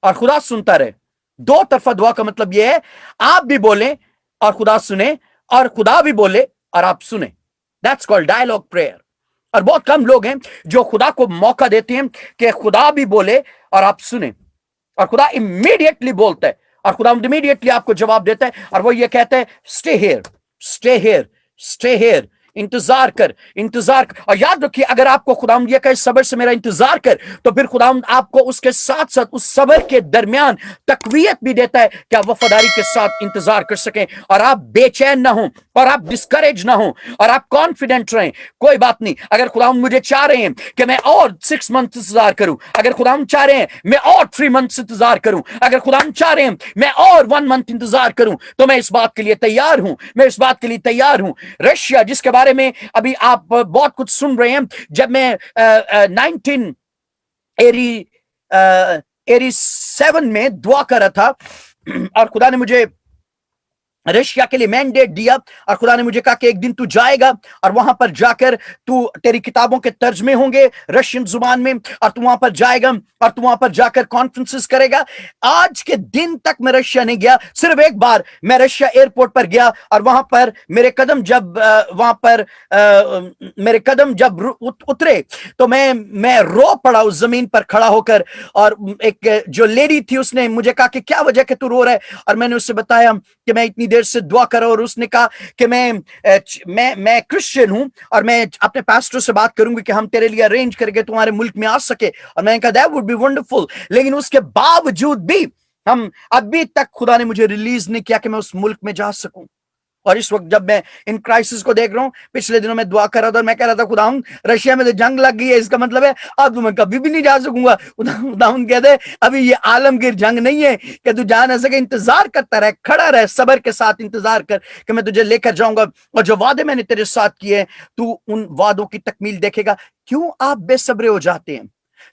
اور خدا سنتا رہے۔ 2 طرفہ دعا کا مطلب یہ ہے آپ بھی بولیں اور خدا سنیں، اور خدا بھی بولے اور آپ سنیں۔ That's called dialogue prayer۔ اور بہت کم لوگ ہیں جو خدا کو موقع دیتے ہیں کہ خدا بھی بولے اور آپ سنیں، اور خدا امیڈیٹلی بولتا ہے اور خدا امیڈیٹلی آپ کو جواب دیتا ہے، اور وہ یہ کہتا ہے stay here stay here stay here، انتظار کر انتظار کر۔ اور یاد رکھیے اگر آپ کو خدا یہ کہے صبر سے میرا انتظار کر، تو پھر خدا آپ کو اس کے ساتھ ساتھ اس صبر کے درمیان تقویت بھی دیتا ہے کہ آپ وفاداری کے ساتھ انتظار کر سکیں، اور آپ بے چین نہ ہوں، اور آپ ڈسکریج نہ ہوں، اور آپ کانفیڈنٹ رہیں۔ کوئی بات نہیں، اگر خدا مجھے چاہ رہے ہیں کہ میں اور 6 منتھ انتظار کروں، اگر خدا چاہ رہے ہیں میں اور 3 منتھ انتظار کروں، اگر خدا چاہ رہے ہیں میں اور 1 منتھ انتظار کروں، تو میں اس بات کے لیے تیار ہوں، میں اس بات کے لیے تیار ہوں۔ رشیا جس کے بارے میں ابھی آپ بہت کچھ سن رہے ہیں، جب میں 1987 میں دعا کر رہا تھا اور خدا نے مجھے رشیا کے لیے مینڈیٹ دیا، اور خدا نے مجھے کہا کہ ایک دن تو جائے گا اور وہاں پر جا کر تیری کتابوں کے ترجمے ہوں گے رشین زبان میں، اور تو وہاں پر جائے گا اور تو وہاں پر جا کر کانفرنسز کرے گا۔ آج کے دن تک میں رشیا نہیں گیا، صرف ایک بار میں رشیا ایئرپورٹ پر گیا، اور وہاں پر میرے قدم جب اترے تو میں رو پڑا اس زمین پر کھڑا ہو کر، اور ایک جو لیڈی تھی اس نے مجھے کہا کہ کیا وجہ کہ تو رو رہا ہے، اور میں نے اس سے بتایا کہ میں اتنی دیر سے دعا کرا، اور اس نے کہا کہ میں کرسچن ہوں اور میں اپنے پاسٹر سے بات کروں گی کہ ہم تیرے لیے ارینج کر کے تمہارے ملک میں آ سکے، اور میں نے کہا that would be wonderful، لیکن اس کے باوجود بھی ابھی تک خدا نے مجھے ریلیز نہیں کیا کہ میں اس ملک میں جا سکوں۔ اور اس وقت جب میں ان کرائسس کو دیکھ رہا ہوں، پچھلے دنوں میں دعا کر رہا تھا اور میں کہہ رہا تھا خدا رشیا میں تو جنگ لگ گئی ہے، اس کا مطلب ہے اب تو میں کبھی بھی نہیں جا سکوں گا۔ خدا کہتے ابھی یہ عالمگیر جنگ نہیں ہے کہ تو جا نہ سکے، انتظار کرتا رہے، کھڑا رہے، صبر کے ساتھ انتظار کر کہ میں تجھے لے کر جاؤں گا، اور جو وعدے میں نے تیرے ساتھ کیے ہیں تو ان وعدوں کی تکمیل دیکھے گا۔ کیوں آپ بے صبرے ہو جاتے ہیں؟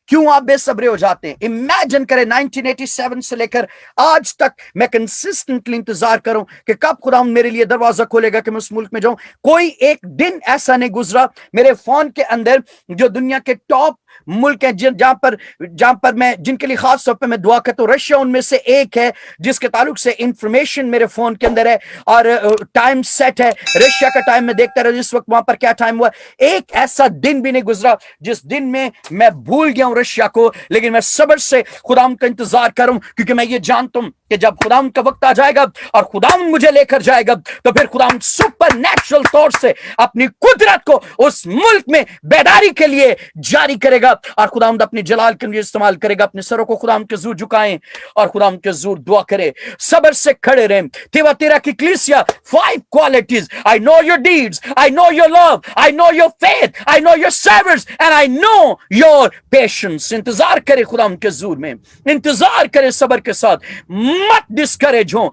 کیوں آپ بے صبرے ہو جاتے ہیں؟ امیجن کریں 1987 سے لے کر آج تک میں کنسسٹنٹلی انتظار کروں کہ کب خدا میرے لیے دروازہ کھولے گا کہ میں اس ملک میں جاؤں۔ کوئی ایک دن ایسا نہیں گزرا میرے فون کے اندر جو دنیا کے ٹاپ ملک ہیں جہاں پر میں جن کے لیے خاص طور پہ میں دعا کرتا ہوں. رشیا ان میں سے ایک ہے جس کے تعلق سے انفارمیشن میرے فون کے اندر ہے اور ٹائم سیٹ ہے. رشیا کا ٹائم میں دیکھتا رہا اس وقت وہاں پر کیا ٹائم ہوا. ایک ایسا دن بھی نہیں گزرا جس دن میں میں بھول گیا ہوں رشیا کو، لیکن میں صبر سے خداوند کا انتظار کروں، کیونکہ میں یہ جانتا ہوں کہ جب خداوند کا وقت آ جائے گا اور خداوند مجھے لے کر جائے گا تو پھر خداوند سپر نیچرل طور سے اپنی قدرت کو اس ملک میں بیداری کے لیے جاری کرے گا اور خداوند اپنے جلال کے لیے استعمال کرے گا. اپنے سروں کو خداوند کے حضور جھکائیں اور خداوند کے حضور دعا کرے. صبر سے کھڑے رہیں. تیرا کی کلیسیا 5 qualities. I know your deeds, I know your love, I know your faith, I know your service and I know your patience. انتظار کرے خداوند کے حضور میں، انتظار کرے صبر کے ساتھ. مت ڈسکریج ہوں.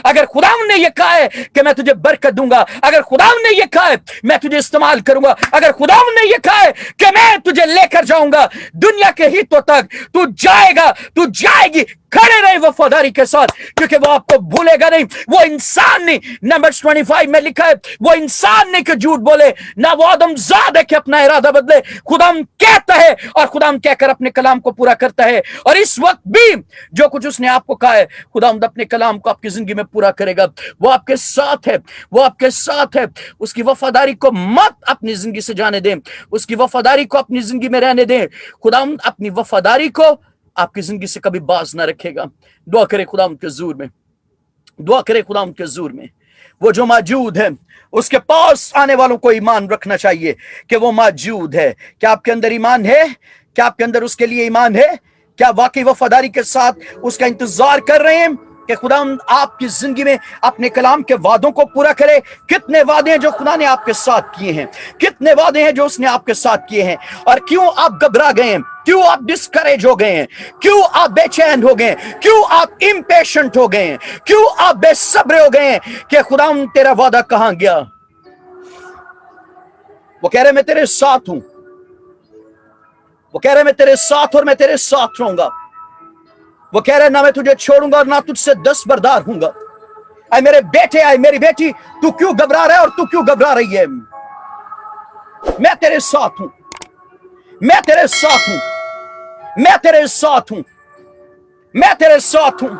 اگر خداوند نے یہ کہا ہے کہ میں تجھے برکت دوں گا، اگر خداوند نے یہ کہا ہے میں تجھے استعمال کروں گا، اگر خداوند نے یہ کہا ہے کہ میں تجھے لے کر جاؤں گا دنیا کے ہتوں تک، تو جائے گا، تو جائے گی. کھڑے رہے وفاداری کے ساتھ، کیونکہ وہ آپ کو بھولے گا نہیں. وہ انسان نہیں، نمبر 25 میں لکھا ہے وہ انسان نہیں کہ جھوٹ بولے، نہ وہ آدم زاد ہے کہ اپنا ارادہ بدلے. خداوند کہتا ہے اور خداوند کہہ کر اپنے کلام کو پورا کرتا ہے. اور اس وقت بھی جو کچھ اس نے آپ کو کہا ہے خداوند اپنے کلام کو آپ کی زندگی میں پورا کرے گا. وہ آپ کے ساتھ ہے، وہ آپ کے ساتھ ہے. اس کی وفاداری کو مت اپنی زندگی سے جانے دیں، اس کی وفاداری کو اپنی زندگی میں رہنے دیں. خداوند اپنی وفاداری کو آپ کی زندگی سے کبھی باز نہ رکھے گا. دعا کرے خداوند کے حضور میں، دعا کرے خداوند کے حضور میں. وہ جو موجود ہے اس کے پاس آنے والوں کو ایمان رکھنا چاہیے کہ وہ موجود ہے. کیا آپ کے اندر ایمان ہے؟ کیا آپ کے اندر اس کے لیے ایمان ہے؟ کیا واقعی وفاداری کے ساتھ اس کا انتظار کر رہے ہیں کہ خداوند آپ کی زندگی میں اپنے کلام کے وعدوں کو پورا کرے؟ کتنے وعدے ہیں جو خدا نے آپ کے ساتھ کیے ہیں، کتنے وعدے ہیں جو اس نے آپ کے ساتھ کیے ہیں، اور کیوں آپ گھبرا گئے ہیں؟ کیوں آپ ڈسکریج ہو گئے ہیں؟ کیوں آپ بے چین ہو گئے ہیں؟ کیوں آپ امپیشنٹ ہو گئے ہیں؟ کیوں آپ بے صبر ہو گئے ہیں کہ خداوند تیرا وعدہ کہاں گیا؟ وہ کہہ رہے میں تیرے ساتھ ہوں، وہ کہہ رہے میں تیرے ساتھ اور میں تیرے ساتھ رہوں گا. وہ کہہ رہے نہ میں تجھے چھوڑوں گا اور نہ تجھ سے دستبردار ہوں گا. اے میرے بیٹے، اے میری بیٹی، تو کیوں گھبرا رہا ہے اور تو کیوں گھبرا رہی ہے؟ میں تیرے ساتھ ہوں، میں تیرے ساتھ ہوں، میں تیرے ساتھ ہوں، میں تیرے ساتھ ہوں.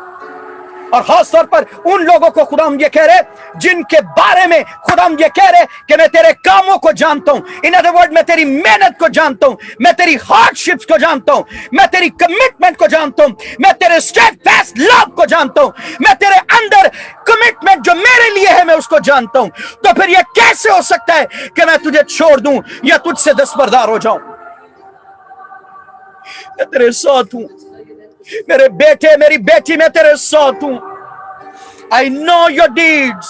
اور خاص طور پر ان لوگوں کو خداوند یہ کہہ رہے جن کے بارے میں خداوند یہ کہہ رہے کہ میں تیرے کاموں کو جانتا ہوں. ان ادر ورڈ میں تیری محنت کو جانتا ہوں، میں تیری ہارڈ شپس کو جانتا ہوں، میں تیری کمٹمنٹ کو جانتا ہوں، میں تیرے اسٹیڈ فاسٹ لو کو جانتا ہوں، میں تیرے اندر کمٹمنٹ جو میرے لیے ہے میں اس کو جانتا ہوں. تو پھر یہ کیسے ہو سکتا ہے کہ میں تجھے چھوڑ دوں یا تجھ سے دستبردار ہو جاؤں؟ میں تیرے ساتھ ہوں میرے بیٹے، میری بیٹی، میں تیرے ساتھ ہوں. I know your deeds,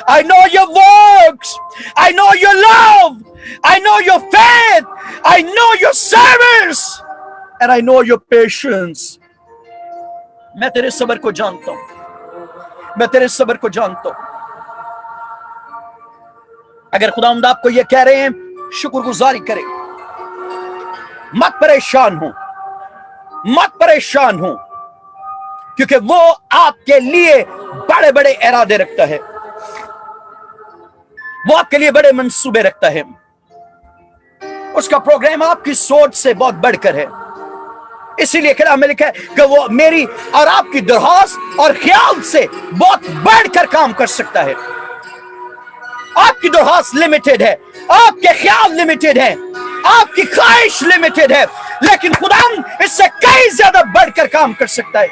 I know your works, I know your love, I know your faith, I know your service, and I know your patience. میں تیرے صبر کو جانتا ہوں، میں تیرے صبر کو جانتا ہوں. اگر خداوند آپ کو یہ کہہ رہے ہیں شکر گزاری کریں، مت پریشان ہوں، مت پریشان ہوں، کیونکہ وہ آپ کے لیے بڑے بڑے ارادے رکھتا ہے، وہ آپ کے لیے بڑے منصوبے رکھتا ہے. اس کا پروگرام آپ کی سوچ سے بہت بڑھ کر ہے. اسی لیے کلام میں لکھا ہے کہ وہ میری اور آپ کی درخواست اور خیال سے بہت بڑھ کر کام کر سکتا ہے. آپ کی درخواست لمیٹڈ ہے، آپ کے خیال لمیٹڈ ہیں، آپ کی خواہش لمیٹڈ ہے، لیکن خداوند اس سے کئی زیادہ بڑھ کر کام کر سکتا ہے.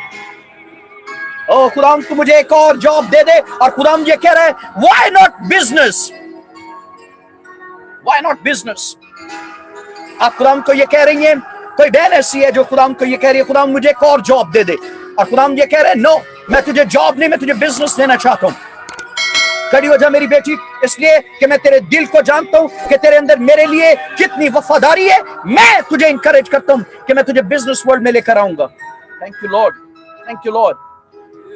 او خداوند تو مجھے ایک اور جاب دے دے. اور خداوند یہ کہہ رہا ہے why not business, why not business. آپ خداوند کو یہ کہہ رہی ہیں، کوئی بہن ایسی ہے جو خداوند کو یہ کہہ رہی ہے خداوند مجھے ایک اور جاب دے دے، اور خداوند یہ کہہ رہے ہیں نو، میں تجھے جاب نہیں، میں تجھے بزنس دینا چاہتا ہوں. کھڑی ہو جا میری بیٹی، اس لیے کہ میں تیرے دل کو جانتا ہوں کہ تیرے اندر میرے لیے کتنی وفاداری ہے. میں تجھے انکریج کرتا ہوں کہ میں تجھے بزنس ورلڈ میں لے کر آؤں گا. Thank you Lord, thank you Lord.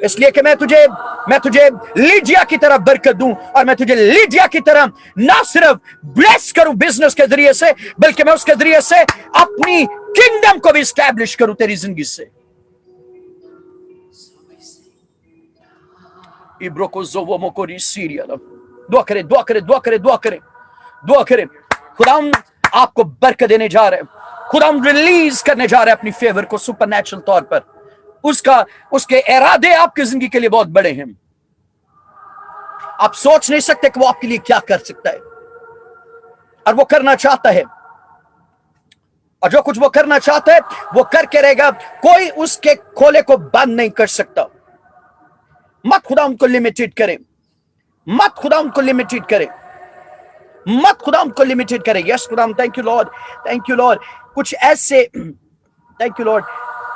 اس لیے کہ میں تجھے لیڈیا کی طرح برکت دوں، اور میں تجھے لیڈیا کی طرح نہ صرف بلیس کروں بزنس کے ذریعے سے، بلکہ میں اس کے ذریعے سے اپنی کنگڈم کو بھی اسٹیبلش کروں تیری زندگی سے. عبروں کو زوموں کو ریسیریا. دعا کرے، دعا کرے، دعا کرے، دعا کرے، دعا کرے. خداوند آپ کو برکت دینے جا رہے ہیں، خدا ریلیز کرنے جا رہے ہیں اپنی فیور کو سپر نیچرل طور پر. اس کے ارادے آپ کی زندگی کے لیے بہت بڑے ہیں. آپ سوچ نہیں سکتے کہ وہ آپ کے لیے کیا کر سکتا ہے، اور وہ کرنا چاہتا ہے، اور جو کچھ وہ کرنا چاہتا ہے وہ کر کے رہے گا. کوئی اس کے کھولے کو بند نہیں کر سکتا. مت خدا ان کو لمیٹڈ کرے، مت خدا ان کو لمیٹڈ کرے، مت خدا ان کو لمیٹڈ کرے. یس خدا، thank you Lord, thank you lord. کچھ ایسے تھینک یو لارڈ،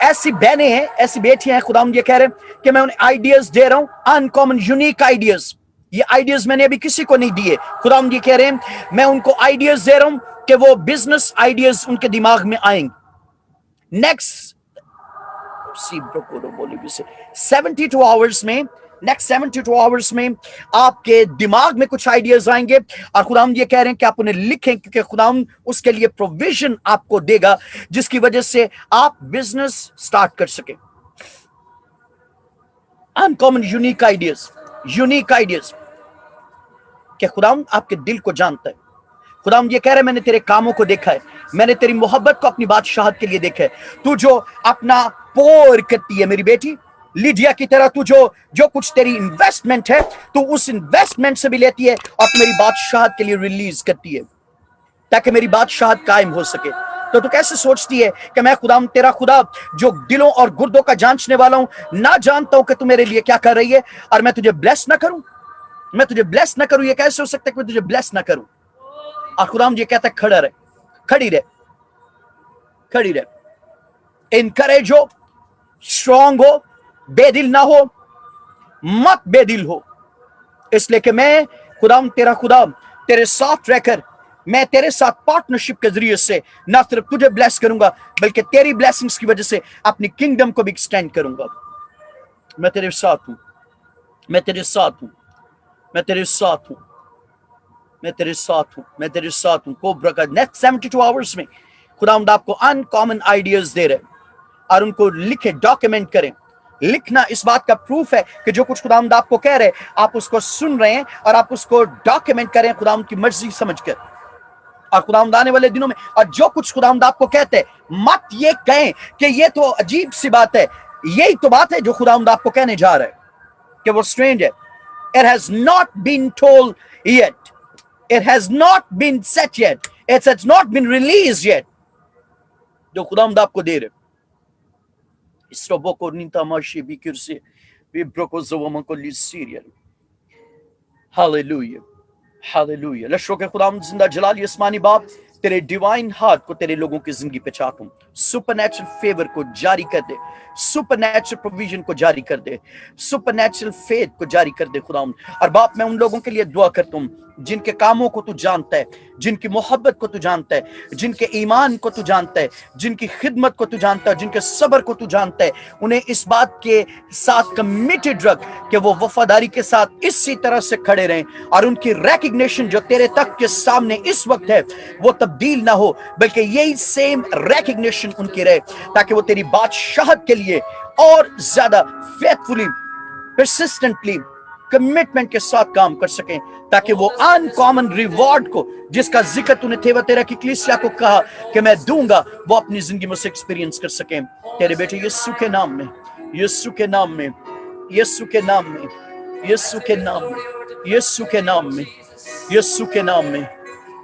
ایسی بہنیں ہیں، ایسی بیٹیاں ہیں، خدا یہ کہہ رہے ہیں کہ میں انہیں آئیڈیاز دے رہا ہوں، انکامن یونیک آئیڈیاز. یہ آئیڈیاز میں نے ابھی کسی کو نہیں دیے. خدا یہ کہہ رہے ہیں میں ان کو آئیڈیاز دے رہا ہوں کہ وہ بزنس آئیڈیاز ان کے دماغ میں آئیں. نیکسٹ 72 آورز میں، نیکسٹ 72 آورز میں آپ کے دماغ میں کچھ آئیڈیاز آئیں گے، اور خدا یہ کہہ رہے ہیں کہ آپ انہیں لکھیں، کیونکہ خدا اس کے لیے پروویژن آپ کو دے گا جس کی وجہ سے آپ بزنس سٹارٹ کر سکیں. انکامن یونیک آئیڈیاز، یونیک آئیڈیاز، کہ خدا آپ کے دل کو جانتا ہے. خدا یہ کہہ رہے ہیں میں نے تیرے کاموں کو دیکھا ہے، میں نے تیری محبت کو اپنی بادشاہت کے لیے دیکھا ہے. تو جو اپنا پور کرتی ہے میری بیٹی لیڈیا کی طرح، تو جو کچھ تیری انویسٹمنٹ ہے تو اس انویسٹمنٹ سے بھی لیتی ہے اور میری بادشاہت کے لیے ریلیز کرتی ہے تاکہ میری بادشاہت قائم ہو سکے. تو کیسے سوچتی ہے کہ میں خدا تیرا خدا جو دلوں اور گردوں کا جانچنے والا ہوں نہ جانتا ہوں کہ تو میرے لیے کیا کر رہی ہے، اور میں تجھے بلیس نہ کروں، میں تجھے بلیس نہ کروں. یہ کیسے ہو سکتا ہے کہ میں تجھے بلیس نہ کروں؟ اور خدا یہ کہتا ہے کھڑا رہے، کھڑی رہے، کھڑی رہے. انکریج ہو، اسٹرانگ ہو، بے دل نہ ہو، مت بے دل ہو، اس لیے کہ میں خدا تیرا خدا تیرے ساتھ رہ کر میں تیرے ساتھ پارٹنرشپ کے ذریعے سے نہ صرف تجھے بلیس کروں گا بلکہ تیری بلیسنگز کی وجہ سے اپنی کنگڈم کو بھی ایکسٹینڈ کروں گا. میں تیرے ساتھ ہوں، میں تیرے ساتھ ہوں، میں تیرے ساتھ ہوں، میں تیرے ساتھ ہوں، میں تیرے ساتھ ہوں. کو برکت. نیکسٹ 72 آورز میں خدا آپ کو ان کامن آئیڈیاز دے رہے اور ان کو لکھیں، ڈاکیومنٹ کریں. لکھنا اس بات کا پروف ہے کہ جو کچھ خدا آپ کو کہہ رہے آپ اس کو سن رہے ہیں اور آپ اس کو ڈاکیومنٹ کریں خدا کی مرضی سمجھ کر. اور خدا آنے والے دنوں میں اور جو کچھ خدا آپ کو کہتے ہیں مت یہ کہیں کہ یہ تو عجیب سی بات ہے. یہی تو بات ہے جو خدا آپ کو کہنے جا رہا ہے کہ وہ سٹرینج ہے. It has not been told yet. It has not been set yet. It has not been released yet. جو خدا آپ کو دے رہے اس رو بوکو نیتا ماشی بھی کرسی بھی بروکو زوما کو لی سیریل. Hallelujah, hallelujah. لشرو کے خدا زندہ جلالی اسمانی باپ تیرے ڈیوائن ہاتھ کو تیرے لوگوں کی زندگی پہ چاہتا ہوں. سپر نیچرل فیور کو جاری کر دے، سپر نیچرل پروویژن کو جاری کر دے، سپر نیچرل فیتھ کو جاری کر دے خدا. اور باپ میں ان لوگوں کے لیے دعا کرتا ہوں جن کے کاموں کو تو جانتا ہے، جن کی محبت کو تو جانتا ہے، جن کے ایمان کو تو جانتا ہے، جن کی خدمت کو تو جانتا ہے، جن کے صبر کو تو جانتا ہے. انہیں اس بات کے ساتھ کمیٹڈ رکھ کہ وہ وفاداری کے ساتھ اسی طرح سے کھڑے رہیں اور ان کی ریکگنیشن جو تیرے تک کے سامنے اس وقت ہے وہ تبدیل نہ ہو بلکہ یہی سیم ریکگنیشن ان کی رہے تاکہ وہ تیری بادشاہت کے لیے اور زیادہ فیتھفلی، پرسسٹنٹلی، کمٹمنٹ کے ساتھ کام کر سکیں تاکہ وہ ان کامن ریوارڈ کو جس کا ذکر تو نے تھیوا تیرا کی کلیسیا کو کہا کہ میں دوں گا وہ اپنی زندگی میں سے ایکسپیرینس کر سکیں. تیرے بیٹے یسوع کے نام میں، یسوع کے نام میں، یسوع کے نام میں، یسوع کے نام میں، یسوع کے نام میں، یسوع کے نام میں،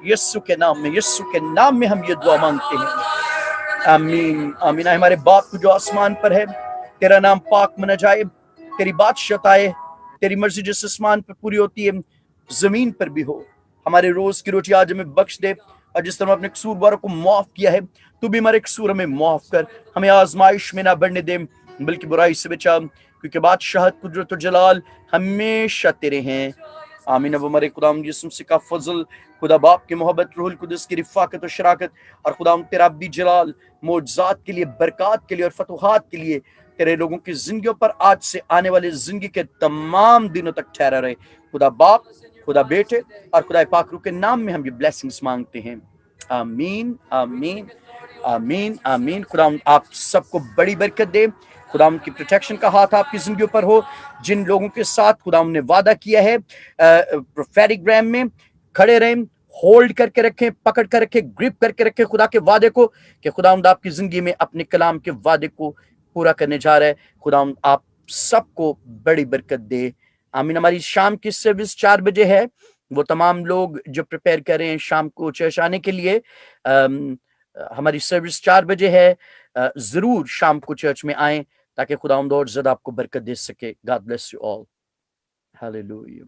یسوع کے نام میں، یسوع کے نام میں ہم یہ دعا مانگتے ہیں. آمین آمین. ہمارے باپ جو آسمان پر ہے تیرا نام پاک منا جائے، تیری بادشاہت آئے، تیری مرضی جس آسمان پر پوری ہوتی ہے زمین پر بھی ہو. ہمارے روز کی روٹی آج ہمیں بخش دے، اور جس طرح اپنے قصورواروں کو معاف کیا ہے تو بھی ہمارے قصور ہمیں معاف کر. ہمیں آزمائش میں نہ بڑھنے دے بلکہ برائی سے بچا، کیونکہ بادشاہت، قدرت و جلال ہمیشہ تیرے ہیں. آمین. اب ہمارے خدا یسوع مسیح کا فضل، خدا باپ کی محبت، روح القدس کی رفاقت و شراکت، اور خدا تیرا ابدی جلال معجزات کے لیے، برکات کے لیے اور فتوحات کے لیے تیرے لوگوں کی زندگیوں پر آج سے آنے والے زندگی کے تمام دنوں تک ٹھہرا رہے. خدا باپ، خدا بیٹے اور خدا پاک روح کے نام میں ہم یہ بلیسنگز مانگتے ہیں. آمین آمین آمین آمین. خدا آپ سب کو بڑی برکت دے. خدا کی پروٹیکشن کا ہاتھ آپ کی زندگیوں پر ہو. جن لوگوں کے ساتھ خدا نے وعدہ کیا ہے پروفیٹک ریم میں کھڑے رہیں، ہولڈ کر کے رکھیں، پکڑ کر رکھیں، گرپ کر کے رکھیں خدا کے وعدے کو، کہ خداوند آپ کی زندگی میں اپنے کلام کے وعدے کو پورا کرنے جا رہا ہے۔ خداوند آپ سب کو بڑی برکت دے، آمین۔ ہماری شام کی سروس 4 بجے ہے، وہ تمام لوگ جو پریپیئر کر رہے ہیں شام کو چرچ آنے کے لیے، ہماری سروس 4 بجے ہے۔ ضرور شام کو چرچ میں آئیں تاکہ خداوند اور زیادہ آپ کو برکت دے سکے۔ God bless you all, hallelujah.